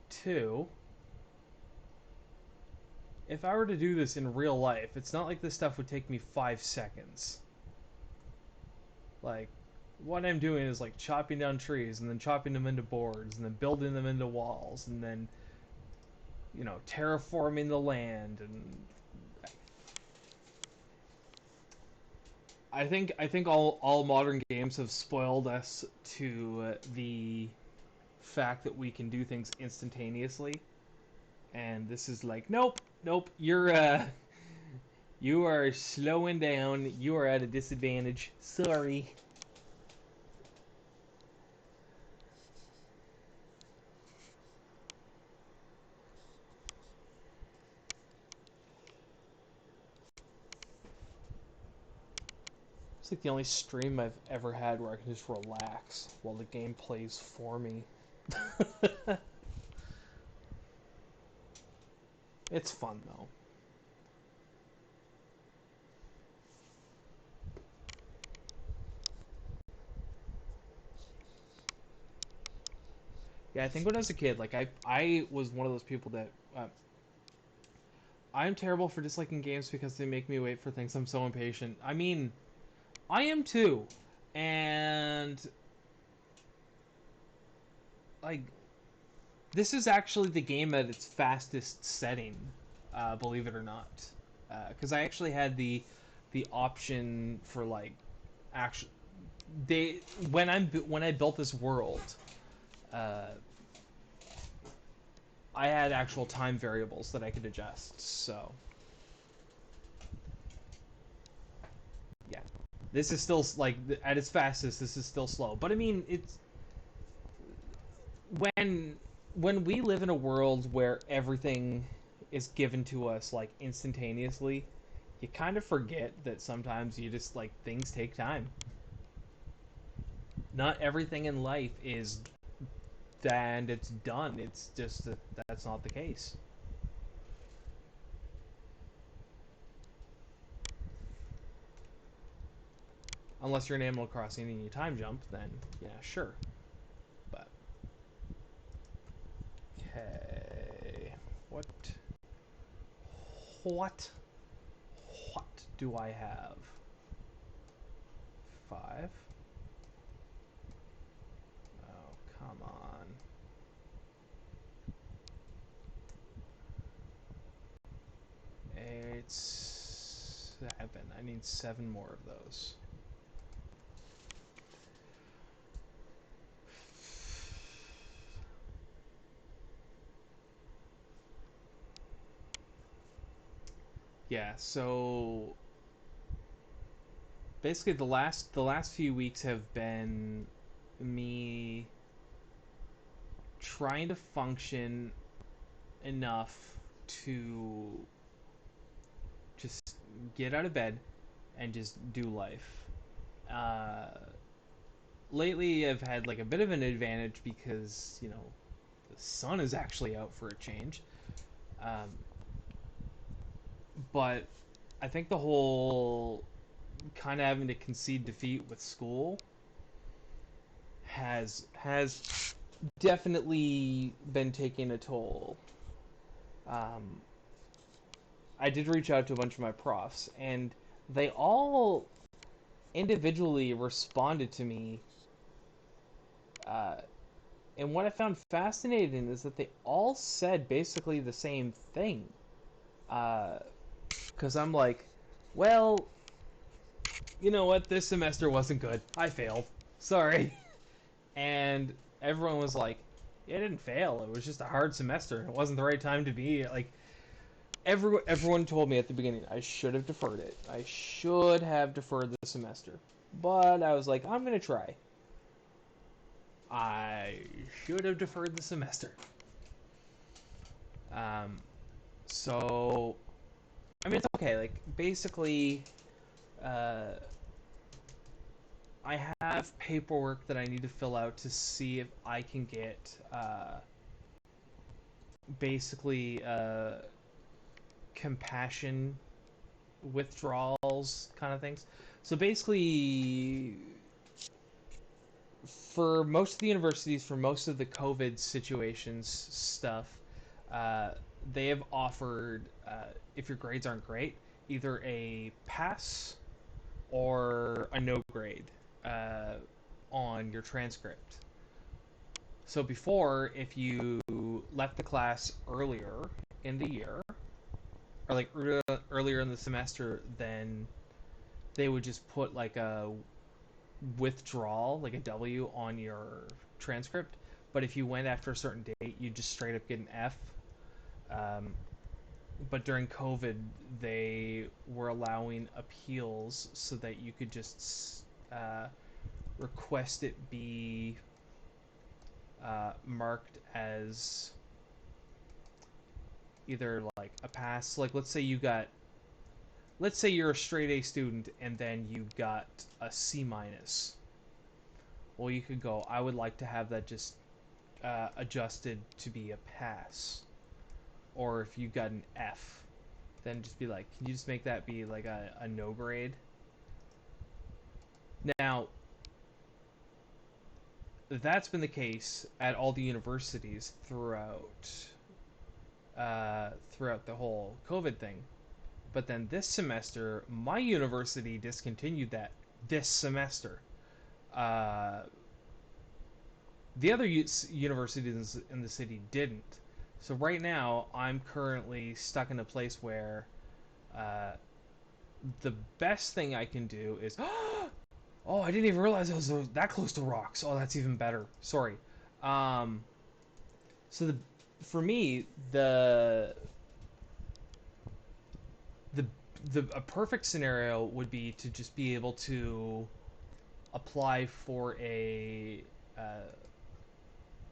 Two, if I were to do this in real life, it's not like this stuff would take me 5 seconds. Like, what I'm doing is like chopping down trees and then chopping them into boards and then building them into walls and then, terraforming the land. And I think all modern games have spoiled us to the fact that we can do things instantaneously. And this is like, nope, nope, you are slowing down. You are at a disadvantage. Sorry. It's like the only stream I've ever had where I can just relax while the game plays for me. It's fun though. Yeah, I think when I was a kid, like I was one of those people that I'm terrible for disliking games because they make me wait for things. I'm so impatient. I mean, I am too, and like this is actually the game at its fastest setting, believe it or not, because I actually had the option for like actually they when I built this world, uh, I had actual time variables that I could adjust. So yeah, this is still like at its fastest. This is still slow, but I mean it's when when we live in a world where everything is given to us like instantaneously, you kind of forget that sometimes you just like things take time. Not everything in life is and it's done. It's just that that's not the case. Unless you're in Animal Crossing and you time jump, then yeah, sure. But okay, what what what do I have? 5. Oh, come on. It's 7. I need 7 more of those. Yeah, so basically the last few weeks have been me trying to function enough to just get out of bed and just do life. Uh, lately, I've had like a bit of an advantage because the sun is actually out for a change. Um, but I think the whole kind of having to concede defeat with school has definitely been taking a toll. Um, I did reach out to a bunch of my profs, and they all individually responded to me. Uh, and what I found fascinating is that they all said basically the same thing. Because I'm like, well, you know what? This semester wasn't good. I failed. Sorry. And everyone was like, yeah, I didn't fail. It was just a hard semester. It wasn't the right time to be. Like, everyone told me at the beginning I should have deferred it. I should have deferred the semester. But I was like, I'm going to try. I should have deferred the semester. Um, so, I mean, it's okay. Like, basically, uh, I have paperwork that I need to fill out to see if I can get basically compassion withdrawals kind of things. So basically, for most of the universities, for most of the COVID situations stuff, uh, they have offered, if your grades aren't great, either a pass or a no grade uh, on your transcript. So before, if you left the class earlier in the year, or like earlier in the semester, then they would just put like a withdrawal, like a W, on your transcript. But if you went after a certain date, you just straight up get an F. Um, but during COVID, they were allowing appeals so that you could just request it be marked as either like a pass. Like let's say you're a straight A student and then you got a C minus. Well, you could go, I would like to have that just adjusted to be a pass. Or if you got an F, then just be like, can you just make that be like a no grade? Now, that's been the case at all the universities throughout the whole COVID thing. But then this semester, my university discontinued that this semester. Uh, the other universities in the city didn't. So right now, I'm currently stuck in a place where uh, the best thing I can do is, oh, I didn't even realize it was that close to rocks. Oh, that's even better. Sorry. Um, so for me, the a perfect scenario would be to just be able to apply for uh,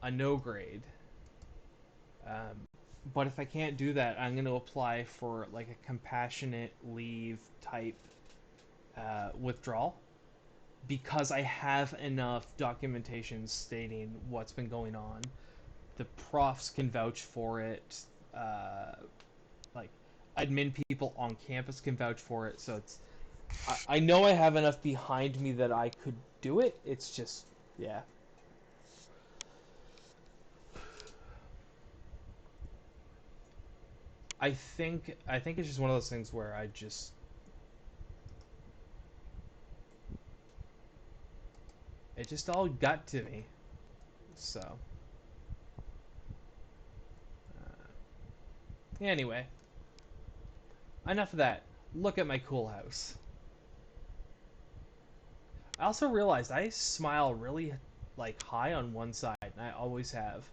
a no grade. Um, but if I can't do that, I'm going to apply for like a compassionate leave type withdrawal because I have enough documentation stating what's been going on. The profs can vouch for it. Like admin people on campus can vouch for it. So I know I have enough behind me that I could do it. It's just, yeah. I think it's just one of those things where it just all got to me. So anyway, enough of that. Look at my cool house. I also realized I smile really like high on one side, and I always have.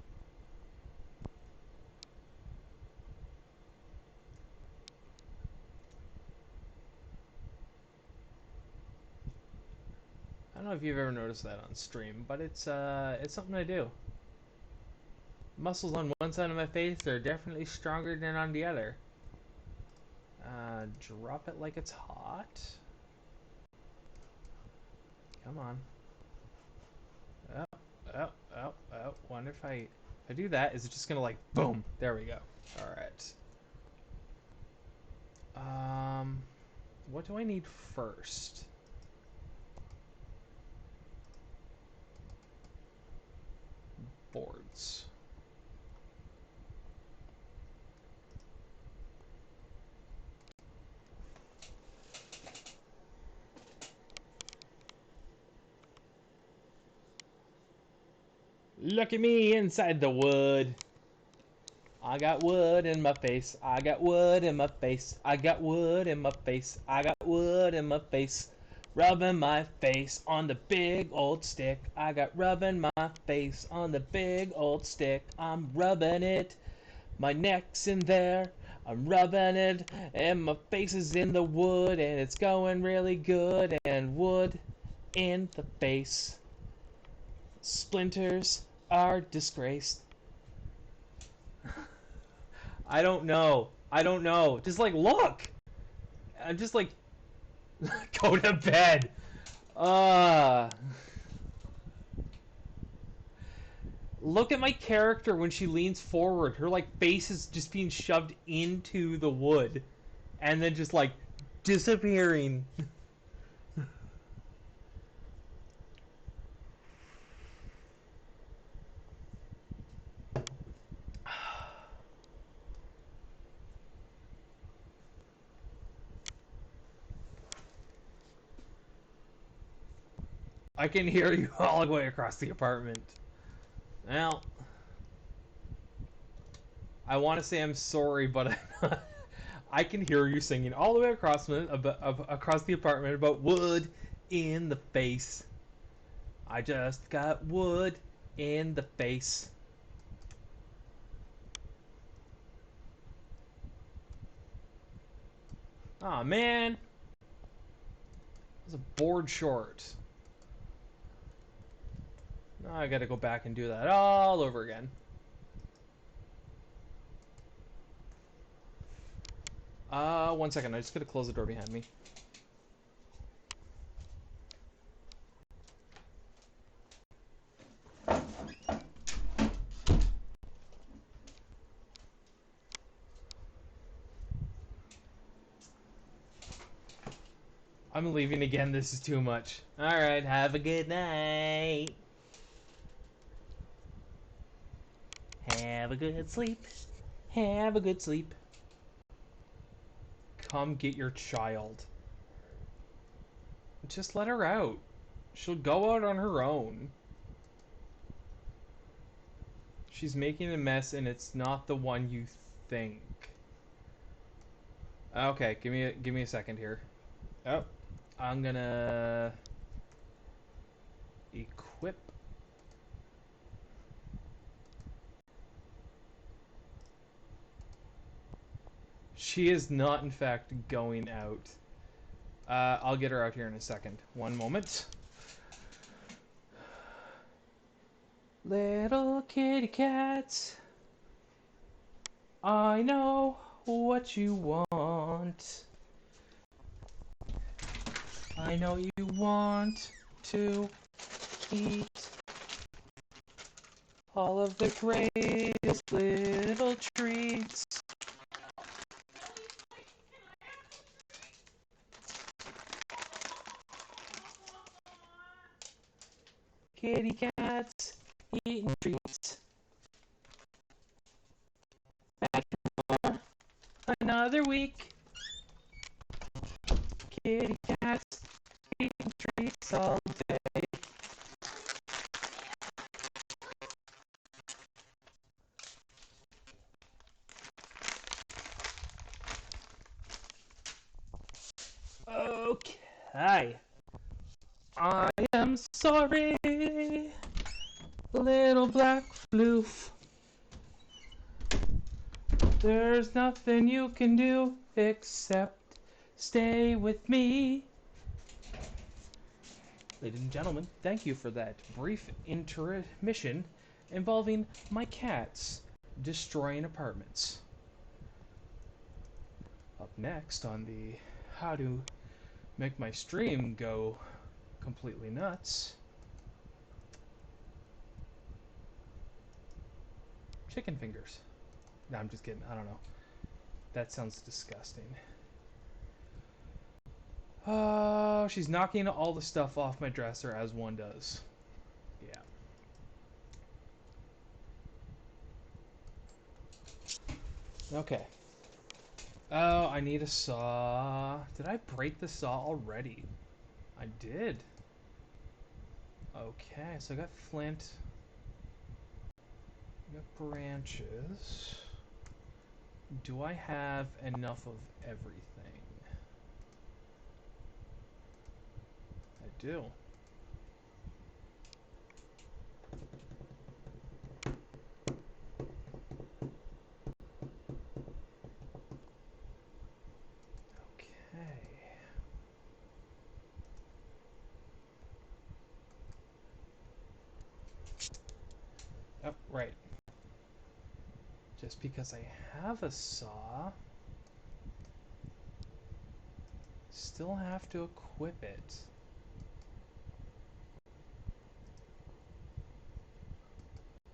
I don't know if you've ever noticed that on stream, but it's something I do. Muscles on one side of my face are definitely stronger than on the other. Drop it like it's hot. Come on. Oh, oh, oh, oh. Wonder if I do that, is it just gonna like boom? There we go. All right. Um, what do I need first? Boards. Look at me inside the wood. I got wood in my face. I got wood in my face. I got wood in my face. I got wood in my face. Rubbing my face on the big old stick. I got rubbing my face on the big old stick. I'm rubbing it. My neck's in there. I'm rubbing it. And my face is in the wood. And it's going really good. And wood in the face. Splinters are disgraced. I don't know. I don't know. Just like look. I'm just like go to bed. Uh Look at my character when she leans forward. Her like face is just being shoved into the wood and then just like disappearing. I can hear you all the way across the apartment. Well, I want to say I'm sorry, but I'm not. I can hear you singing all the way across the apartment about wood in the face. I just got wood in the face. Aw, oh, man. It's a board short. Now I gotta go back and do that all over again. One second. I just gotta close the door behind me. I'm leaving again. This is too much. Alright, have a good night. Have a good sleep. Have a good sleep. Come get your child. Just let her out. She'll go out on her own. She's making a mess and it's not the one you think. Okay, give me a second here. Oh, I'm gonna equip. She is not in fact going out. I'll get her out here in a second. One moment. Little kitty cats, I know what you want. I know you want to eat all of the greatest little treats. Kitty cats eating treats. Back for another week. Kitty cats eating treats all day. Okay. I am sorry, little black floof. There's nothing you can do except stay with me. Ladies and gentlemen, thank you for that brief intermission involving my cats destroying apartments. Up next on the how to make my stream go completely nuts, chicken fingers. No, I'm just kidding. I don't know. That sounds disgusting. Oh, she's knocking all the stuff off my dresser as one does. Yeah. Okay. Oh, I need a saw. Did I break the saw already? I did. Okay, so I got flint. I got branches. Do I have enough of everything? I do. Okay. Oh, right. Just because I have a saw, still have to equip it.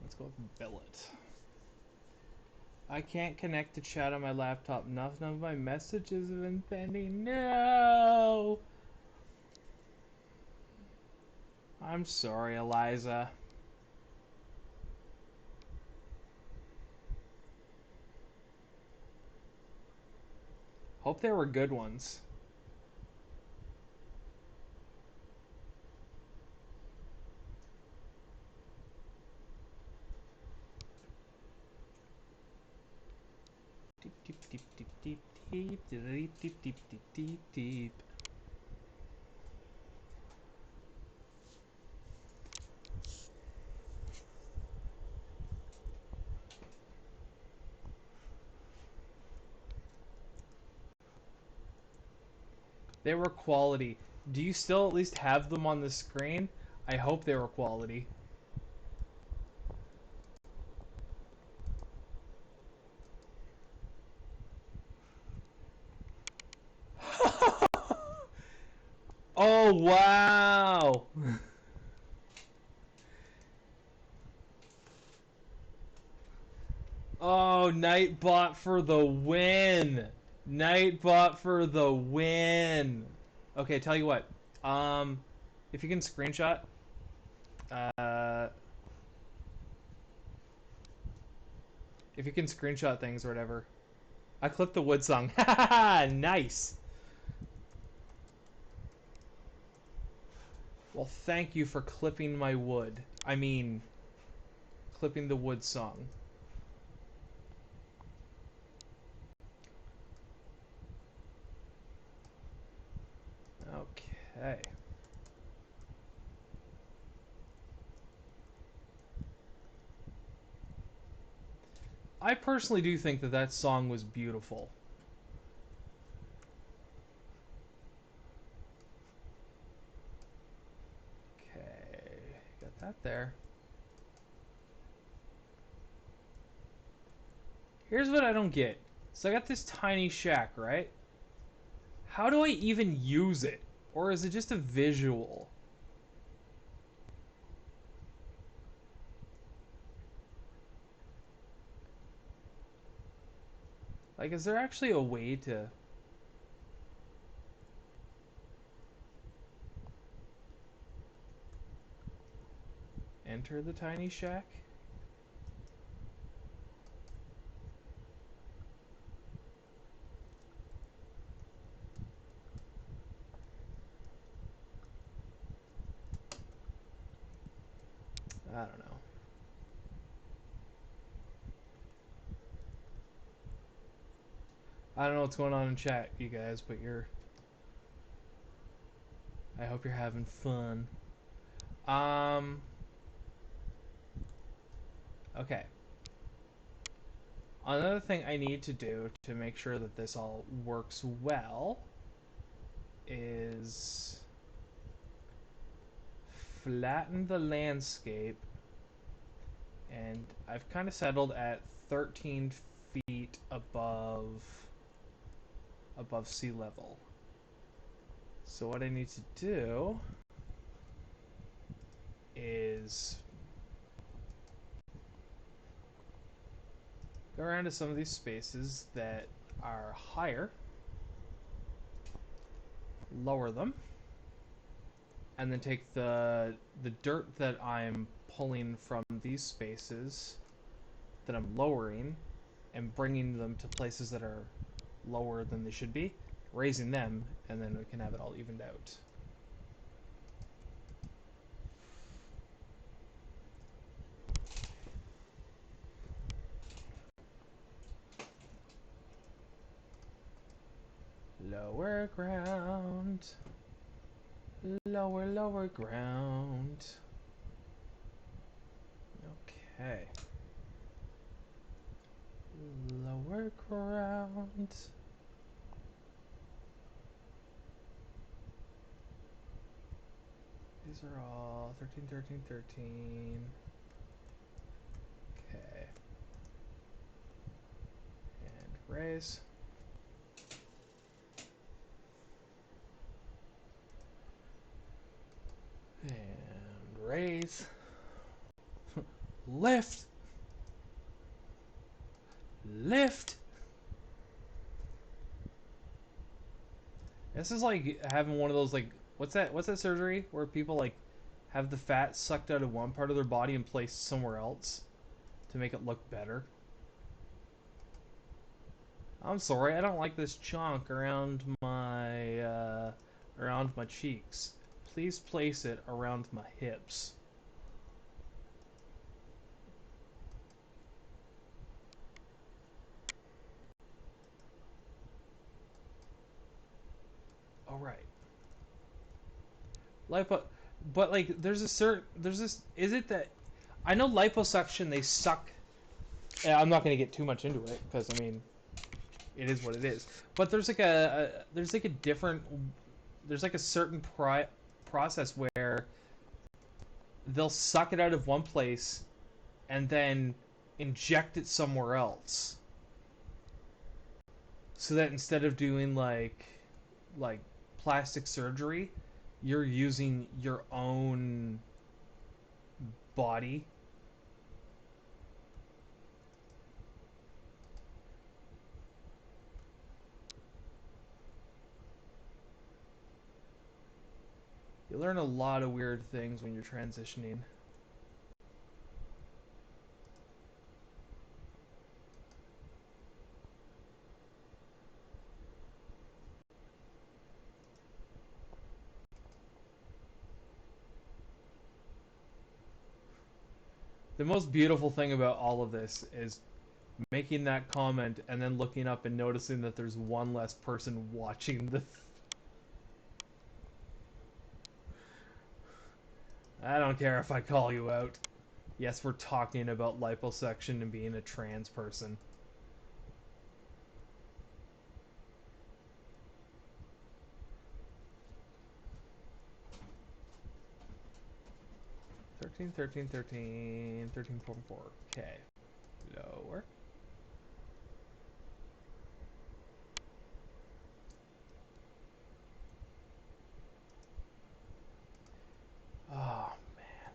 Let's go with billet. I can't connect to chat on my laptop. None of my messages have been pending. No! I'm sorry, Eliza. Hope they were good ones. Deep, deep, deep, deep, deep, deep, deep, deep. They were quality. Do you still at least have them on the screen? I hope they were quality. Oh, wow! Oh, Nightbot for the win! Nightbot for the win! Okay, tell you what. Um, if you can screenshot, uh, if you can screenshot things or whatever. I clipped the wood song. Nice! Well, thank you for clipping my wood. I mean, clipping the wood song. Okay. I personally do think that that song was beautiful. Okay, got that there. Here's what I don't get. So I got this tiny shack, right? How do I even use it? Or is it just a visual? Like, is there actually a way to enter the tiny shack? I don't know. I don't know what's going on in chat, you guys, but I hope you're having fun. Um, okay. Another thing I need to do to make sure that this all works well is flatten the landscape, and I've kind of settled at 13 feet above sea level. So what I need to do is go around to some of these spaces that are higher, lower them, and then take the dirt that I'm pulling from these spaces that I'm lowering and bringing them to places that are lower than they should be, raising them, and then we can have it all evened out. Lower ground. Lower ground. Okay. Lower ground. These are all 13, 13, 13. Okay. And raise. And raise. Lift. Lift. This is like having one of those, like, what's that surgery where people like have the fat sucked out of one part of their body and placed somewhere else to make it look better. I'm sorry, I don't like this chunk around my cheeks. Please place it around my hips. Right. Lipo, but like, there's a certain, there's this. Is it that I know liposuction? They suck. Yeah, I'm not going to get too much into it because I mean, it is what it is. But there's like there's like a different, there's like a certain process where they'll suck it out of one place and then inject it somewhere else, so that instead of doing like plastic surgery, you're using your own body. You learn a lot of weird things when you're transitioning. The most beautiful thing about all of this is making that comment and then looking up and noticing that there's one less person watching the. I don't care if I call you out. Yes, we're talking about liposuction and being a trans person. 13, 13, 13, 13.4. Okay. Lower. Oh, man.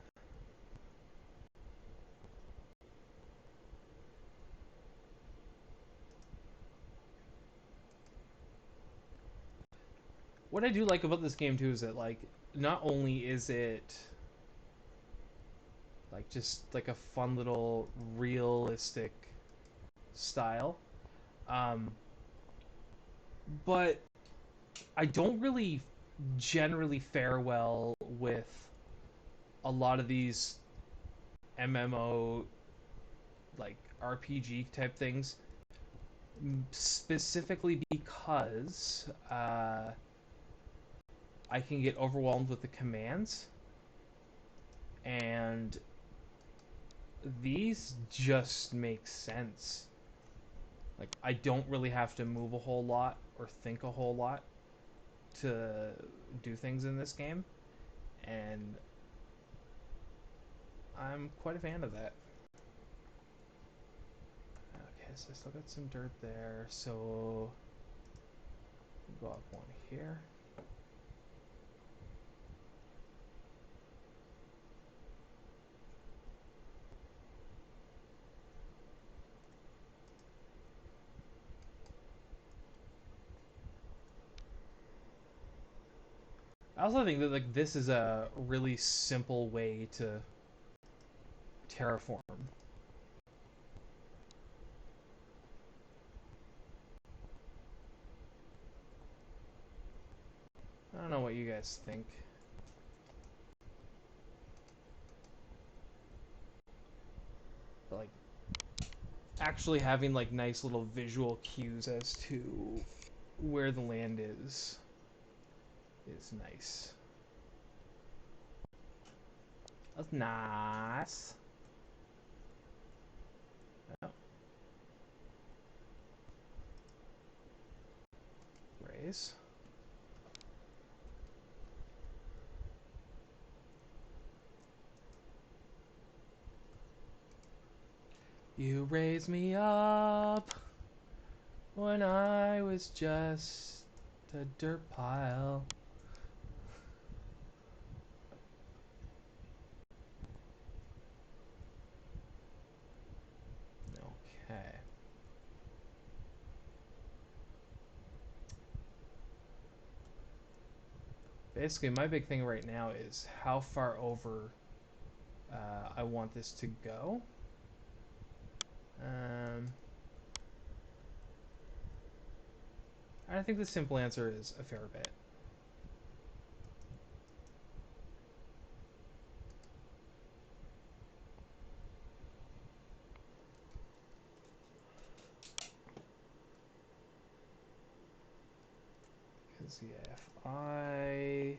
What I do like about this game, too, is that, like, not only is it like just like a fun little realistic style, um, but I don't really generally fare well with a lot of these MMO like RPG type things, specifically because I can get overwhelmed with the commands, and these just make sense. Like, I don't really have to move a whole lot or think a whole lot to do things in this game, and I'm quite a fan of that. Okay, so I still got some dirt there, so go up one here. I also think that like this is a really simple way to terraform. I don't know what you guys think, but like actually having like nice little visual cues as to where the land is nice. That's nice. Oh, raise. You raised me up when I was just a dirt pile. Okay. Basically, my big thing right now is how far over I want this to go. Um, I think the simple answer is a fair bit. Because yeah, if I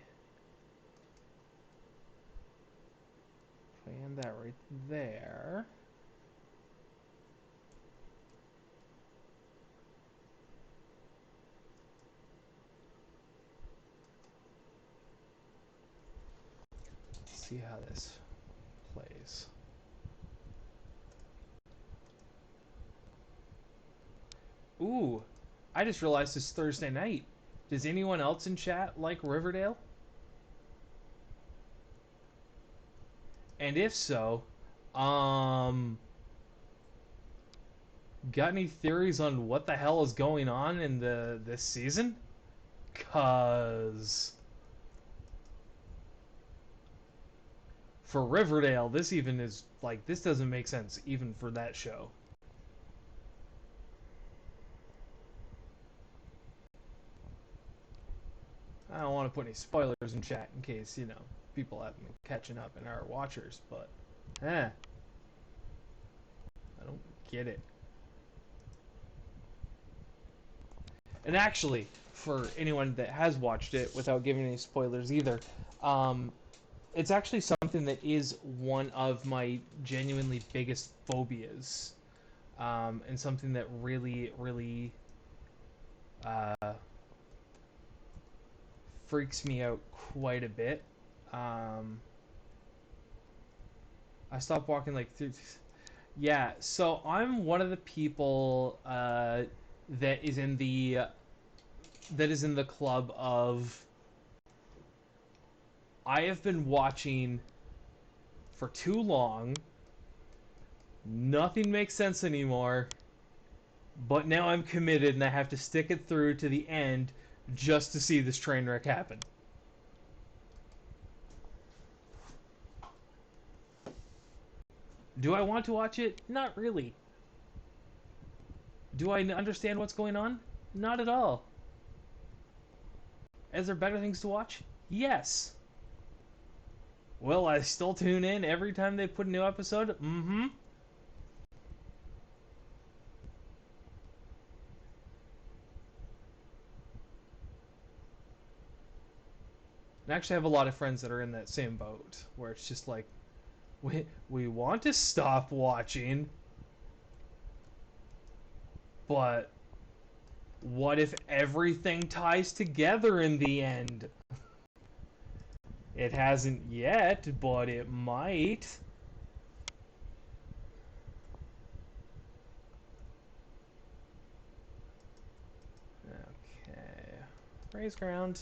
end that right there. Let's see how this plays. Ooh, I just realized it's Thursday night. Does anyone else in chat like Riverdale? And if so, um, got any theories on what the hell is going on in this season? Cause for Riverdale, this even is like this doesn't make sense even for that show. I don't want to put any spoilers in chat in case, people have been catching up and are watchers, but I don't get it. And actually, for anyone that has watched it without giving any spoilers either, it's actually something that is one of my genuinely biggest phobias, and something that really, really freaks me out quite a bit. I stopped walking like through. Yeah, so I'm one of the people that is in the club of I have been watching for too long. Nothing makes sense anymore. But now I'm committed and I have to stick it through to the end just to see this train wreck happen. Do I want to watch it? Not really. Do I understand what's going on? Not at all. Is there better things to watch? Yes. Will I still tune in every time they put a new episode? Mm-hmm. I actually have a lot of friends that are in that same boat, where it's just like, we want to stop watching, but what if everything ties together in the end? It hasn't yet, but it might. Okay. Raise ground.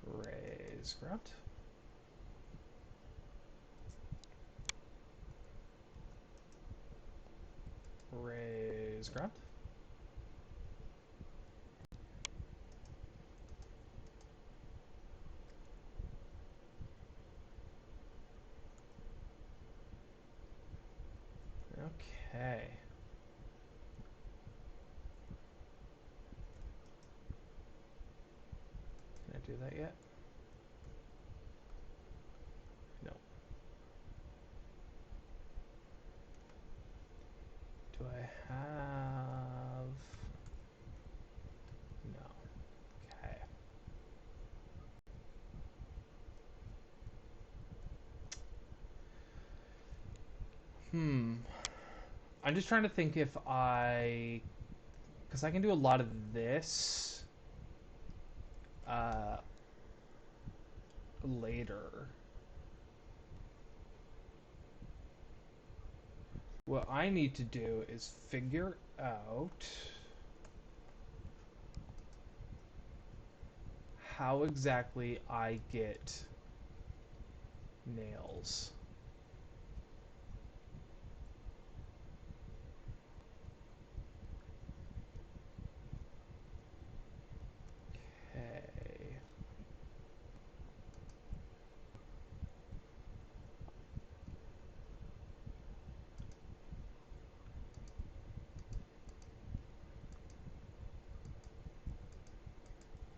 Raise ground. Raise ground. Okay. Can I do that yet? No. Do I have... No. Okay. I'm just trying to think if because I can do a lot of this uh, later. What I need to do is figure out how exactly I get nails. Okay.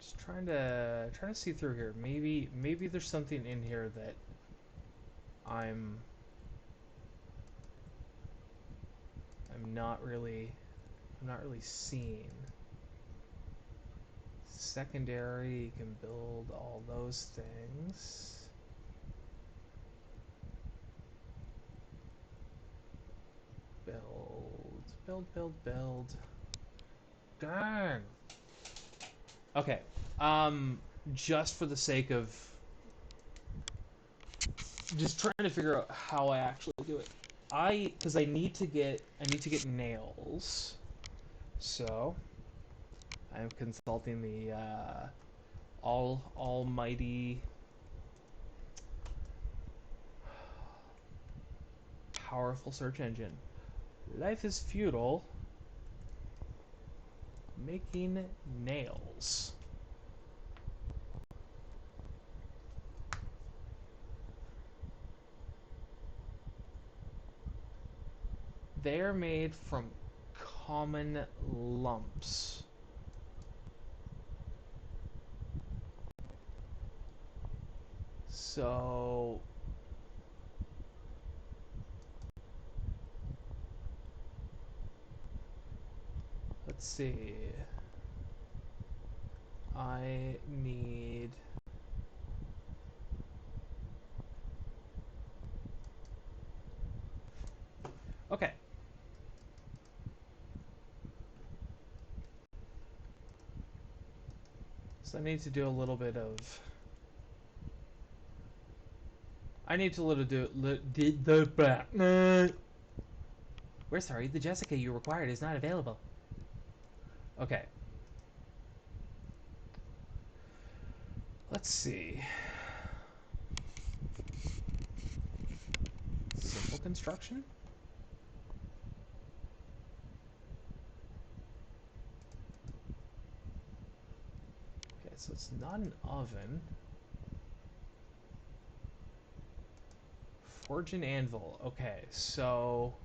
Just trying to see through here. Maybe there's something in here that I'm not I'm not really seeing. Secondary, you can build all those things. Build, build, build, build. Dang. Okay. Just for the sake of just trying to figure out how I actually do it. Because I need to get nails. So I'm consulting the almighty powerful search engine. Life is futile. Making nails. They're made from common lumps. So let's see. I need okay. So I need to do a little bit of I need to we're sorry, the Jessica you required is not available. Okay. Let's see. Simple construction? Okay, so it's not an oven. Forge and anvil. Okay, so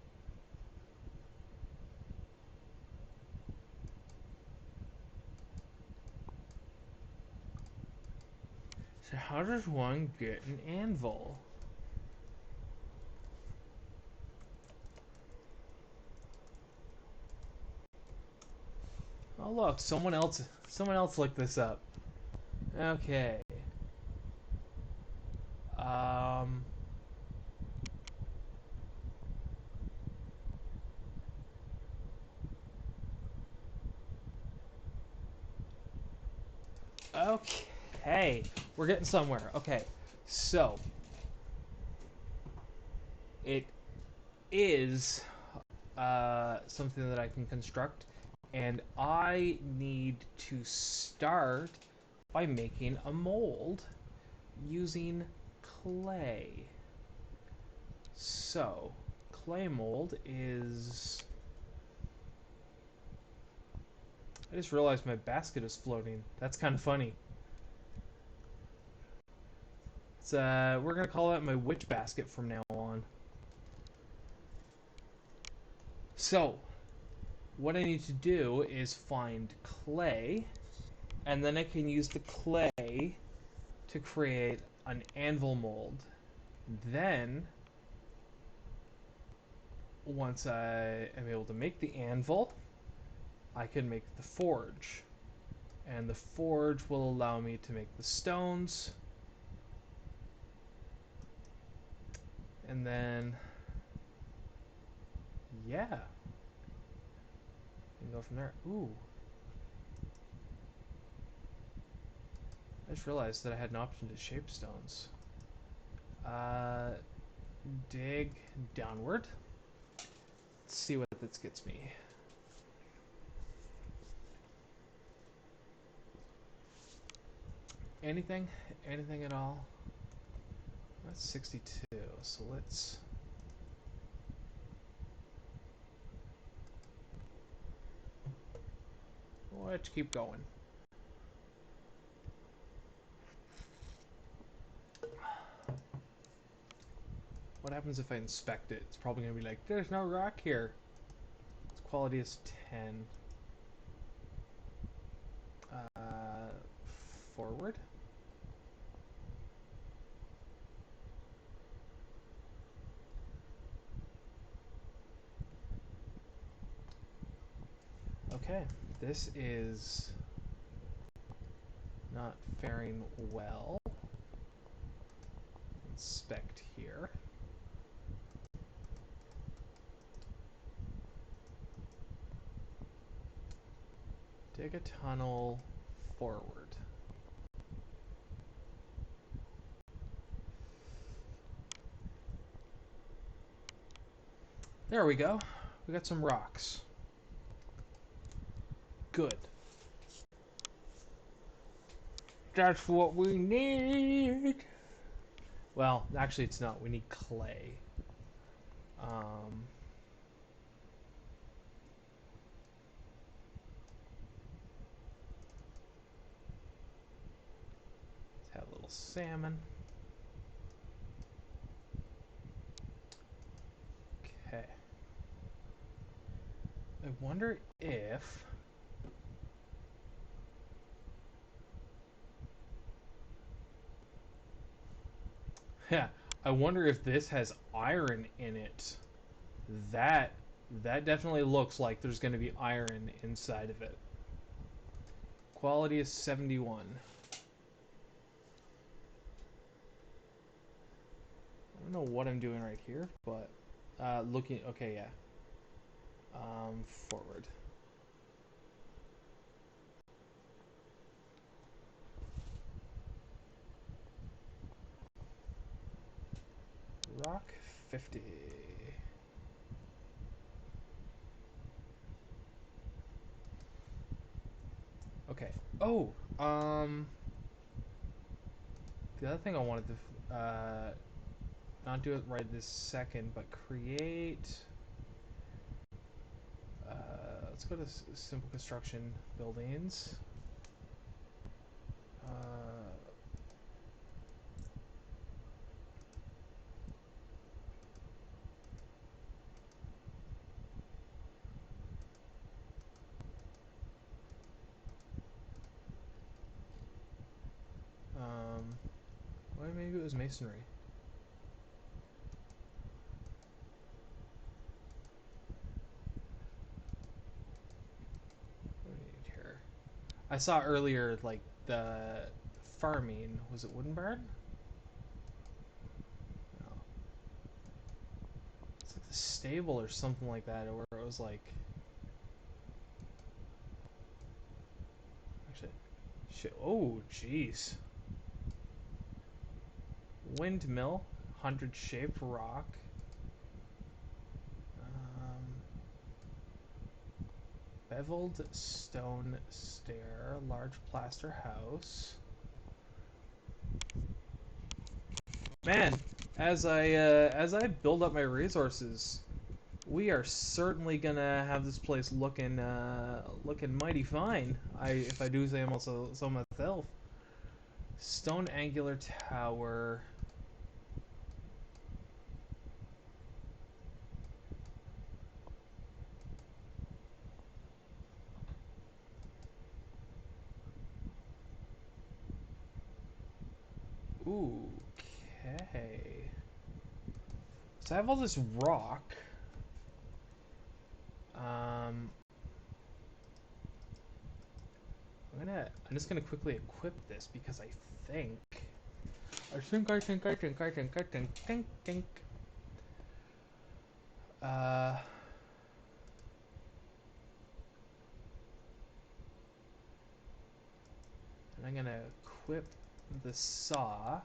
how does one get an anvil? Oh look, someone else looked this up. Okay. Um Okay. We're getting somewhere. Okay. So it is something that I can construct, and I need to start by making a mold using clay. So, clay mold is... I just realized my basket is floating. That's kind of funny. It's, we're gonna call that my witch basket from now on. So, what I need to do is find clay, and then I can use the clay to create an anvil mold. Then, once I am able to make the anvil, I can make the forge. And the forge will allow me to make the stones. And then, yeah, you can go from there. Ooh. I just realized that I had an option to shape stones. Dig downward. Let's see what this gets me. Anything? Anything at all? That's 62, so let's... Let's keep going. What happens if I inspect it? It's probably going to be like, there's no rock here. Its quality is 10. Forward. Okay, this is not faring well. Inspect here. Dig a tunnel forward. There we go. We got some rocks. Good. That's what we need. Well, actually it's not. We need clay. Let's have a little salmon. Okay. I wonder if... Yeah, I wonder if this has iron in it. That that definitely looks like there's going to be iron inside of it. Quality is 71. I don't know what I'm doing right here, but looking. Okay, yeah. Forward. Rock 50. Okay. Oh, the other thing I wanted to not do it right this second, but create. Let's go to simple construction buildings. Well, maybe it was masonry. What do we need here? I saw earlier, like, the farming. Was it wooden barn? No. It's like the stable or something like that, where it was like... Actually, shit. Oh, jeez. Windmill, 100 shaped rock. Beveled stone stair, large plaster house. Man, as I build up my resources, we are certainly gonna have this place looking mighty fine. If I do say so myself. Stone angular tower. Ooh, okay. So I have all this rock. I'm just gonna quickly equip this because I think. Uh, and I'm gonna equip the saw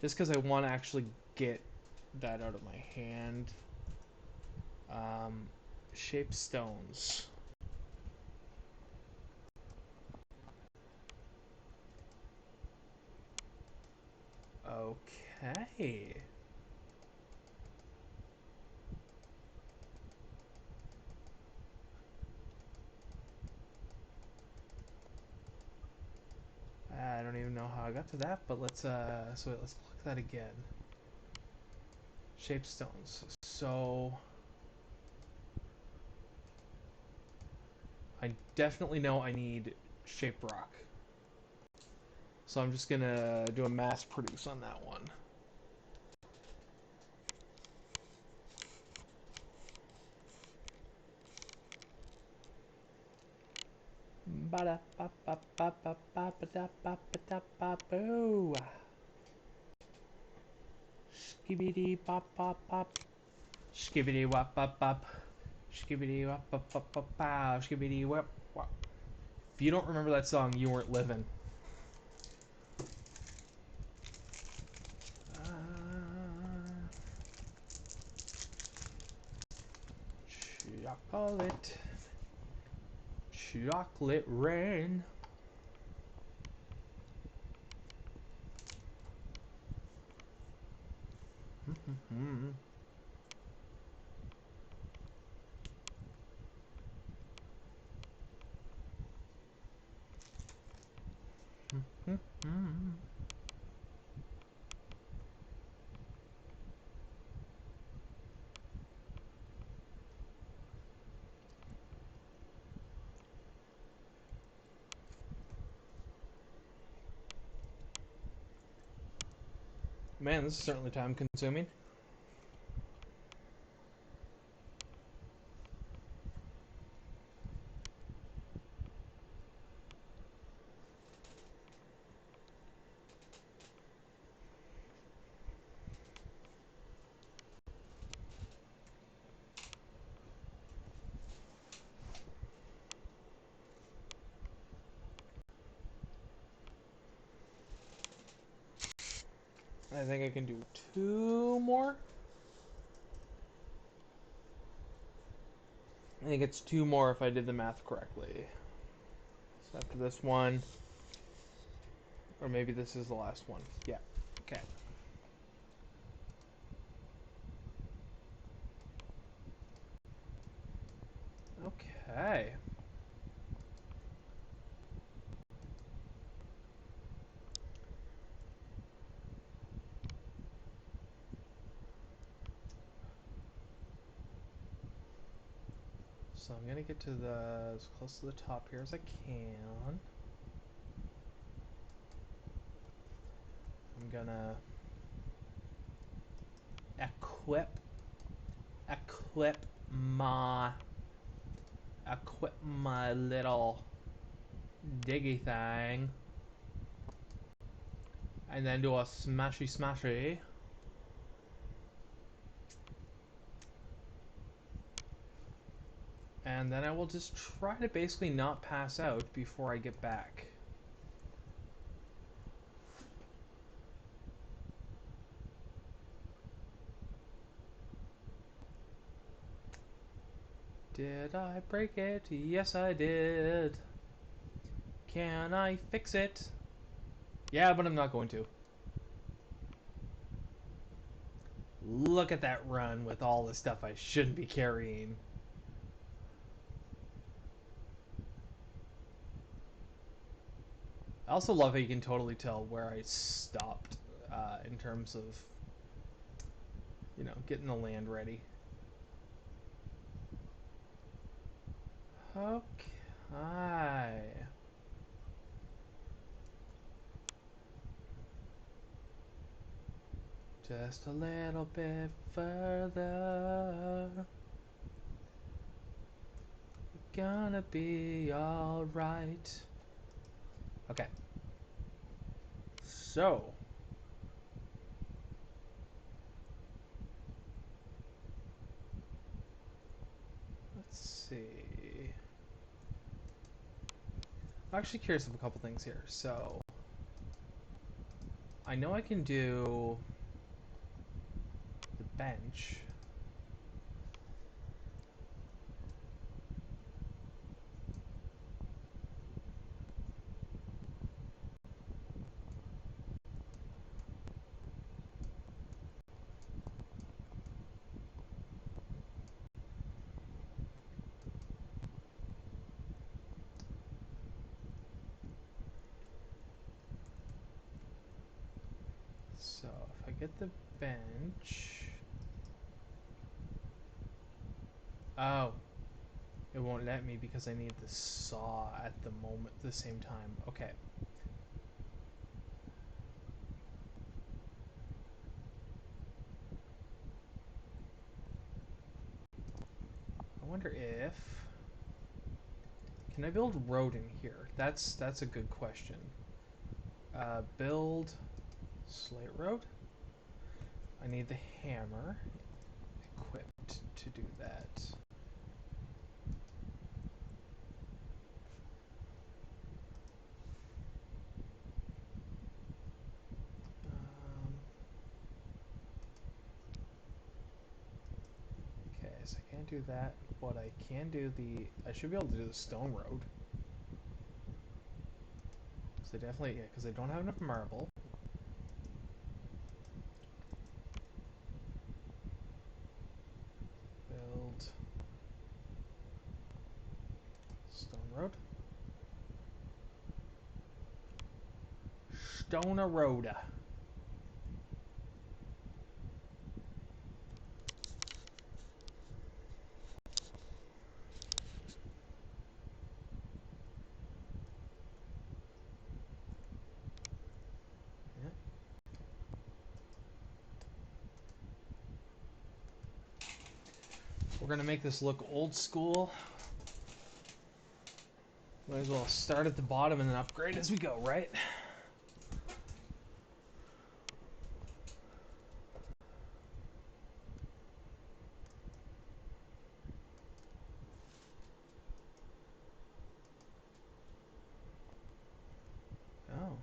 just because I want to actually get that out of my hand. Shape stones. Okay. I don't even know how I got to that, but let's let's click that again. Shape stones. So I definitely know I need shape rock. So I'm just gonna do a mass produce on that one. Skibbity bop bop bop. Skibbity wop bop bop. Skibbity wop bop bop bop pow. Skibbity wop wop. If you don't remember that song, you weren't living. Chocolate. Chocolate rain. Man, this is certainly time consuming. I think I can do 2 more. I think it's 2 more if I did the math correctly. So after this one, or maybe this is the last one. Yeah. Okay. Okay. So I'm gonna get to as close to the top here as I can. I'm gonna equip equip my equip my little diggy thing, and then do a smashy smashy. And then I will just try to basically not pass out before I get back. Did I break it? Yes, I did. Can I fix it? Yeah, but I'm not going to. Look at that run with all the stuff I shouldn't be carrying. I also love how you can totally tell where I stopped in terms of, getting the land ready. Okay. Just a little bit further. Gonna be alright. Okay. So. Let's see. I'm actually curious of a couple things here. So. I know I can do the bench. So if I get the bench. Oh. It won't let me because I need the saw at the moment, the same time. Okay. I wonder if Can I build road in here? That's a good question. Build slate road. I need the hammer equipped to do that. Okay, so I can't do that, but I can do I should be able to do the stone road. So definitely, yeah, because I don't have enough marble. Build stone road. Stone road. Yeah. We're gonna make this look old school. Might as well start at the bottom and then upgrade as we go, right? Oh.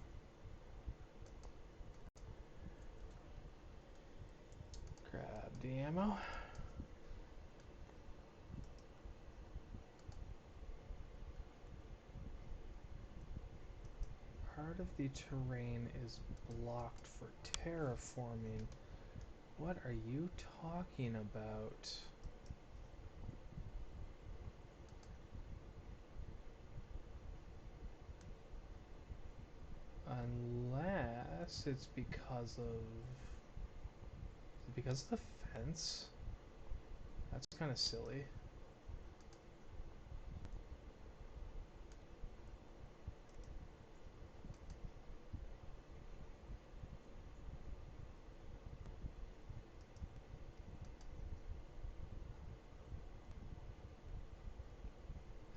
Grab the ammo. Part of the terrain is blocked for terraforming. What are you talking about? Unless it's because of... Is it because of the fence? That's kind of silly.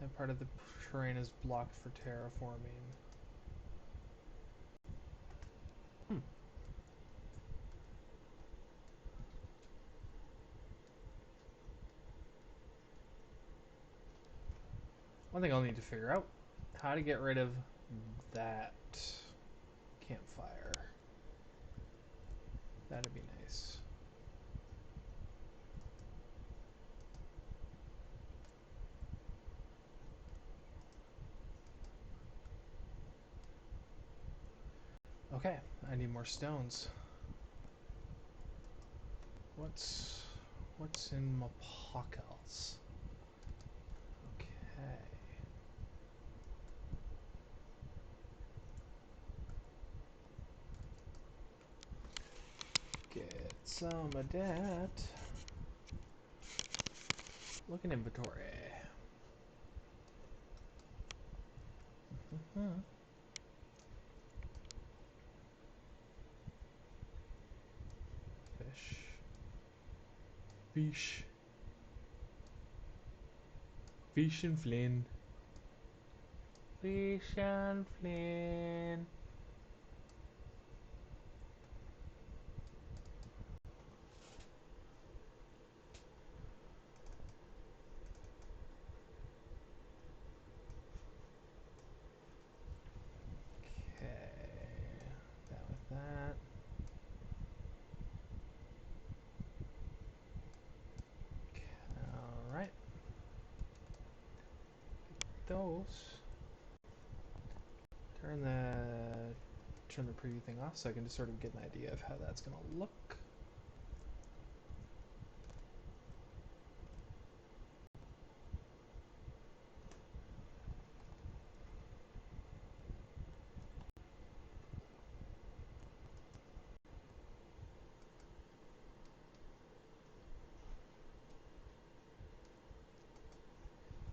That part of the terrain is blocked for terraforming. Hmm. One thing I'll need to figure out, how to get rid of that campfire. That'd be nice. Okay, I need more stones. What's in my pockets? Okay. Get some of that. Look in inventory. Fish. Fish. Fish and Flynn. Fish and Flynn. Okay. That with that. Alright. Those. Turn the preview thing off so I can just sort of get an idea of how that's gonna look.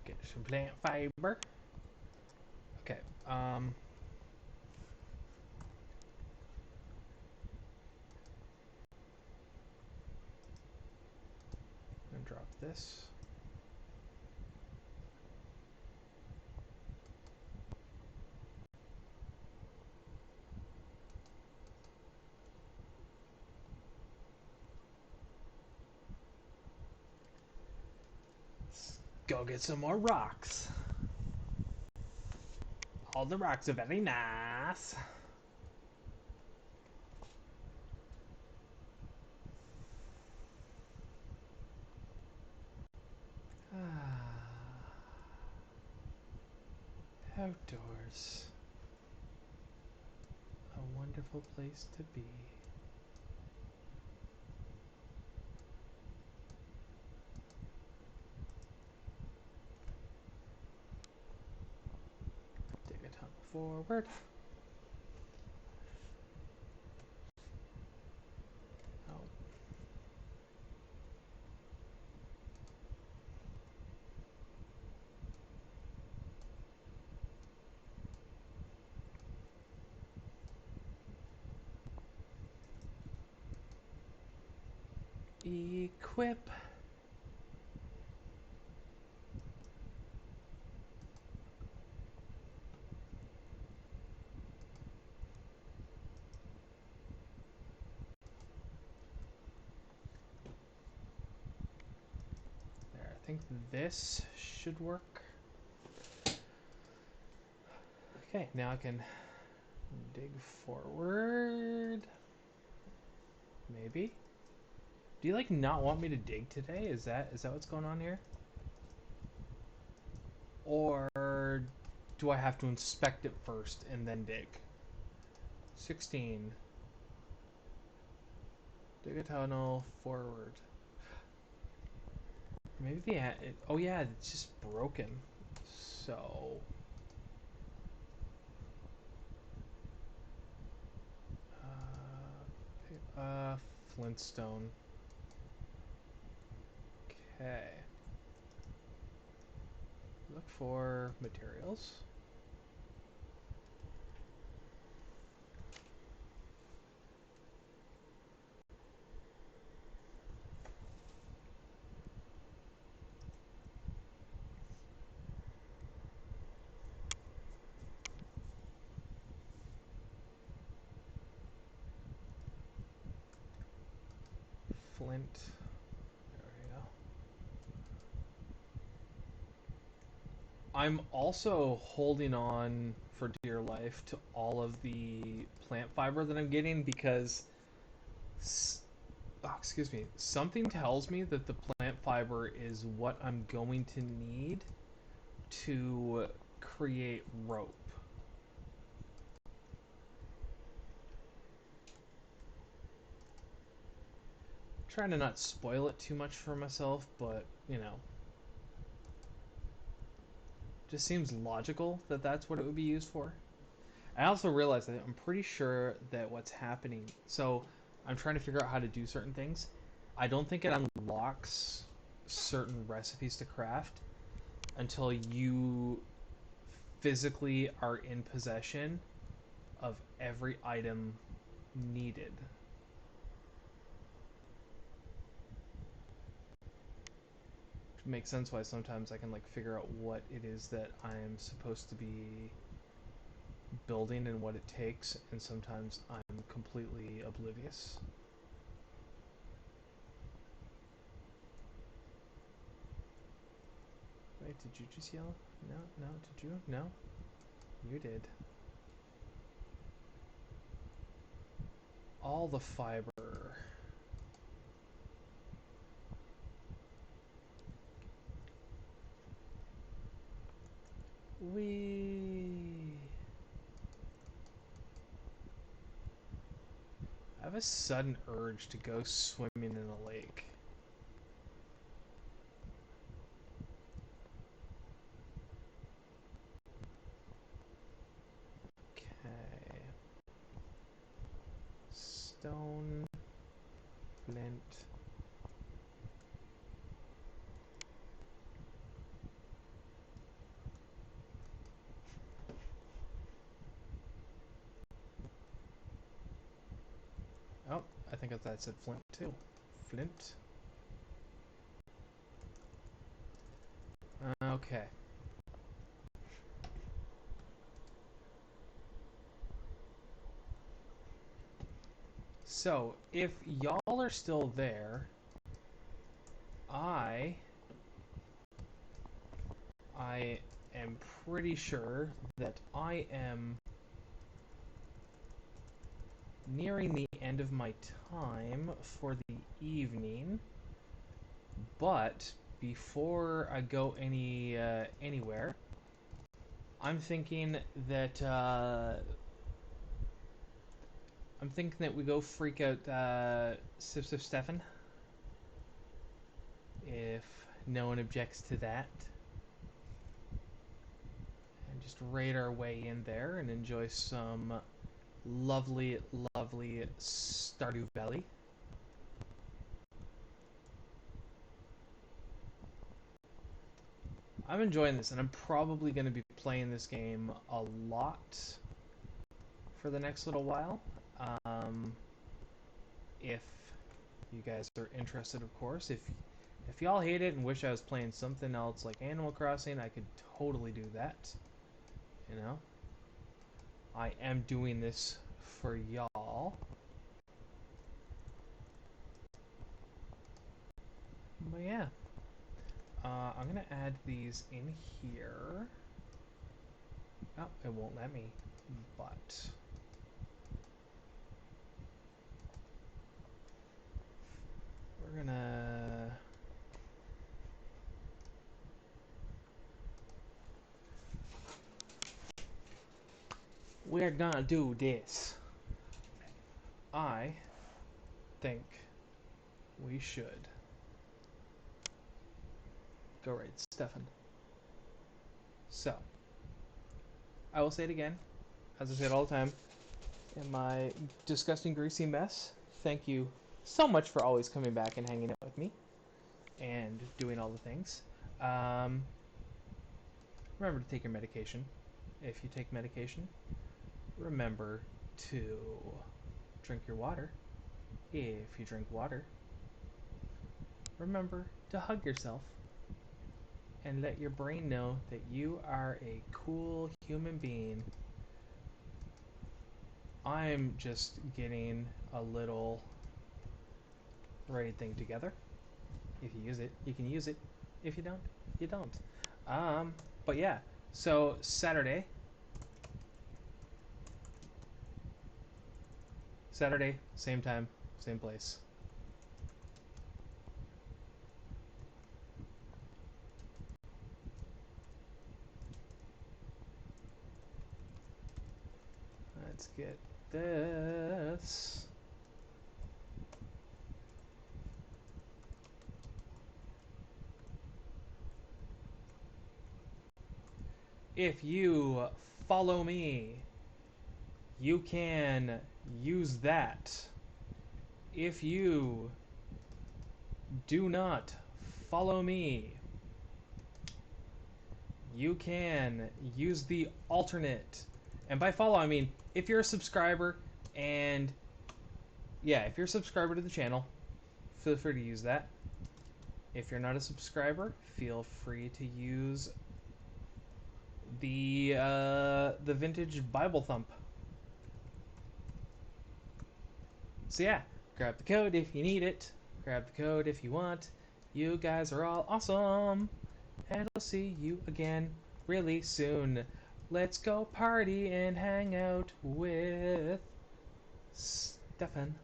Get some plant fiber. Okay, I'm gonna drop this. Go get some more rocks. All the rocks are very nice. Outdoors. A wonderful place to be. Dig a tunnel forward. Oh. Equip. There, I think this should work. Okay, now I can dig forward. Maybe. Do you like not want me to dig today? Is that what's going on here? Or do I have to inspect it first and then dig? 16. Dig a tunnel forward. Maybe oh yeah, it's just broken. So Flintstone. Okay. Look for materials. Flint. There we go. I'm also holding on for dear life to all of the plant fiber that I'm getting because, excuse me, something tells me that the plant fiber is what I'm going to need to create rope. Trying to not spoil it too much for myself, but you know, just seems logical that that's what it would be used for. I also realized that I'm pretty sure that what's happening. So I'm trying to figure out how to do certain things. I don't think it unlocks certain recipes to craft until you physically are in possession of every item needed. Which makes sense why sometimes I can like figure out what it is that I'm supposed to be building and what it takes, and sometimes I'm completely oblivious. Wait, did you just yell? No, no, did you? No? You did. All the fiber. Wee. I have a sudden urge to go swimming in a lake. Okay. Stone. Flint. Oh, I think that said flint too. Flint. Okay. So, if y'all are still there, I I am pretty sure that I am nearing the end of my time for the evening, but before I go anywhere, I'm thinking that we go freak out Sif Sif Stefan, if no one objects to that, and just raid our way in there and enjoy some lovely, lovely Stardew Valley. I'm enjoying this, and I'm probably going to be playing this game a lot for the next little while. If you guys are interested, of course. If y'all hate it and wish I was playing something else like Animal Crossing, I could totally do that. You know? I am doing this for y'all. But yeah. I'm going to add these in here. Oh, it won't let me. But we're gonna do this. I think we should go raid Stefan. So, I will say it again, as I say it all the time, in my disgusting greasy mess. Thank you so much for always coming back and hanging out with me and doing all the things. Remember to take your medication. If you take medication, remember to drink your water. If you drink water, remember to hug yourself and let your brain know that you are a cool human being. I'm just getting a little raid thing together. If you use it, you can use it. If you don't, you don't. But yeah, so Saturday, same time, same place. Let's get this. If you follow me, you can use that. If you do not follow me, you can use the alternate. And by follow, I mean if you're a subscriber, and yeah, if you're a subscriber to the channel, feel free to use that. If you're not a subscriber, feel free to use the vintage Bible thump. So yeah, grab the code if you need it. Grab the code if you want. You guys are all awesome. And I'll see you again really soon. Let's go party and hang out with Stefan.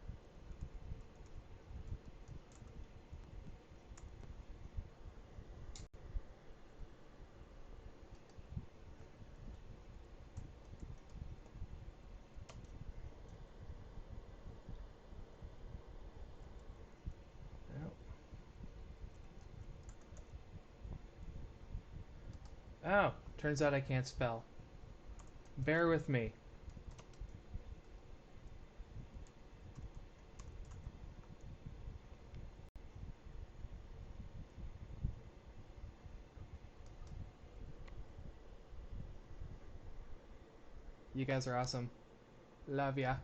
Oh, turns out I can't spell. Bear with me. You guys are awesome. Love ya.